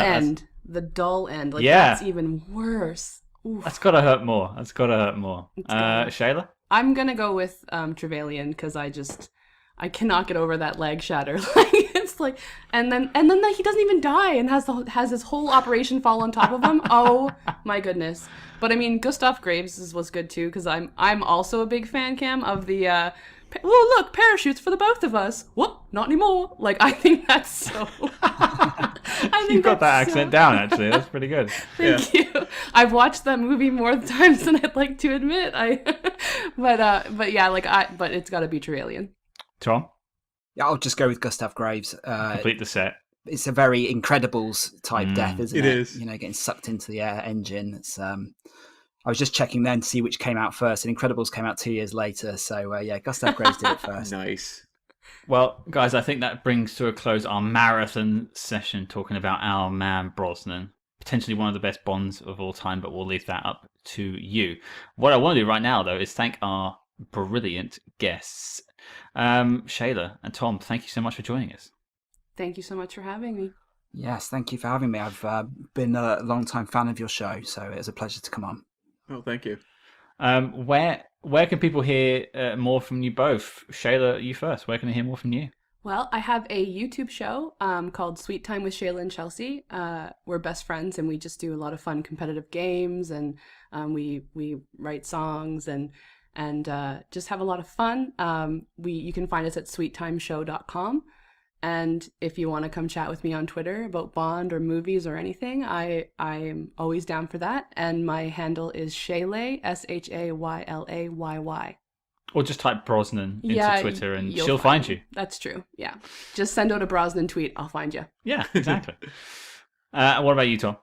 [SPEAKER 3] end, like that's even worse. Oof.
[SPEAKER 1] That's gotta hurt more. Shayla?
[SPEAKER 3] I'm gonna go with Trevelyan because I cannot get over that leg shatter. Like it's like, and then he doesn't even die and has his whole operation fall on top of him. Oh my goodness! But I mean, Gustav Graves was good too because I'm also a big fan, Cam, of the oh look, parachutes for the both of us. Whoop, not anymore. Like I think that's so.
[SPEAKER 1] You've got that accent down, actually. That's pretty good.
[SPEAKER 3] Thank you. I've watched that movie more times than I'd like to admit. But it's got to be Trevelyan.
[SPEAKER 1] Tom?
[SPEAKER 4] Yeah, I'll just go with Gustav Graves.
[SPEAKER 1] Complete the set.
[SPEAKER 4] It's a very Incredibles type death, isn't it?
[SPEAKER 2] It is.
[SPEAKER 4] You know, getting sucked into the engine. It's I was just checking then to see which came out first, and Incredibles came out 2 years later. So Gustav Graves did it first.
[SPEAKER 2] Nice.
[SPEAKER 1] Well, guys, I think that brings to a close our marathon session talking about our man Brosnan. Potentially one of the best Bonds of all time, but we'll leave that up to you. What I want to do right now, though, is thank our brilliant guests. Shayla and Tom, thank you so much for joining us.
[SPEAKER 3] Thank you so much for having me.
[SPEAKER 4] Yes, thank you for having me. I've been a long-time fan of your show, so it was a pleasure to come on.
[SPEAKER 2] Oh, thank you.
[SPEAKER 1] Where can people hear more from you both? Shayla, you first. Where can they hear more from you?
[SPEAKER 3] Well, I have a YouTube show called Sweet Time with Shayla and Chelsea. We're best friends, and we just do a lot of fun competitive games, and we write songs and just have a lot of fun. You can find us at sweettimeshow.com. And if you want to come chat with me on Twitter about Bond or movies or anything, I'm always down for that. And my handle is Shaylay, SHAYLAYY.
[SPEAKER 1] Or just type Brosnan into Twitter and she'll find you.
[SPEAKER 3] That's true, yeah. Just send out a Brosnan tweet, I'll find you.
[SPEAKER 1] Yeah, exactly. What about you, Tom?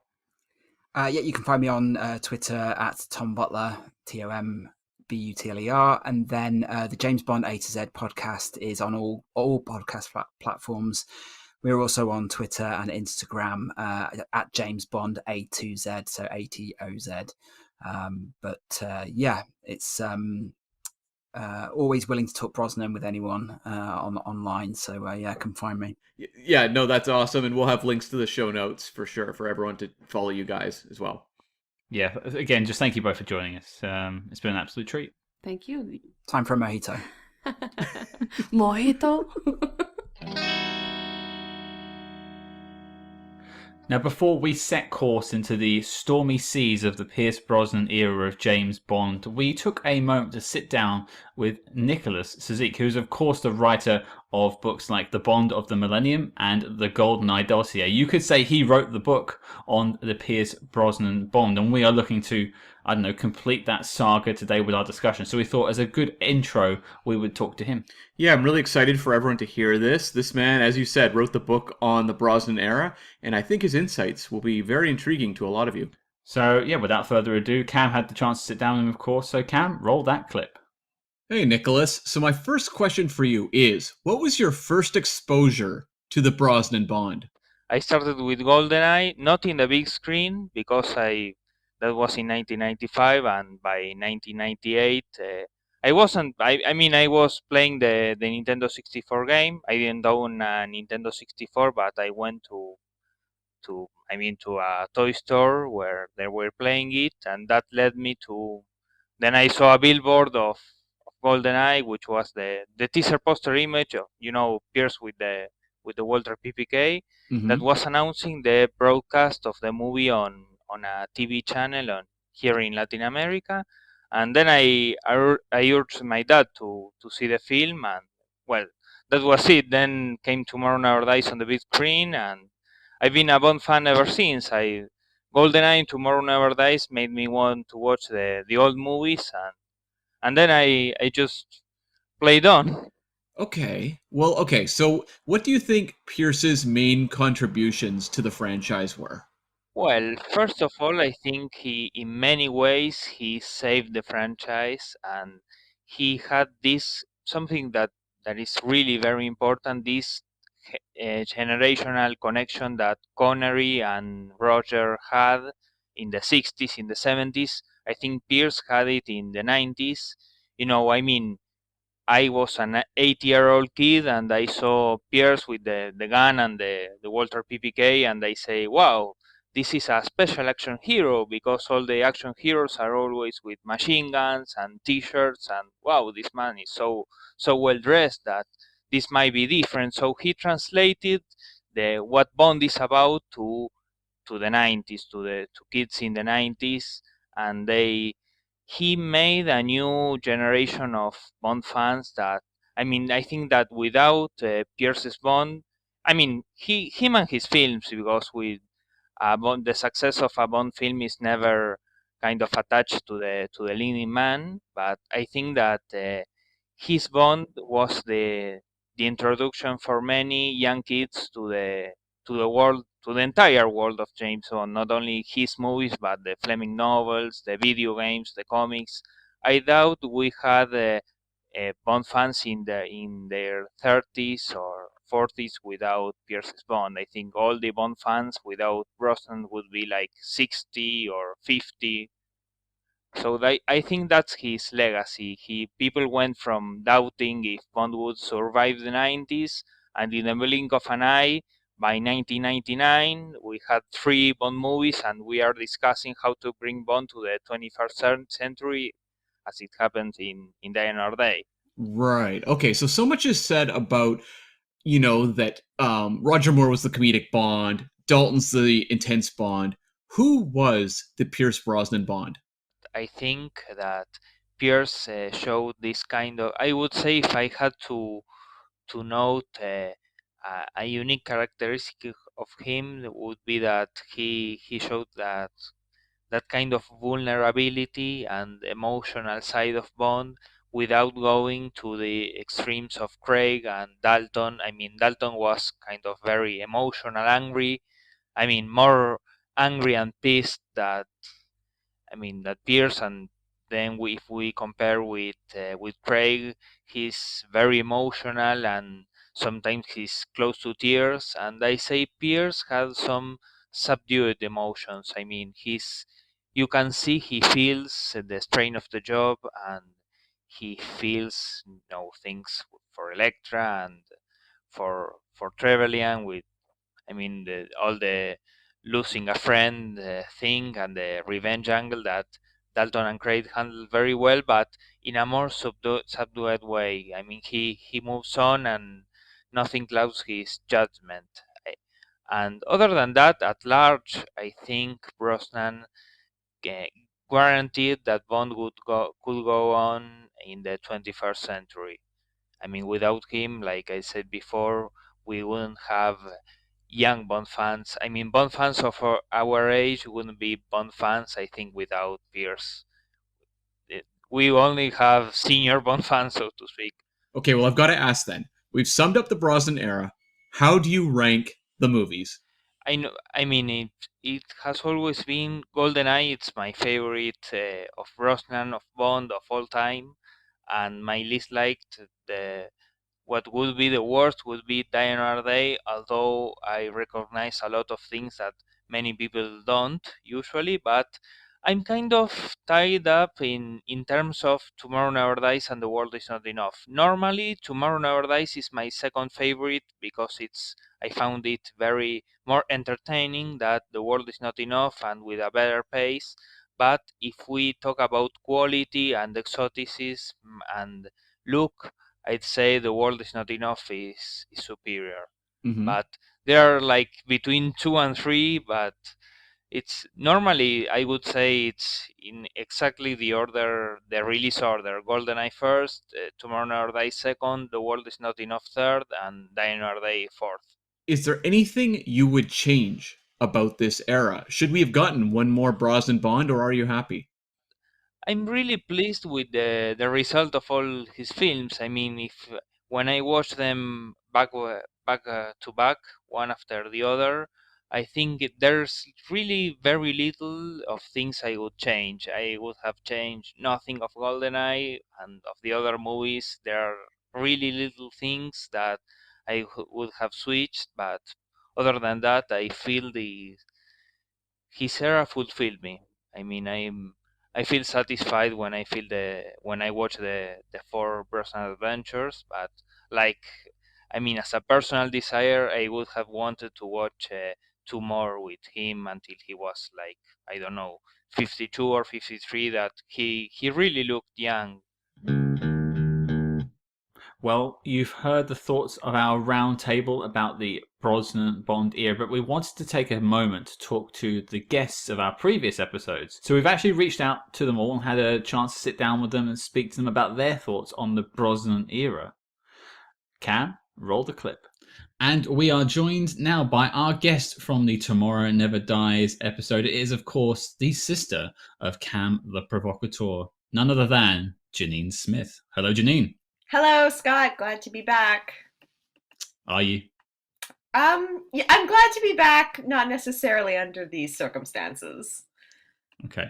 [SPEAKER 4] You can find me on Twitter at Tom Butler, TOMBUTLER, and then the James Bond A to Z podcast is on all podcast platforms. We're also on Twitter and Instagram at James Bond A2Z, so ATOZ. It's always willing to talk Brosnan with anyone online, so come find me.
[SPEAKER 2] Yeah, no, that's awesome, and we'll have links to the show notes for sure for everyone to follow you guys as well.
[SPEAKER 1] Yeah, again, just thank you both for joining us. It's been an absolute treat.
[SPEAKER 3] Thank you.
[SPEAKER 4] Time for a mojito.
[SPEAKER 3] Mojito.
[SPEAKER 1] Now, before we set course into the stormy seas of the Pierce Brosnan era of James Bond, we took a moment to sit down with Nicolás Suszczyk, who's of course the writer of books like The Bond of the Millennium and The GoldenEye Dossier. You could say he wrote the book on the Pierce Brosnan Bond, and we are looking to, I don't know, complete that saga today with our discussion. So we thought as a good intro, we would talk to him.
[SPEAKER 2] Yeah, I'm really excited for everyone to hear this. This man, as you said, wrote the book on the Brosnan era, and I think his insights will be very intriguing to a lot of you.
[SPEAKER 1] So yeah, without further ado, Cam had the chance to sit down with him, of course. So Cam, roll that clip.
[SPEAKER 2] Hey, Nicholas. So my first question for you is, what was your first exposure to the Brosnan Bond?
[SPEAKER 5] I started with GoldenEye, not in the big screen because that was in 1995, and by 1998 I wasn't. I was playing the Nintendo 64 game. I didn't own a Nintendo 64, but I went to a toy store where they were playing it, and that led me to. Then I saw a billboard of GoldenEye, which was the teaser poster image of Pierce with the Walter PPK that was announcing the broadcast of the movie on a TV channel here in Latin America. And then I urged my dad to see the film, and well, that was it. Then came Tomorrow Never Dies on the big screen, and I've been a Bond fan ever since. GoldenEye and Tomorrow Never Dies made me want to watch the old movies, and then I just played on.
[SPEAKER 2] Okay. Well, okay. So what do you think Pierce's main contributions to the franchise were?
[SPEAKER 5] Well, first of all, I think in many ways, he saved the franchise, and he had this something that is really very important. This generational connection that Connery and Roger had in the 60s, in the 70s. I think Pierce had it in the 90s. I was an 8-year-old kid, and I saw Pierce with the gun and the Walter PPK, and I say, wow, this is a special action hero, because all the action heroes are always with machine guns and T-shirts, and wow, this man is so well dressed that this might be different. So he translated the what Bond is about to the 90s, to kids in the 90s, and he made a new generation of Bond fans. I think that without Pierce's Bond, him and his films, because with Bond, the success of a Bond film is never kind of attached to the leading man. But I think that his Bond was the introduction for many young kids to the world, to the entire world of James Bond, not only his movies but the Fleming novels, the video games, the comics. I doubt we had Bond fans in their 30s or 40s without Pierce's Bond. I think all the Bond fans without Brosnan would be like 60 or 50. So I think that's his legacy. People went from doubting if Bond would survive the 90s, and in the blink of an eye, by 1999, we had 3 Bond movies, and we are discussing how to bring Bond to the 21st century, as it happened in Die Another Day.
[SPEAKER 2] Right. Okay. So much is said about, that Roger Moore was the comedic Bond, Dalton's the intense Bond. Who was the Pierce Brosnan Bond?
[SPEAKER 5] I think that Pierce showed this kind of. I would say, if I had to note a unique characteristic of him, would be that he showed that kind of vulnerability and emotional side of Bond without going to the extremes of Craig and Dalton. Dalton was kind of very emotional, angry. More angry and pissed that Pierce. And then if we compare with Craig, he's very emotional, and sometimes he's close to tears. And I say Pierce has some subdued emotions. He's you can see he feels the strain of the job, and he feels things for Electra and for Trevelyan with all the losing a friend thing and the revenge angle that Dalton and Craig handled very well, but in a more subdued way. I mean, he moves on and nothing clouds his judgment. And other than that, at large, I think Brosnan guaranteed that Bond could go on in the 21st century. I mean, without him, like I said before, we wouldn't have young Bond fans. I mean, Bond fans of our age wouldn't be Bond fans, I think, without Pierce. We only have senior Bond fans, so to speak.
[SPEAKER 2] Okay, well, I've got to ask then. We've summed up the Brosnan era. How do you rank the movies?
[SPEAKER 5] I know. I mean, it has always been GoldenEye. It's my favorite of Brosnan, of Bond, of all time, and my least liked the what would be the worst would be Die Another Day, although I recognize a lot of things that many people don't usually, but I'm kind of tied up in terms of Tomorrow Never Dies and The World Is Not Enough. Normally, Tomorrow Never Dies is my second favorite because I found it very more entertaining that The World Is Not Enough and with a better pace. But if we talk about quality and exoticism and look, I'd say The World Is Not Enough is superior.
[SPEAKER 2] Mm-hmm.
[SPEAKER 5] But they are like between 2 and 3, but it's normally I would say it's in exactly the order, the release order. GoldenEye first, Tomorrow Never Dies second, The World Is Not Enough third, and Die Another Day fourth.
[SPEAKER 2] Is there anything you would change about this era? Should we have gotten one more Brosnan Bond, or are you happy?
[SPEAKER 5] I'm really pleased with the result of all his films. I mean, if when I watch them back to back, one after the other, I think there's really very little of things I would change. I would have changed nothing of GoldenEye and of the other movies. There are really little things that I would have switched, but other than that, I feel the his era fulfilled me. I mean, I feel satisfied when I watch the four Brosnan adventures. But like, I mean, as a personal desire, I would have wanted to watch two more with him until he was like, I don't know, 52 or 53. That he really looked young.
[SPEAKER 1] Well, you've heard the thoughts of our roundtable about the Brosnan Bond era, but we wanted to take a moment to talk to the guests of our previous episodes. So we've actually reached out to them all and had a chance to sit down with them and speak to them about their thoughts on the Brosnan era. Cam, roll the clip. And we are joined now by our guest from the Tomorrow Never Dies episode. It is, of course, the sister of Cam the Provocateur, none other than Janine Smith. Hello, Janine.
[SPEAKER 6] Hello, Scott. Glad to be back.
[SPEAKER 1] Are you?
[SPEAKER 6] Yeah, I'm glad to be back, not necessarily under these circumstances.
[SPEAKER 1] Okay.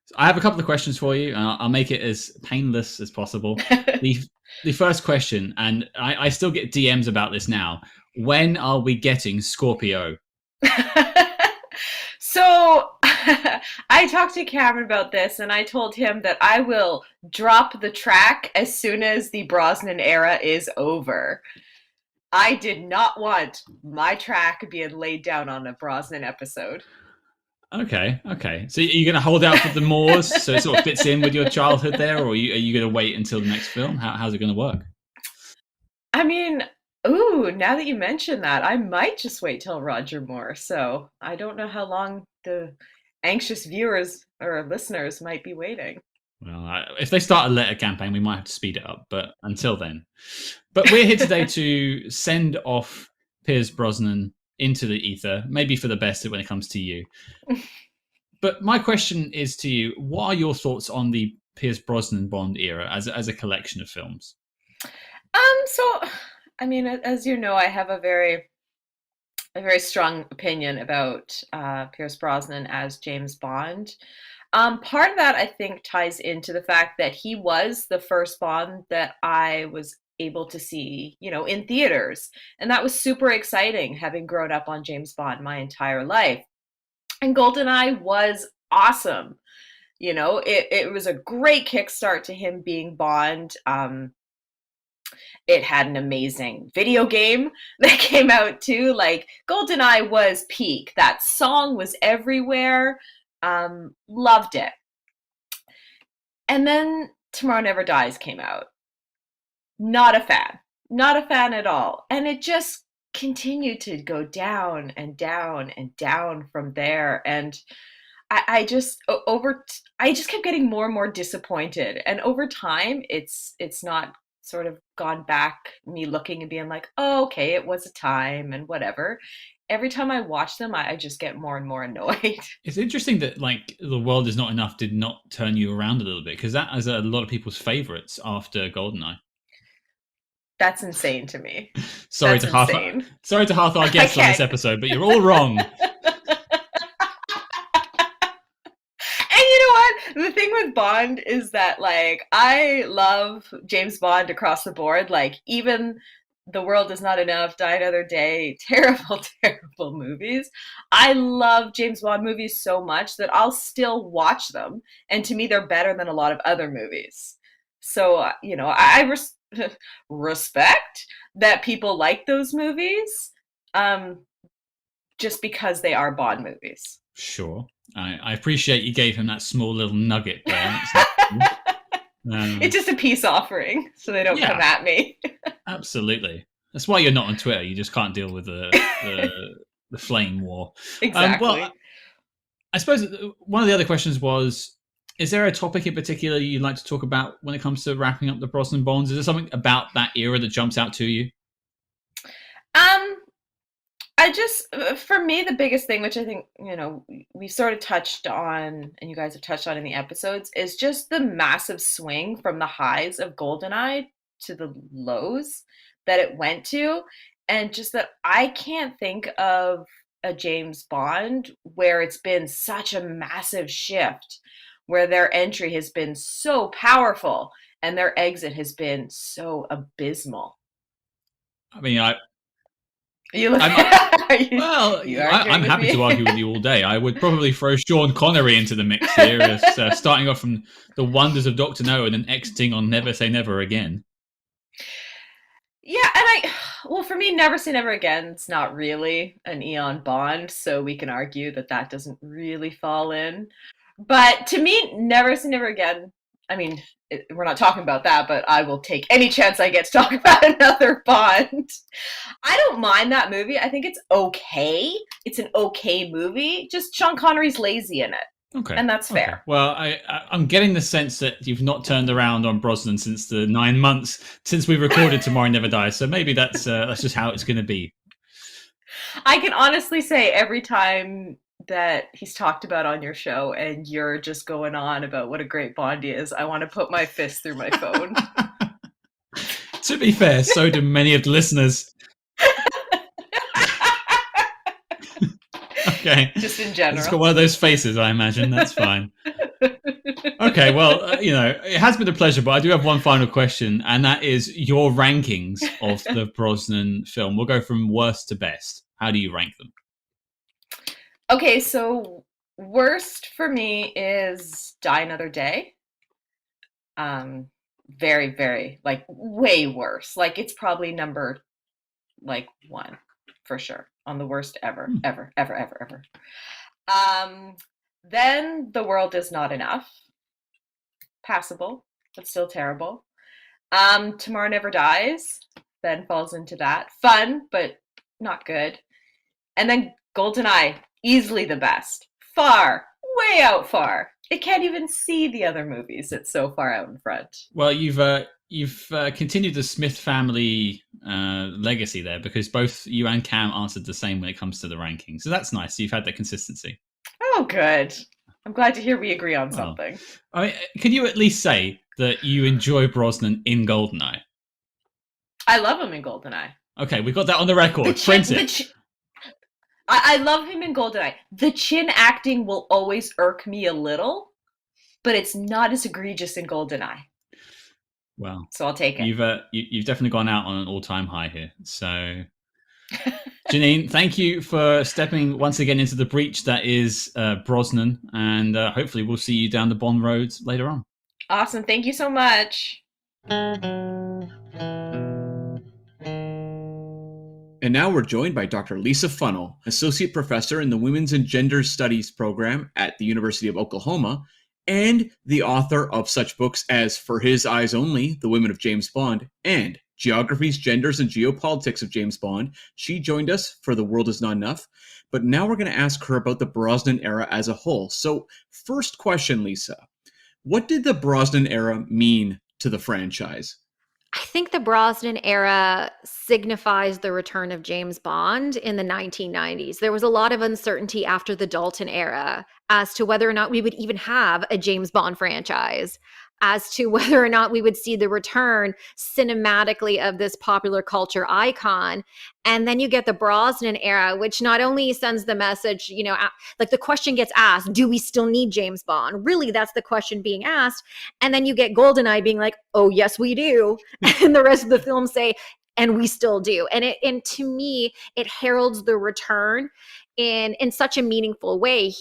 [SPEAKER 1] So I have a couple of questions for you, and I'll make it as painless as possible. The first question, and I still get DMs about this now. When are we getting Scorpio?
[SPEAKER 6] So I talked to Cameron about this, and I told him that I will drop the track as soon as the Brosnan era is over. I did not want my track being laid down on a Brosnan episode.
[SPEAKER 1] Okay. So are you going to hold out for the Moors so it sort of fits in with your childhood there, or are you going to wait until the next film? How's it going to work?
[SPEAKER 6] I mean, ooh, now that you mention that, I might just wait till Roger Moore. So I don't know how long the anxious viewers or listeners might be waiting.
[SPEAKER 1] Well, if they start a letter campaign, we might have to speed it up. But until then. But we're here today to send off Pierce Brosnan into the ether, maybe for the best when it comes to you. But my question is to you, what are your thoughts on the Pierce Brosnan Bond era as a collection of films?
[SPEAKER 6] So, I mean, as you know, I have a very strong opinion about Pierce Brosnan as James Bond. Part of that, I think, ties into the fact that he was the first Bond that I was able to see, in theaters. And that was super exciting, having grown up on James Bond my entire life. And GoldenEye was awesome. It was a great kickstart to him being Bond. It had an amazing video game that came out too. Like GoldenEye was peak. That song was everywhere. Loved it. And then Tomorrow Never Dies came out. Not a fan. Not a fan at all. And it just continued to go down and down and down from there. And I just kept getting more and more disappointed. And over time, it's not sort of gone back, me looking and being like, oh, okay, it was a time and whatever. Every time I watch them, I just get more and more annoyed.
[SPEAKER 1] It's interesting that like The World Is Not Enough did not turn you around a little bit, because that is a lot of people's favorites after GoldenEye.
[SPEAKER 6] That's insane to me.
[SPEAKER 1] Sorry to half our guests on this episode, but you're all wrong.
[SPEAKER 6] The thing with Bond is that, like, I love James Bond across the board. Like, even The World Is Not Enough, Die Another Day, terrible, terrible movies. I love James Bond movies so much that I'll still watch them. And to me, they're better than a lot of other movies. So, you know, I respect that people like those movies just because they are Bond movies.
[SPEAKER 1] Sure. I appreciate you gave him that small little nugget there.
[SPEAKER 6] It's just a peace offering, so they don't come at me.
[SPEAKER 1] Absolutely. That's why you're not on Twitter. You just can't deal with the flame war.
[SPEAKER 6] Exactly.
[SPEAKER 1] Well, I suppose one of the other questions was, is there a topic in particular you'd like to talk about when it comes to wrapping up the Brosnan Bonds? Is there something about that era that jumps out to you?
[SPEAKER 6] For me, the biggest thing, which I think, you know, we sort of touched on, and you guys have touched on in the episodes, is just the massive swing from the highs of GoldenEye to the lows that it went to. And just that I can't think of a James Bond where it's been such a massive shift, where their entry has been so powerful and their exit has been so abysmal.
[SPEAKER 1] I mean, I'm happy to argue with you all day. I would probably throw Sean Connery into the mix here, as starting off from the wonders of Dr. No and then exiting on Never Say Never Again.
[SPEAKER 6] Yeah, and for me, Never Say Never Again, it's not really an Eon Bond, so we can argue that doesn't really fall in. But to me, Never Say Never Again, I mean, we're not talking about that, but I will take any chance I get to talk about another Bond. I don't mind that movie. I think it's okay. It's an okay movie. Just Sean Connery's lazy in it.
[SPEAKER 1] Okay.
[SPEAKER 6] And that's fair.
[SPEAKER 1] Okay. Well, I'm getting the sense that you've not turned around on Brosnan since the 9 months since we recorded Tomorrow Never Dies. So maybe that's just how it's going to be.
[SPEAKER 6] I can honestly say every time that he's talked about on your show and you're just going on about what a great Bond he is, I want to put my fist through my phone.
[SPEAKER 1] To be fair, so do many of the listeners. Okay.
[SPEAKER 6] Just in general.
[SPEAKER 1] It's got one of those faces, I imagine. That's fine. Okay, well, it has been a pleasure, but I do have one final question, and that is your rankings of the Brosnan film. We'll go from worst to best. How do you rank them?
[SPEAKER 6] Okay, so worst for me is Die Another Day. Very, very, like, way worse. Like, it's probably number, like, 1 for sure on the worst ever. Then The World Is Not Enough. Passable, but still terrible. Tomorrow Never Dies then falls into that. Fun, but not good. And then GoldenEye, easily the best. Far, way out far. It can't even see the other movies. It's so far out in front.
[SPEAKER 1] Well, you've continued the Smith family legacy there, because both you and Cam answered the same when it comes to the ranking. So that's nice. You've had that consistency.
[SPEAKER 6] Oh, good. I'm glad to hear we agree on something.
[SPEAKER 1] I mean, can you at least say that you enjoy Brosnan in GoldenEye?
[SPEAKER 6] I love him in GoldenEye.
[SPEAKER 1] Okay, we got that on the record. Print it.
[SPEAKER 6] I love him in GoldenEye. The chin acting will always irk me a little, but it's not as egregious in GoldenEye.
[SPEAKER 1] Well,
[SPEAKER 6] so I'll take it.
[SPEAKER 1] You've definitely gone out on an all-time high here. So, Janine, thank you for stepping once again into the breach that is Brosnan, and hopefully we'll see you down the Bond roads later on.
[SPEAKER 6] Awesome. Thank you so much.
[SPEAKER 2] And now we're joined by Dr. Lisa Funnell, Associate Professor in the Women's and Gender Studies program at the University of Oklahoma, and the author of such books as For His Eyes Only, The Women of James Bond, and Geographies, Genders, and Geopolitics of James Bond. She joined us for The World Is Not Enough, but now we're going to ask her about the Brosnan era as a whole. So, first question, Lisa. What did the Brosnan era mean to the franchise?
[SPEAKER 7] I think the Brosnan era signifies the return of James Bond in the 1990s. There was a lot of uncertainty after the Dalton era as to whether or not we would even have a James Bond franchise, as to whether or not we would see the return cinematically of this popular culture icon. And then you get the Brosnan era, which not only sends the message, like the question gets asked, do we still need James Bond? Really, that's the question being asked. And then you get GoldenEye being like, oh, yes, we do. And the rest of the film say, and we still do. And to me, it heralds the return in such a meaningful way.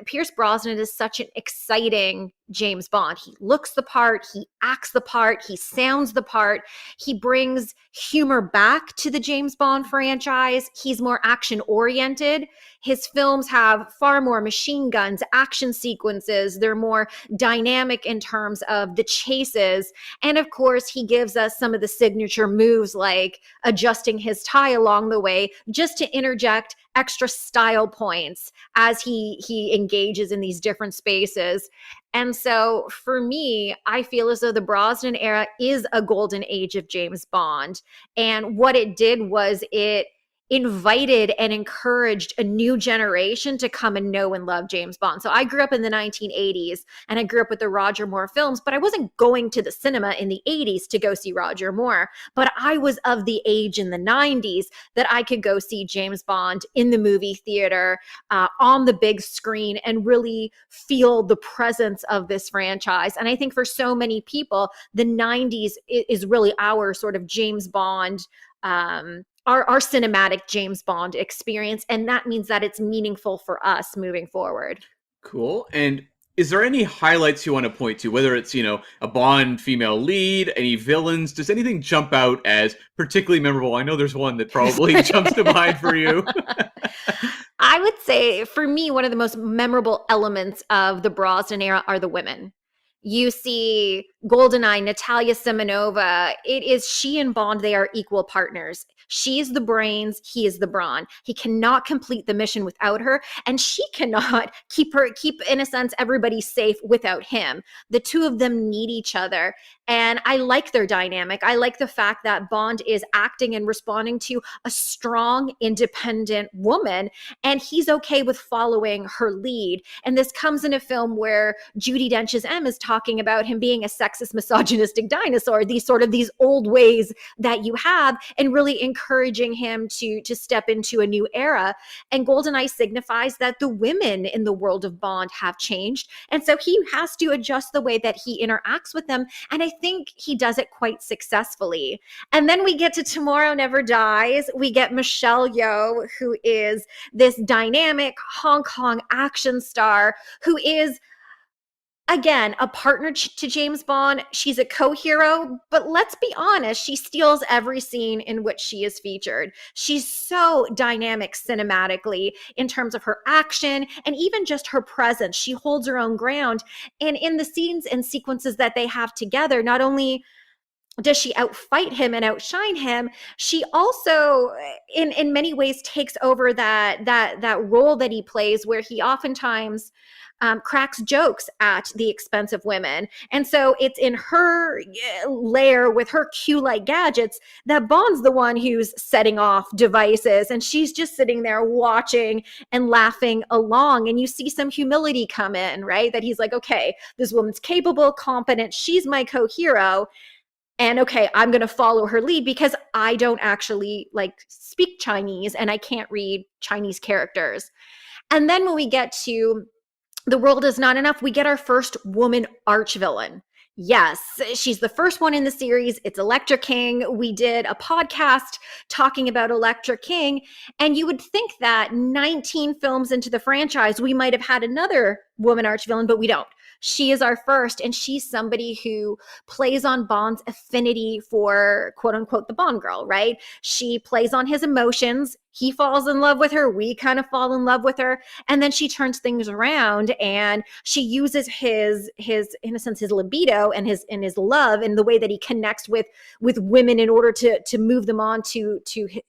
[SPEAKER 7] Pierce Brosnan is such an exciting James Bond. He looks the part, he acts the part, he sounds the part. He brings humor back to the James Bond franchise. He's more action oriented. His films have far more machine guns, action sequences. They're more dynamic in terms of the chases. And of course, he gives us some of the signature moves like adjusting his tie along the way just to interject extra style points as he engages in these different spaces. And so for me, I feel as though the Brosnan era is a golden age of James Bond. And what it did was it invited and encouraged a new generation to come and know and love James Bond. So I grew up in the 1980s and I grew up with the Roger Moore films, but I wasn't going to the cinema in the 80s to go see Roger Moore. But I was of the age in the 90s that I could go see James Bond in the movie theater, on the big screen, and really feel the presence of this franchise. And I think for so many people, the 90s is really our sort of James Bond, our cinematic James Bond experience. And that means that it's meaningful for us moving forward.
[SPEAKER 2] Cool. And is there any highlights you want to point to, whether it's, a Bond female lead, any villains? Does anything jump out as particularly memorable? I know there's one that probably jumps to mind for you.
[SPEAKER 7] I would say for me, one of the most memorable elements of the Brosnan era are the women. You see GoldenEye, Natalia Simonova. It is she and Bond, they are equal partners. She's the brains, he is the brawn. He cannot complete the mission without her, and she cannot keep in a sense everybody safe without him. The two of them need each other, and I like their dynamic. I like the fact that Bond is acting and responding to a strong, independent woman, and he's okay with following her lead. And this comes in a film where Judi Dench's M is talking about him being a sexist, misogynistic dinosaur, these old ways that you have, and really encouraging him to step into a new era. And GoldenEye signifies that the women in the world of Bond have changed. And so he has to adjust the way that he interacts with them. And I think he does it quite successfully. And then we get to Tomorrow Never Dies. We get Michelle Yeoh, who is this dynamic Hong Kong action star who is, again, a partner to James Bond. She's a co-hero, but let's be honest, she steals every scene in which she is featured. She's so dynamic cinematically in terms of her action and even just her presence. She holds her own ground. And in the scenes and sequences that they have together, not only does she outfight him and outshine him, she also in many ways takes over that role that he plays, where he oftentimes cracks jokes at the expense of women. And so it's in her lair with her Q-like gadgets that Bond's the one who's setting off devices, and she's just sitting there watching and laughing along. And you see some humility come in, right? That he's like, okay, this woman's capable, competent, she's my co-hero. And okay, I'm going to follow her lead because I don't actually speak Chinese and I can't read Chinese characters. And then when we get to The World Is Not Enough, we get our first woman arch-villain. Yes, she's the first one in the series. It's Elektra King. We did a podcast talking about Elektra King, and you would think that 19 films into the franchise, we might have had another woman arch-villain, but we don't. she is our first, and she's somebody who plays on Bond's affinity for quote unquote the Bond girl, right? She plays on his emotions. He falls in love with her. We kind of fall in love with her. And then she turns things around and she uses his in a sense, his libido and his love and the way that he connects with women in order to move them onto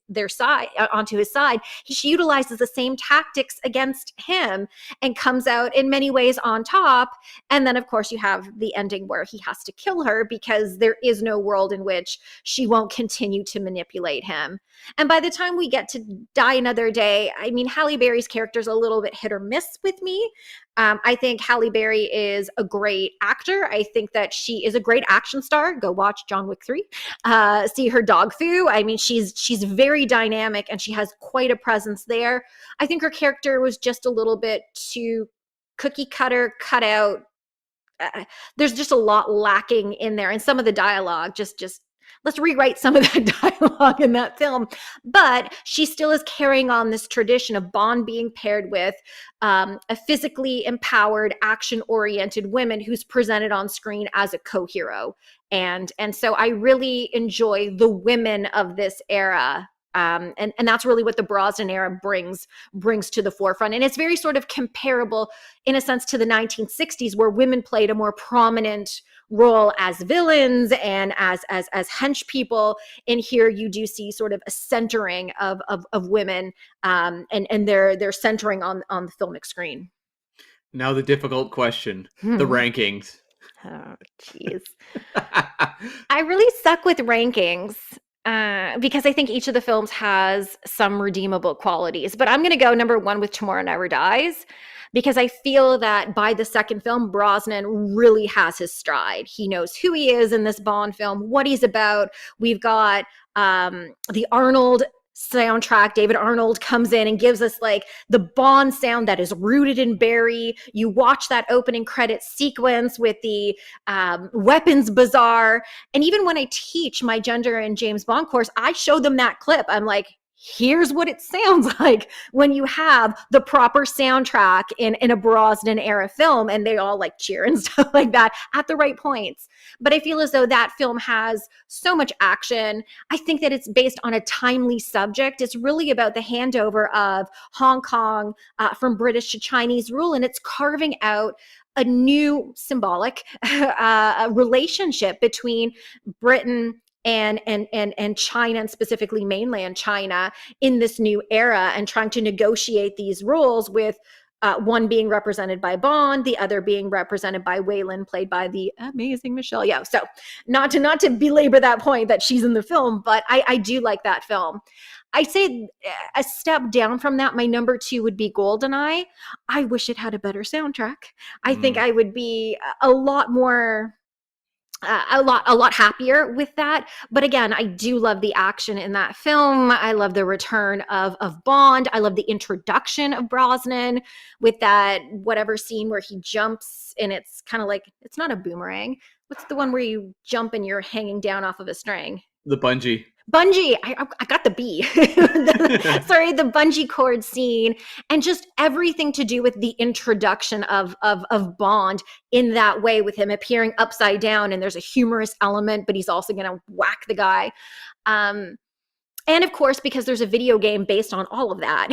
[SPEAKER 7] their side, onto his side. She utilizes the same tactics against him and comes out in many ways on top. And then of course you have the ending where he has to kill her because there is no world in which she won't continue to manipulate him. And by the time we get to Die Another Day, I mean, Halle Berry's character is a little bit hit or miss with me. I think Halle Berry is a great actor. I think that she is a great action star. Go watch John Wick 3. See her dog Fu. I mean, she's very dynamic and she has quite a presence there. I think her character was just a little bit too cookie cutter, cut out. There's just a lot lacking in there, and some of the dialogue just let's rewrite some of that dialogue in that film. But she still is carrying on this tradition of Bond being paired with a physically empowered, action-oriented woman who's presented on screen as a co-hero. And so I really enjoy the women of this era. And that's really what the Brosnan era brings to the forefront. And it's very sort of comparable in a sense to the 1960s, where women played a more prominent role as villains and as hench people. And here you do see sort of a centering of women, and they're centering on the filmic screen.
[SPEAKER 2] Now the difficult question, the rankings.
[SPEAKER 7] Oh, jeez. I really suck with rankings. Because I think each of the films has some redeemable qualities. But I'm going to go number 1 with Tomorrow Never Dies, because I feel that by the second film, Brosnan really has his stride. He knows who he is in this Bond film, what he's about. We've got the Arnold soundtrack. David Arnold comes in and gives us like the Bond sound that is rooted in Barry. You watch that opening credits sequence with the weapons bazaar. And even when I teach my gender and James Bond course, I show them that clip. I'm like, here's what it sounds like when you have the proper soundtrack in a Brosnan era film, and they all like cheer and stuff like that at the right points. But I feel as though that film has so much action. I think that it's based on a timely subject. It's really about the handover of Hong Kong from British to Chinese rule, and it's carving out a new symbolic relationship between Britain and China, and specifically mainland China, in this new era, and trying to negotiate these rules with one being represented by Bond, the other being represented by Wayland, played by the amazing Michelle Yeoh. So not to belabor that point that she's in the film, but I do like that film. I say a step down from that, my number 2 would be GoldenEye. I wish it had a better soundtrack. I think I would be a lot more... a lot happier with that. But again, I do love the action in that film. I love the return of Bond. I love the introduction of Brosnan with that whatever scene where he jumps, and it's kind of like, it's not a boomerang. What's the one where you jump and you're hanging down off of a string?
[SPEAKER 2] The bungee.
[SPEAKER 7] Bungee, I got the B. Sorry, the bungee cord scene, and just everything to do with the introduction of Bond in that way, with him appearing upside down, and there's a humorous element, but he's also going to whack the guy. And of course, because there's a video game based on all of that,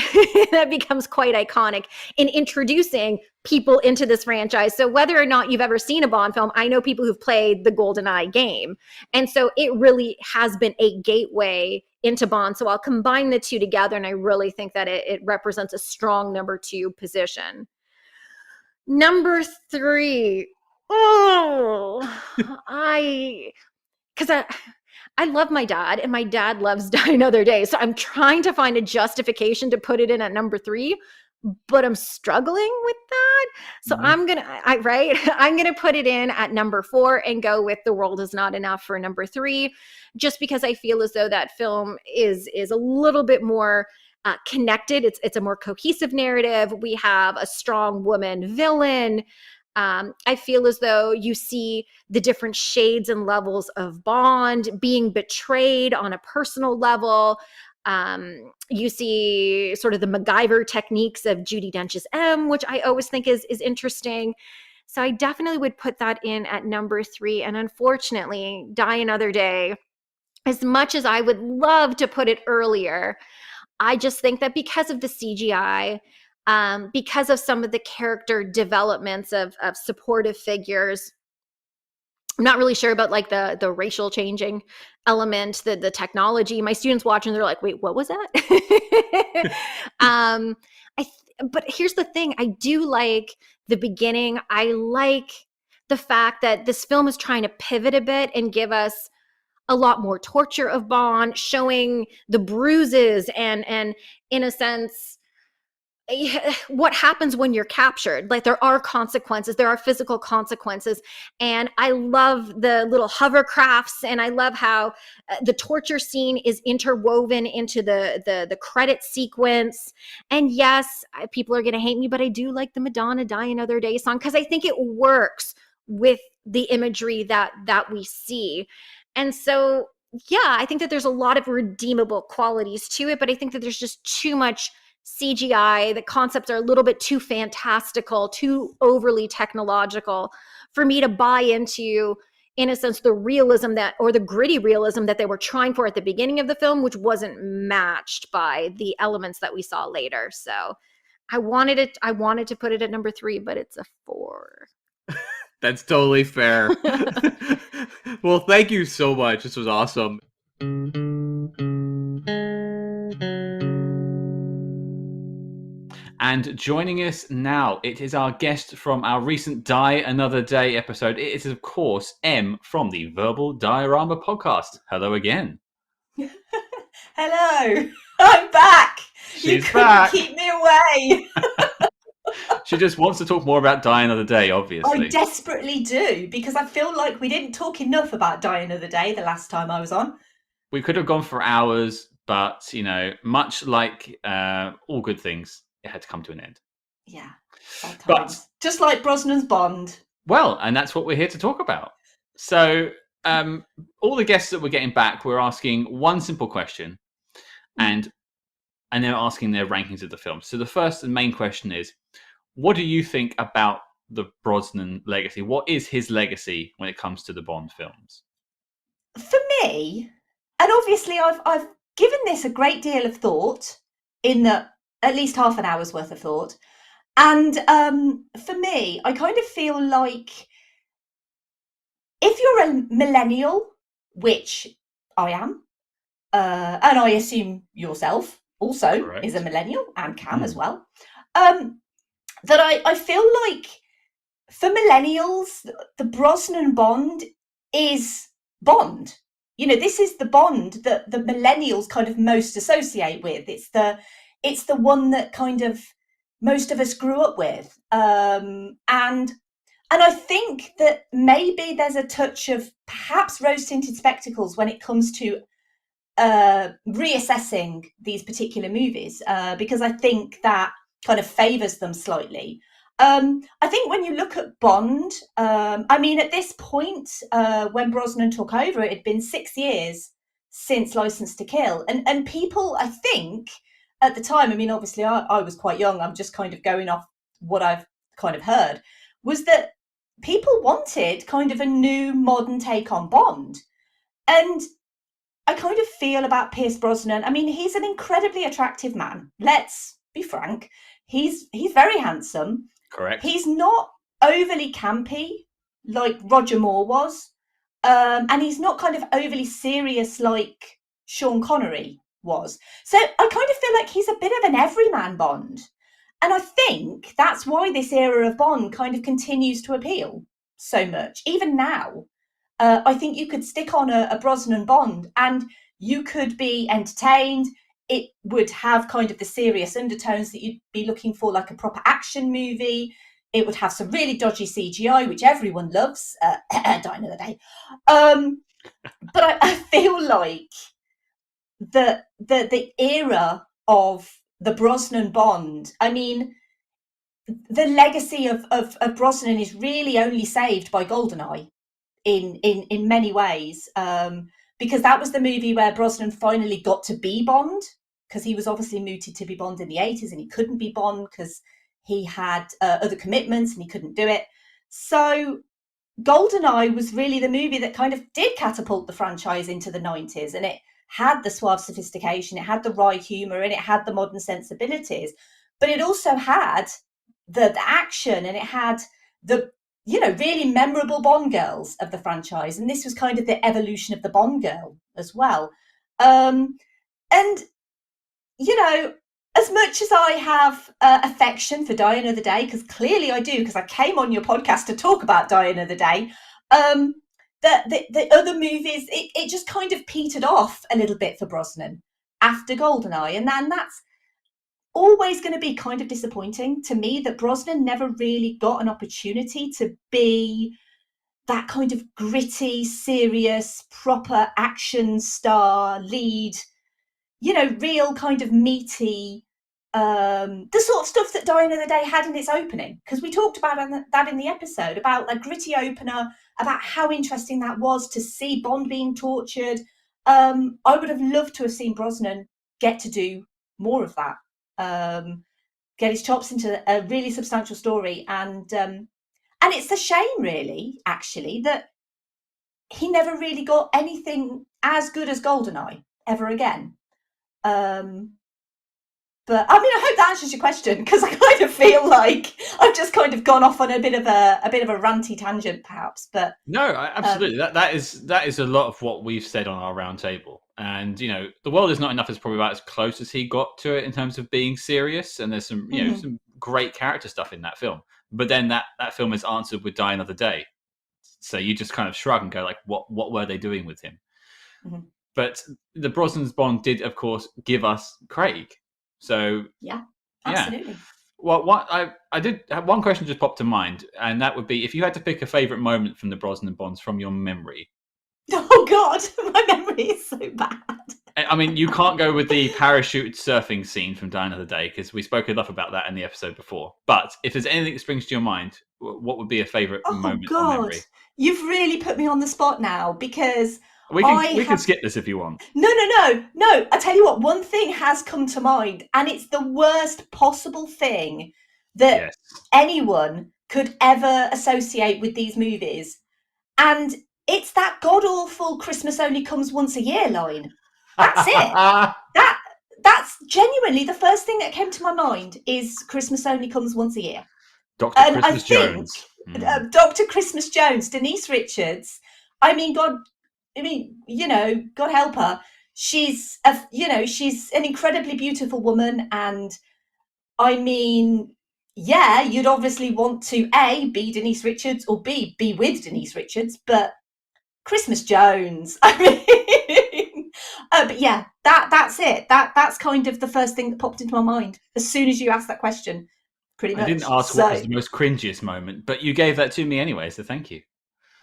[SPEAKER 7] that becomes quite iconic in introducing people into this franchise. So whether or not you've ever seen a Bond film, I know people who've played the GoldenEye game. And so it really has been a gateway into Bond. So I'll combine the two together, and I really think that it represents a strong number 2 position. Number 3. I love my dad, and my dad loves Die Another Day. So I'm trying to find a justification to put it in at number 3, but I'm struggling with that. So I'm going to put it in at number 4 and go with The World Is Not Enough for number 3, just because I feel as though that film is a little bit more connected. It's a more cohesive narrative. We have a strong woman villain. I feel as though you see the different shades and levels of Bond being betrayed on a personal level. You see sort of the MacGyver techniques of Judi Dench's M, which I always think is interesting. So I definitely would put that in at number 3. And unfortunately, Die Another Day, as much as I would love to put it earlier, I just think that because of the CGI, because of some of the character developments of supportive figures, I'm not really sure about like the racial changing element, the technology. My students watch and they're like, wait, what was that? But here's the thing. I do like the beginning. I like the fact that this film is trying to pivot a bit and give us a lot more torture of Bond, showing the bruises and in a sense, what happens when you're captured. Like, there are consequences, there are physical consequences. And I love the little hovercrafts, and I love how the torture scene is interwoven into the credit sequence. And yes, people are going to hate me, but I do like the Madonna Die Another Day song, because I think it works with the imagery that we see. And so, yeah, I think that there's a lot of redeemable qualities to it, but I think that there's just too much CGI. The concepts are a little bit too fantastical, too overly technological for me to buy into, in a sense, the realism that, or the gritty realism that they were trying for at the beginning of the film, which wasn't matched by the elements that we saw later. So I wanted to put it at number 3, but it's a 4.
[SPEAKER 2] That's totally fair. Well, thank you so much. This was awesome.
[SPEAKER 1] And joining us now, it is our guest from our recent Die Another Day episode. It is, of course, Em from the Verbal Diorama podcast. Hello again.
[SPEAKER 8] Hello, I'm back. You
[SPEAKER 1] She's
[SPEAKER 8] couldn't
[SPEAKER 1] back.
[SPEAKER 8] keep me away.
[SPEAKER 1] She just wants to talk more about Die Another Day, obviously.
[SPEAKER 8] I desperately do, because I feel like we didn't talk enough about Die Another Day the last time I was on.
[SPEAKER 1] We could have gone for hours, but, you know, much like all good things, it had to come to an end.
[SPEAKER 8] Yeah, sad
[SPEAKER 1] But-
[SPEAKER 8] times. Just like Brosnan's Bond.
[SPEAKER 1] Well, and that's what we're here to talk about. So, all the guests that we're getting back, we're asking one simple question, and they're asking their rankings of the film. So the first and main question is, what do you think about the Brosnan legacy? What is his legacy when it comes to the Bond films?
[SPEAKER 8] For me, and obviously I've given this a great deal of thought, in that at least half an hour's worth of thought. And for me, I kind of feel like if you're a millennial, which I am, and I assume yourself also
[SPEAKER 1] Correct.
[SPEAKER 8] is a millennial, and Cam as well, that I feel like for millennials, the Brosnan Bond is Bond. You know, this is the Bond that the millennials kind of most associate with. It's the one that kind of most of us grew up with. And I think that maybe there's a touch of perhaps rose-tinted spectacles when it comes to reassessing these particular movies, because I think that kind of favours them slightly. I think when you look at Bond, I mean, at this point, when Brosnan took over, it had been 6 years since Licence to Kill. And people, I think, at the time, I mean, obviously I was quite young, I'm just kind of going off what I've kind of heard, was that people wanted kind of a new modern take on Bond. And I kind of feel about Pierce Brosnan, I mean, he's an incredibly attractive man. Let's be frank. He's very handsome.
[SPEAKER 1] Correct.
[SPEAKER 8] He's not overly campy like Roger Moore was. And he's not kind of overly serious like Sean Connery was. So I kind of feel like he's a bit of an everyman Bond. And I think that's why this era of Bond kind of continues to appeal so much. Even now, I think you could stick on a Brosnan Bond and you could be entertained. It would have kind of the serious undertones that you'd be looking for, like a proper action movie. It would have some really dodgy CGI, which everyone loves. Die Another Day. But I feel like the era of the Brosnan Bond, I mean, the legacy of Brosnan is really only saved by GoldenEye in many ways, because that was the movie where Brosnan finally got to be Bond, because he was obviously mooted to be Bond in the 80s and he couldn't be Bond because he had other commitments and he couldn't do it. So GoldenEye was really the movie that kind of did catapult the franchise into the 90s, and it had the suave sophistication, it had the wry humour, and it had the modern sensibilities, but it also had the action, and it had the really memorable Bond girls of the franchise, and this was kind of the evolution of the Bond girl as well. And as much as I have affection for Die Another Day, because clearly I do, because I came on your podcast to talk about Die Another Day, the other movies, it just kind of petered off a little bit for Brosnan after GoldenEye, and then that's always going to be kind of disappointing to me, that Brosnan never really got an opportunity to be that kind of gritty, serious, proper action star lead, real kind of meaty, the sort of stuff that Die Another Day had in its opening, because we talked about that in the episode, about a gritty opener, about how interesting that was to see Bond being tortured. I would have loved to have seen Brosnan get to do more of that, get his chops into a really substantial story, and it's a shame, really, actually, that he never really got anything as good as GoldenEye ever again. But I mean, I hope that answers your question, because I kind of feel like I've just kind of gone off on a bit of a ranty tangent, perhaps. But
[SPEAKER 1] no, absolutely. That is a lot of what we've said on our roundtable. And The World Is Not Enough is probably about as close as he got to it in terms of being serious. And there's some some great character stuff in that film. But then that film is answered with Die Another Day. So you just kind of shrug and go like, what were they doing with him? Mm-hmm. But the Brosnan's Bond did, of course, give us Craig. So
[SPEAKER 8] yeah, absolutely.
[SPEAKER 1] Well, I did have one question just popped to mind, and that would be, if you had to pick a favourite moment from the Brosnan Bonds from your memory.
[SPEAKER 8] Oh God, my memory is so bad.
[SPEAKER 1] I mean, you can't go with the parachute surfing scene from Die Another Day, because we spoke enough about that in the episode before. But if there's anything that springs to your mind, what would be a favourite moment or memory?
[SPEAKER 8] You've really put me on the spot now, because
[SPEAKER 1] we can skip this if you want.
[SPEAKER 8] No. I tell you what, one thing has come to mind, and it's the worst possible thing that anyone could ever associate with these movies. And it's that god-awful Christmas only comes once a year line. That's it. That's genuinely the first thing that came to my mind, is Christmas only comes once a year.
[SPEAKER 1] Dr. Christmas Jones.
[SPEAKER 8] Dr. Christmas Jones, Denise Richards. I mean, God help her. She's an incredibly beautiful woman, and I mean, yeah, you'd obviously want to A, be Denise Richards, or B, be with Denise Richards, but Christmas Jones, I mean, but yeah, that's it. That's kind of the first thing that popped into my mind as soon as you asked that question, pretty much.
[SPEAKER 1] I didn't ask what was the most cringiest moment, but you gave that to me anyway, so thank you.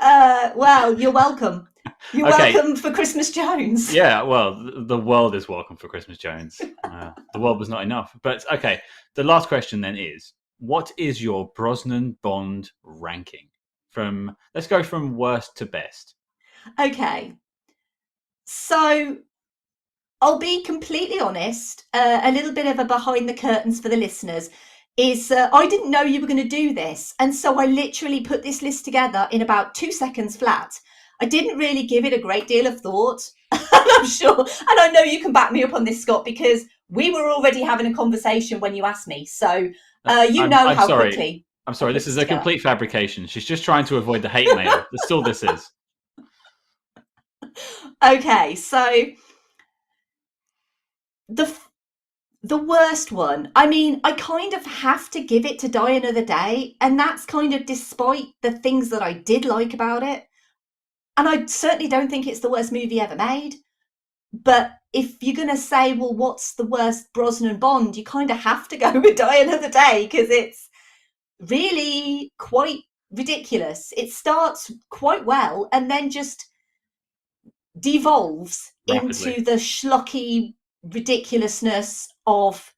[SPEAKER 8] Well, you're welcome. You're welcome for Christmas Jones.
[SPEAKER 1] Yeah, well, the world is welcome for Christmas Jones. The world was not enough. But okay, the last question then is, what is your Brosnan Bond ranking? Let's go from worst to best.
[SPEAKER 8] Okay. So I'll be completely honest, a little bit of a behind the curtains for the listeners is I didn't know you were going to do this. And so I literally put this list together in about 2 seconds flat. I didn't really give it a great deal of thought. I'm sure. And I know you can back me up on this, Scott, because we were already having a conversation when you asked me. So how quickly.
[SPEAKER 1] I'm sorry, this is a complete fabrication. She's just trying to avoid the hate mail. That's all this is.
[SPEAKER 8] Okay, so the worst one, I mean, I kind of have to give it to Die Another Day, and that's kind of despite the things that I did like about it. And I certainly don't think it's the worst movie ever made. But if you're going to say, well, what's the worst Brosnan Bond, you kind of have to go with Die Another Day, because it's really quite ridiculous. It starts quite well and then just devolves
[SPEAKER 1] rapidly
[SPEAKER 8] into the schlocky ridiculousness of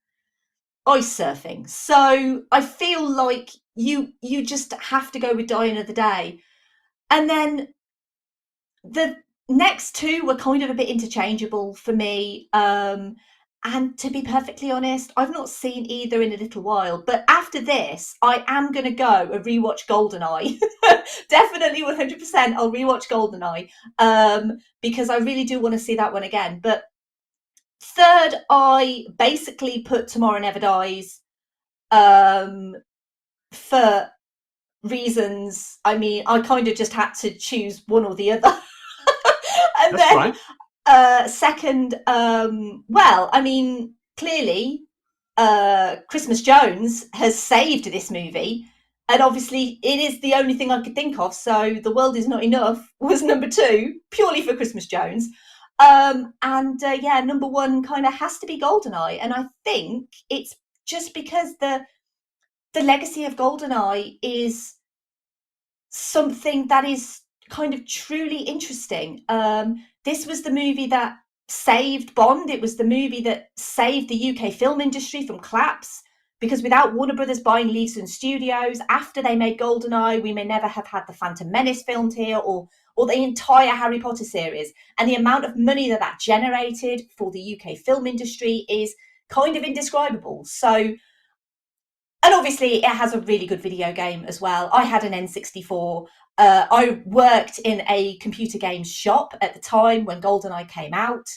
[SPEAKER 8] ice surfing. So I feel like you just have to go with Die Another Day. And then the next two were kind of a bit interchangeable for me. And to be perfectly honest, I've not seen either in a little while. But after this, I am going to go and rewatch GoldenEye. Definitely 100% I'll rewatch GoldenEye, because I really do want to see that one again. But third, I basically put Tomorrow Never Dies, for reasons. I mean, I kind of just had to choose one or the other. And
[SPEAKER 1] That's
[SPEAKER 8] then
[SPEAKER 1] fine.
[SPEAKER 8] second, well, I mean, clearly Christmas Jones has saved this movie, and obviously it is the only thing I could think of. So The World Is Not Enough was number 2, purely for Christmas Jones. And yeah, number 1 kind of has to be GoldenEye, and I think it's just because the legacy of GoldenEye is something that is kind of truly interesting. This was the movie that saved Bond. It was the movie that saved the UK film industry from collapse, because without Warner Brothers buying Leeson Studios after they made GoldenEye, we may never have had the Phantom Menace filmed here, or the entire Harry Potter series. And the amount of money that generated for the UK film industry is kind of indescribable. So, and obviously it has a really good video game as well. I had an N64. I worked in a computer games shop at the time when GoldenEye came out.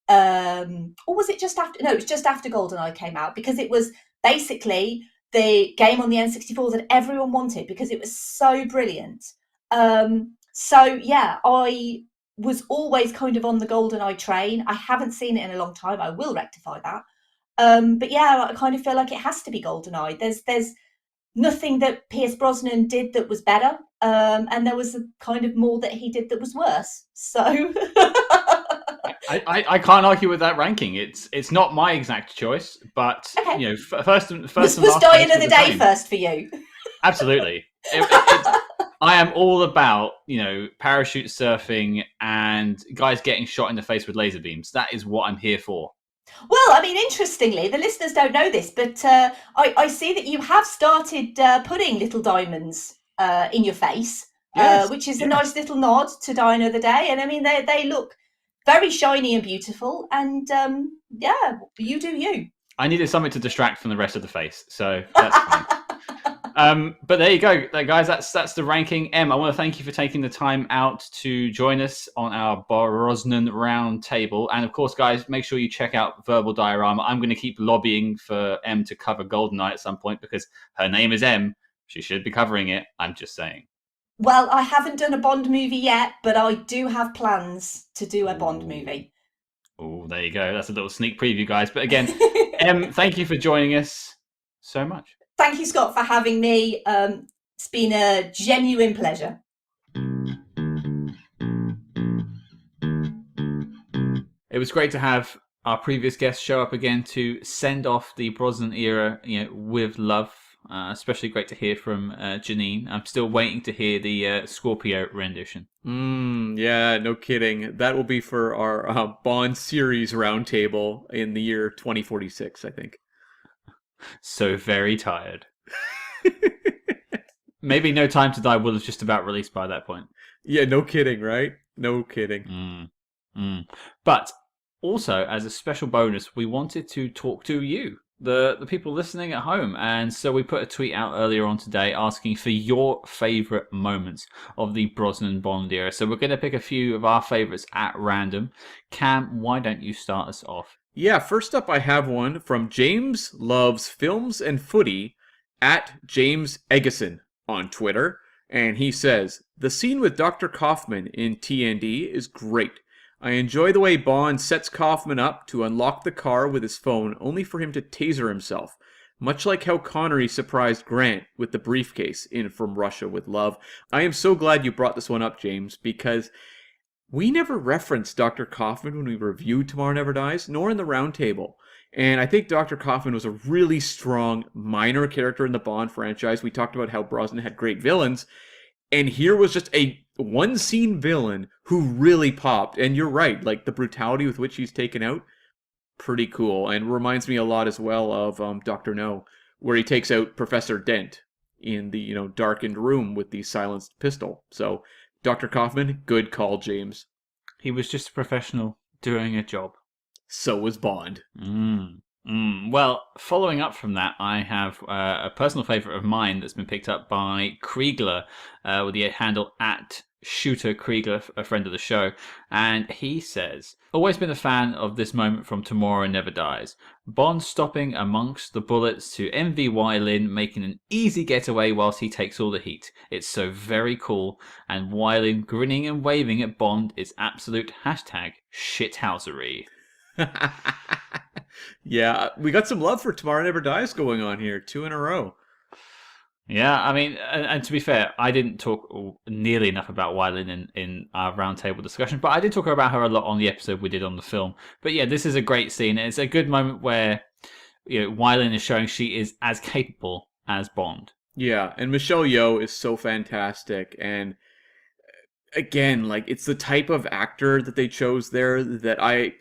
[SPEAKER 8] Or was it just after? No, it was just after GoldenEye came out, because it was basically the game on the N64 that everyone wanted because it was so brilliant. So yeah, I was always kind of on the GoldenEye train. I haven't seen it in a long time. I will rectify that. But yeah, I kind of feel like it has to be GoldenEye. There's nothing that Pierce Brosnan did that was better, and there was a kind of more that he did that was worse. So
[SPEAKER 1] I can't argue with that ranking. It's not my exact choice, but
[SPEAKER 8] okay.
[SPEAKER 1] you know, first and
[SPEAKER 8] was
[SPEAKER 1] last
[SPEAKER 8] Die
[SPEAKER 1] place
[SPEAKER 8] Another
[SPEAKER 1] was the
[SPEAKER 8] Day
[SPEAKER 1] same.
[SPEAKER 8] first for you?
[SPEAKER 1] Absolutely. I am all about, you know, parachute surfing and guys getting shot in the face with laser beams. That is what I'm here for.
[SPEAKER 8] Well, I mean, interestingly, the listeners don't know this, but I see that you have started putting little diamonds in your face,
[SPEAKER 1] Yes,
[SPEAKER 8] which is a
[SPEAKER 1] yes.
[SPEAKER 8] nice little nod to Die Another Day. And I mean, they look very shiny and beautiful. And yeah, you do you.
[SPEAKER 1] I needed something to distract from the rest of the face, so that's fine. But there you go, guys. That's the ranking. Em, I want to thank you for taking the time out to join us on our Brosnan Roundtable, and of course, guys, make sure you check out Verbal Diorama. I'm going to keep lobbying for Em to cover GoldenEye at some point because her name is Em. She should be covering it. I'm just saying.
[SPEAKER 8] Well, I haven't done a Bond movie yet, but I do have plans to do a Bond movie.
[SPEAKER 1] Oh, there you go. That's a little sneak preview, guys. But again, Em, thank you for joining us so much.
[SPEAKER 8] Thank you, Scott, for having me. It's been a genuine pleasure.
[SPEAKER 1] It was great to have our previous guests show up again to send off the Brosnan era, you know, with love. Especially great to hear from Janine. I'm still waiting to hear the Scorpio rendition.
[SPEAKER 2] Yeah, no kidding. That will be for our Bond series roundtable in the year 2046, I think.
[SPEAKER 1] So very tired. Maybe No Time to Die will have just about released by that point.
[SPEAKER 2] Yeah, no kidding, right? No kidding.
[SPEAKER 1] But also, as a special bonus, we wanted to talk to you, the people listening at home. And so we put a tweet out earlier on today asking for your favourite moments of the Brosnan Bond era. So we're going to pick a few of our favourites at random. Cam, why don't you start us off?
[SPEAKER 2] Yeah, first up I have one from James Loves Films and Footy at James Eggison on Twitter. And he says, the scene with Dr. Kaufman in TND is great. I enjoy the way Bond sets Kaufman up to unlock the car with his phone only for him to taser himself. Much like how Connery surprised Grant with the briefcase in From Russia with Love. I am so glad you brought this one up, James, because we never referenced Dr. Kaufman when we reviewed Tomorrow Never Dies, nor in the Roundtable. And I think Dr. Kaufman was a really strong minor character in the Bond franchise. We talked about how Brosnan had great villains. And here was just a one-scene villain who really popped. And you're right, like the brutality with which he's taken out, pretty cool. And reminds me a lot as well of Dr. No, where he takes out Professor Dent in the, darkened room with the silenced pistol. So Dr. Kaufman, good call, James.
[SPEAKER 1] He was just a professional doing a job.
[SPEAKER 2] so was Bond.
[SPEAKER 1] Well, following up from that, I have a personal favorite of mine that's been picked up by Kriegler with the handle at Shooter Kriegler, a friend of the show. And he says, always been a fan of this moment from Tomorrow Never Dies. Bond stopping amongst the bullets to envy Wylin, making an easy getaway whilst he takes all the heat. It's so very cool. And Wylin grinning and waving at Bond is absolute #shithousery.
[SPEAKER 2] Yeah, we got some love for Tomorrow Never Dies going on here, 2 in a row.
[SPEAKER 1] Yeah, I mean, and to be fair, I didn't talk nearly enough about Wylin in our roundtable discussion, but I did talk about her a lot on the episode we did on the film. But yeah, this is a great scene. It's a good moment where Wylin is showing she is as capable as Bond.
[SPEAKER 2] Yeah, and Michelle Yeoh is so fantastic, and again, like, it's the type of actor that they chose there that I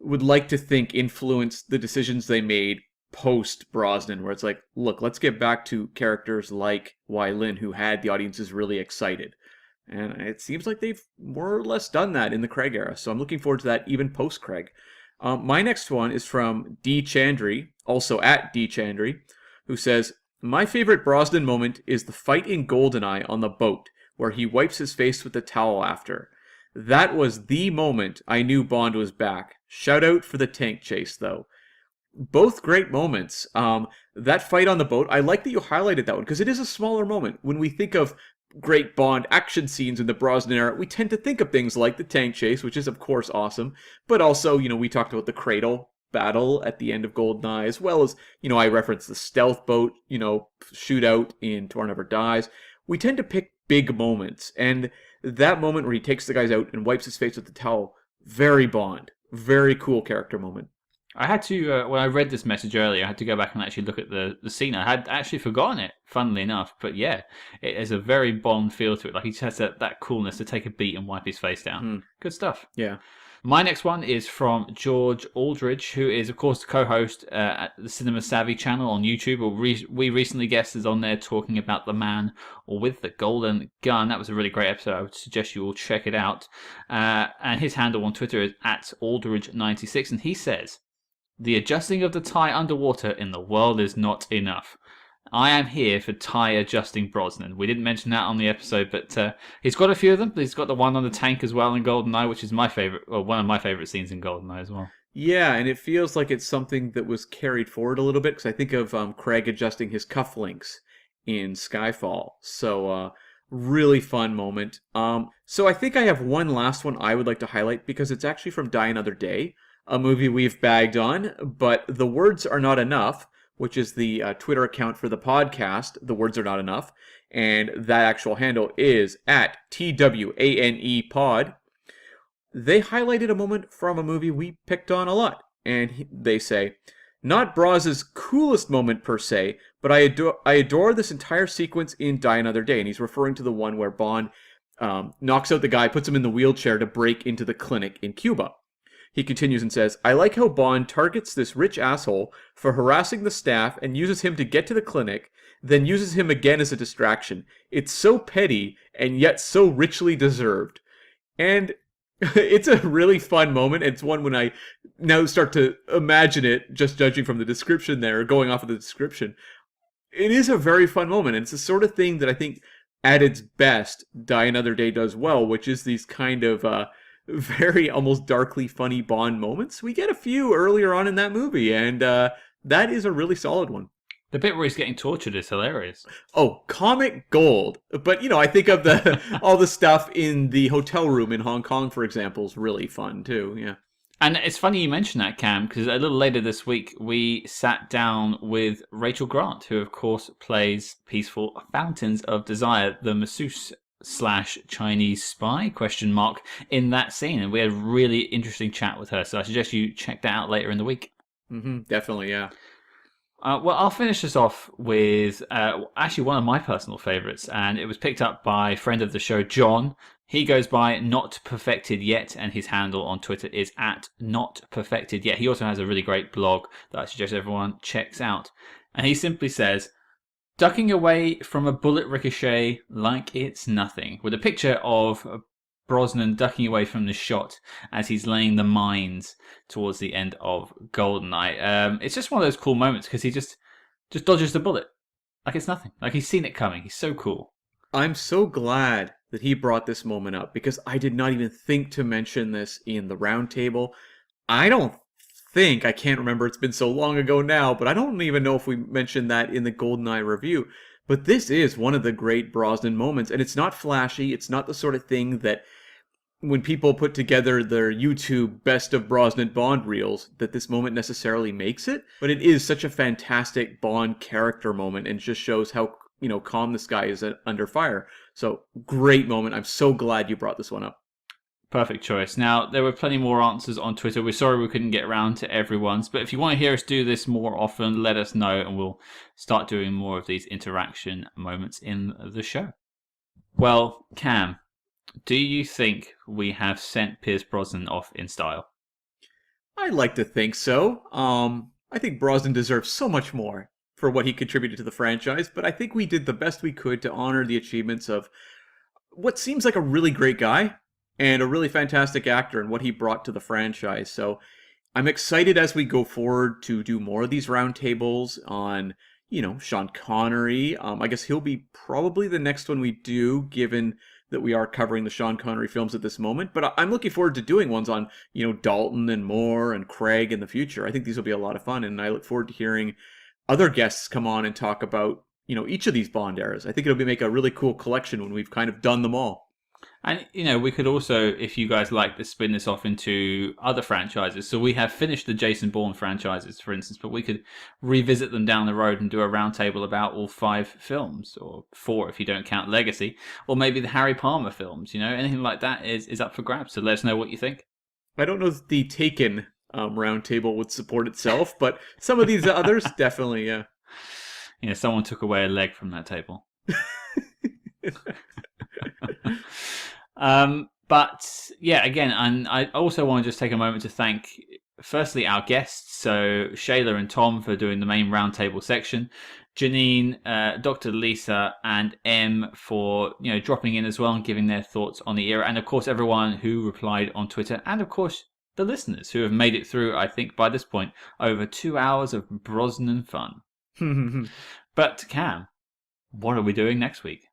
[SPEAKER 2] would like to think influenced the decisions they made post Brosnan, where it's like, look, let's get back to characters like Wylin, who had the audiences really excited. And it seems like they've more or less done that in the Craig era, so I'm looking forward to that even post Craig. My next one is from D. Chandry, also at D. Chandry, who says, my favorite Brosnan moment is the fight in GoldenEye on the boat, where he wipes his face with the towel after. That was the moment I knew Bond was back. Shout out for the tank chase, though. Both great moments. That fight on the boat, I like that you highlighted that one, because it is a smaller moment. When we think of great Bond action scenes in the Brosnan era, we tend to think of things like the tank chase, which is, of course, awesome. But also, we talked about the cradle battle at the end of GoldenEye, as well as, I referenced the stealth boat, shootout in Tomorrow Never Dies. We tend to pick big moments, and that moment where he takes the guys out and wipes his face with the towel, very Bond. Very cool character moment.
[SPEAKER 1] I had to, when I read this message earlier, I had to go back and actually look at the scene. I had actually forgotten it, funnily enough. But yeah, it has a very Bond feel to it. Like he just has that coolness to take a beat and wipe his face down. Good stuff.
[SPEAKER 2] Yeah.
[SPEAKER 1] My next one is from George Aldridge, who is, of course, the co-host at the Cinema Savvy channel on YouTube. We recently guested on there talking about The Man with the Golden Gun. That was a really great episode. I would suggest you all check it out. And his handle on Twitter is at Aldridge96. And he says, the adjusting of the tie underwater in the world is not enough. I am here for tie adjusting Brosnan. We didn't mention that on the episode, but he's got a few of them. He's got the one on the tank as well in GoldenEye, which is my favorite, or one of my favorite scenes in GoldenEye as well.
[SPEAKER 2] Yeah, and it feels like it's something that was carried forward a little bit, because I think of Craig adjusting his cufflinks in Skyfall. So, really fun moment. So I think I have one last one I would like to highlight, because it's actually from Die Another Day, a movie we've bagged on, but The Words Are Not Enough, which is the Twitter account for the podcast, The Words Are Not Enough, and that actual handle is at TWANE Pod. They highlighted a moment from a movie we picked on a lot, and they say, not Bros's coolest moment per se, but I adore this entire sequence in Die Another Day, and he's referring to the one where Bond knocks out the guy, puts him in the wheelchair to break into the clinic in Cuba. He continues and says, I like how Bond targets this rich asshole for harassing the staff and uses him to get to the clinic, then uses him again as a distraction. It's so petty and yet so richly deserved. And it's a really fun moment. It's one when I now start to imagine it, just judging from the description there, going off of the description. It is a very fun moment, and it's the sort of thing that I think at its best Die Another Day does well, which is these kind of very almost darkly funny Bond moments. We get a few earlier on in that movie, and that is a really solid one.
[SPEAKER 1] The bit where he's getting tortured is hilarious.
[SPEAKER 2] Oh, comic gold. But, I think of all the stuff in the hotel room in Hong Kong, for example, is really fun, too. Yeah.
[SPEAKER 1] And it's funny you mention that, Cam, because a little later this week, we sat down with Rachel Grant, who, of course, plays Peaceful Fountains of Desire, the masseuse / Chinese spy ? In that scene, and we had a really interesting chat with her. So I suggest you check that out later in the week.
[SPEAKER 2] Definitely, yeah.
[SPEAKER 1] Well, I'll finish this off with actually one of my personal favorites, and it was picked up by friend of the show, John. He goes by Not Perfected Yet, and his handle on Twitter is at Not Perfected Yet. He also has a really great blog that I suggest everyone checks out. And he simply says, ducking away from a bullet ricochet like it's nothing, with a picture of Brosnan ducking away from the shot as he's laying the mines towards the end of GoldenEye. It's just one of those cool moments because he just dodges the bullet like it's nothing. Like he's seen it coming. He's so cool.
[SPEAKER 2] I'm so glad that he brought this moment up because I did not even think to mention this in the roundtable. I can't remember, it's been so long ago now, but I don't even know if we mentioned that in the GoldenEye review. But this is one of the great Brosnan moments, and it's not flashy. It's not the sort of thing that when people put together their YouTube best of Brosnan Bond reels, that this moment necessarily makes it. But it is such a fantastic Bond character moment and just shows how, calm this guy is under fire. So great moment. I'm so glad you brought this one up.
[SPEAKER 1] Perfect choice. Now, there were plenty more answers on Twitter. We're sorry we couldn't get around to everyone's, but if you want to hear us do this more often, let us know and we'll start doing more of these interaction moments in the show. Well, Cam, do you think we have sent Pierce Brosnan off in style?
[SPEAKER 2] I like to think so. I think Brosnan deserves so much more for what he contributed to the franchise, but I think we did the best we could to honor the achievements of what seems like a really great guy and a really fantastic actor and what he brought to the franchise. So I'm excited as we go forward to do more of these roundtables on, Sean Connery. I guess he'll be probably the next one we do, given that we are covering the Sean Connery films at this moment. But I'm looking forward to doing ones on, Dalton and Moore and Craig in the future. I think these will be a lot of fun, and I look forward to hearing other guests come on and talk about, each of these Bond eras. I think it'll make a really cool collection when we've kind of done them all.
[SPEAKER 1] And, we could also, if you guys like to spin this off into other franchises. So we have finished the Jason Bourne franchises, for instance, but we could revisit them down the road and do a roundtable about all 5 films, or 4 if you don't count Legacy, or maybe the Harry Palmer films, anything like that is up for grabs. So let us know what you think.
[SPEAKER 2] I don't know if the Taken roundtable would support itself, but some of these others, definitely, yeah.
[SPEAKER 1] Someone took away a leg from that table. But yeah, again, and I also want to just take a moment to thank, firstly, our guests. So Shayla and Tom for doing the main roundtable section, Janine, Dr. Lisa, and Em for dropping in as well and giving their thoughts on the era, and of course everyone who replied on Twitter, and of course the listeners who have made it through. I think by this point over 2 hours of Brosnan fun. But Cam, what are we doing next week?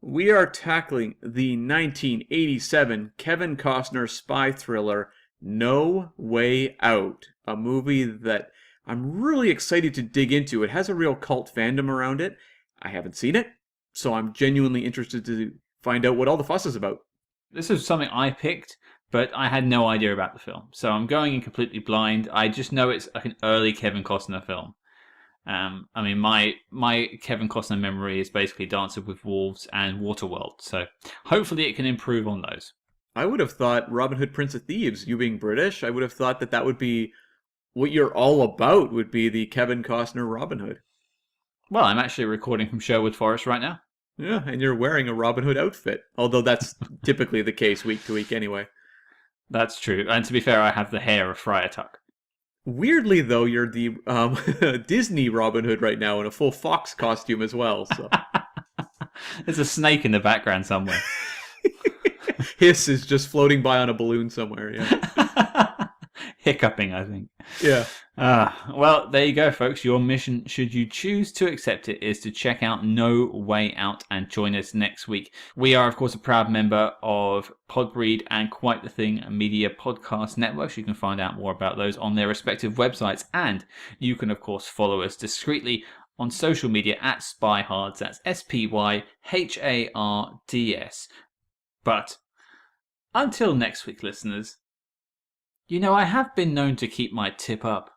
[SPEAKER 2] We are tackling the 1987 Kevin Costner spy thriller, No Way Out, a movie that I'm really excited to dig into. It has a real cult fandom around it. I haven't seen it, so I'm genuinely interested to find out what all the fuss is about.
[SPEAKER 1] This is something I picked, but I had no idea about the film. So I'm going in completely blind. I just know it's like an early Kevin Costner film. My Kevin Costner memory is basically Dances with Wolves and Waterworld, so hopefully it can improve on those.
[SPEAKER 2] I would have thought Robin Hood, Prince of Thieves, you being British, I would have thought that would be what you're all about, would be the Kevin Costner Robin Hood.
[SPEAKER 1] Well, I'm actually recording from Sherwood Forest right now.
[SPEAKER 2] Yeah, and you're wearing a Robin Hood outfit, although that's typically the case week to week anyway.
[SPEAKER 1] That's true, and to be fair, I have the hair of Friar Tuck.
[SPEAKER 2] Weirdly, though, you're the Disney Robin Hood right now in a full fox costume as well. So
[SPEAKER 1] there's a snake in the background somewhere.
[SPEAKER 2] Hiss is just floating by on a balloon somewhere. Yeah,
[SPEAKER 1] hiccuping, I think.
[SPEAKER 2] Yeah.
[SPEAKER 1] Well, there you go, folks. Your mission, should you choose to accept it, is to check out No Way Out and join us next week. We are, of course, a proud member of Podbreed and Quite the Thing Media podcast networks. You can find out more about those on their respective websites, and you can, of course, follow us discreetly on social media at SpyHards. That's SpyHards. But until next week, listeners, I have been known to keep my tip up.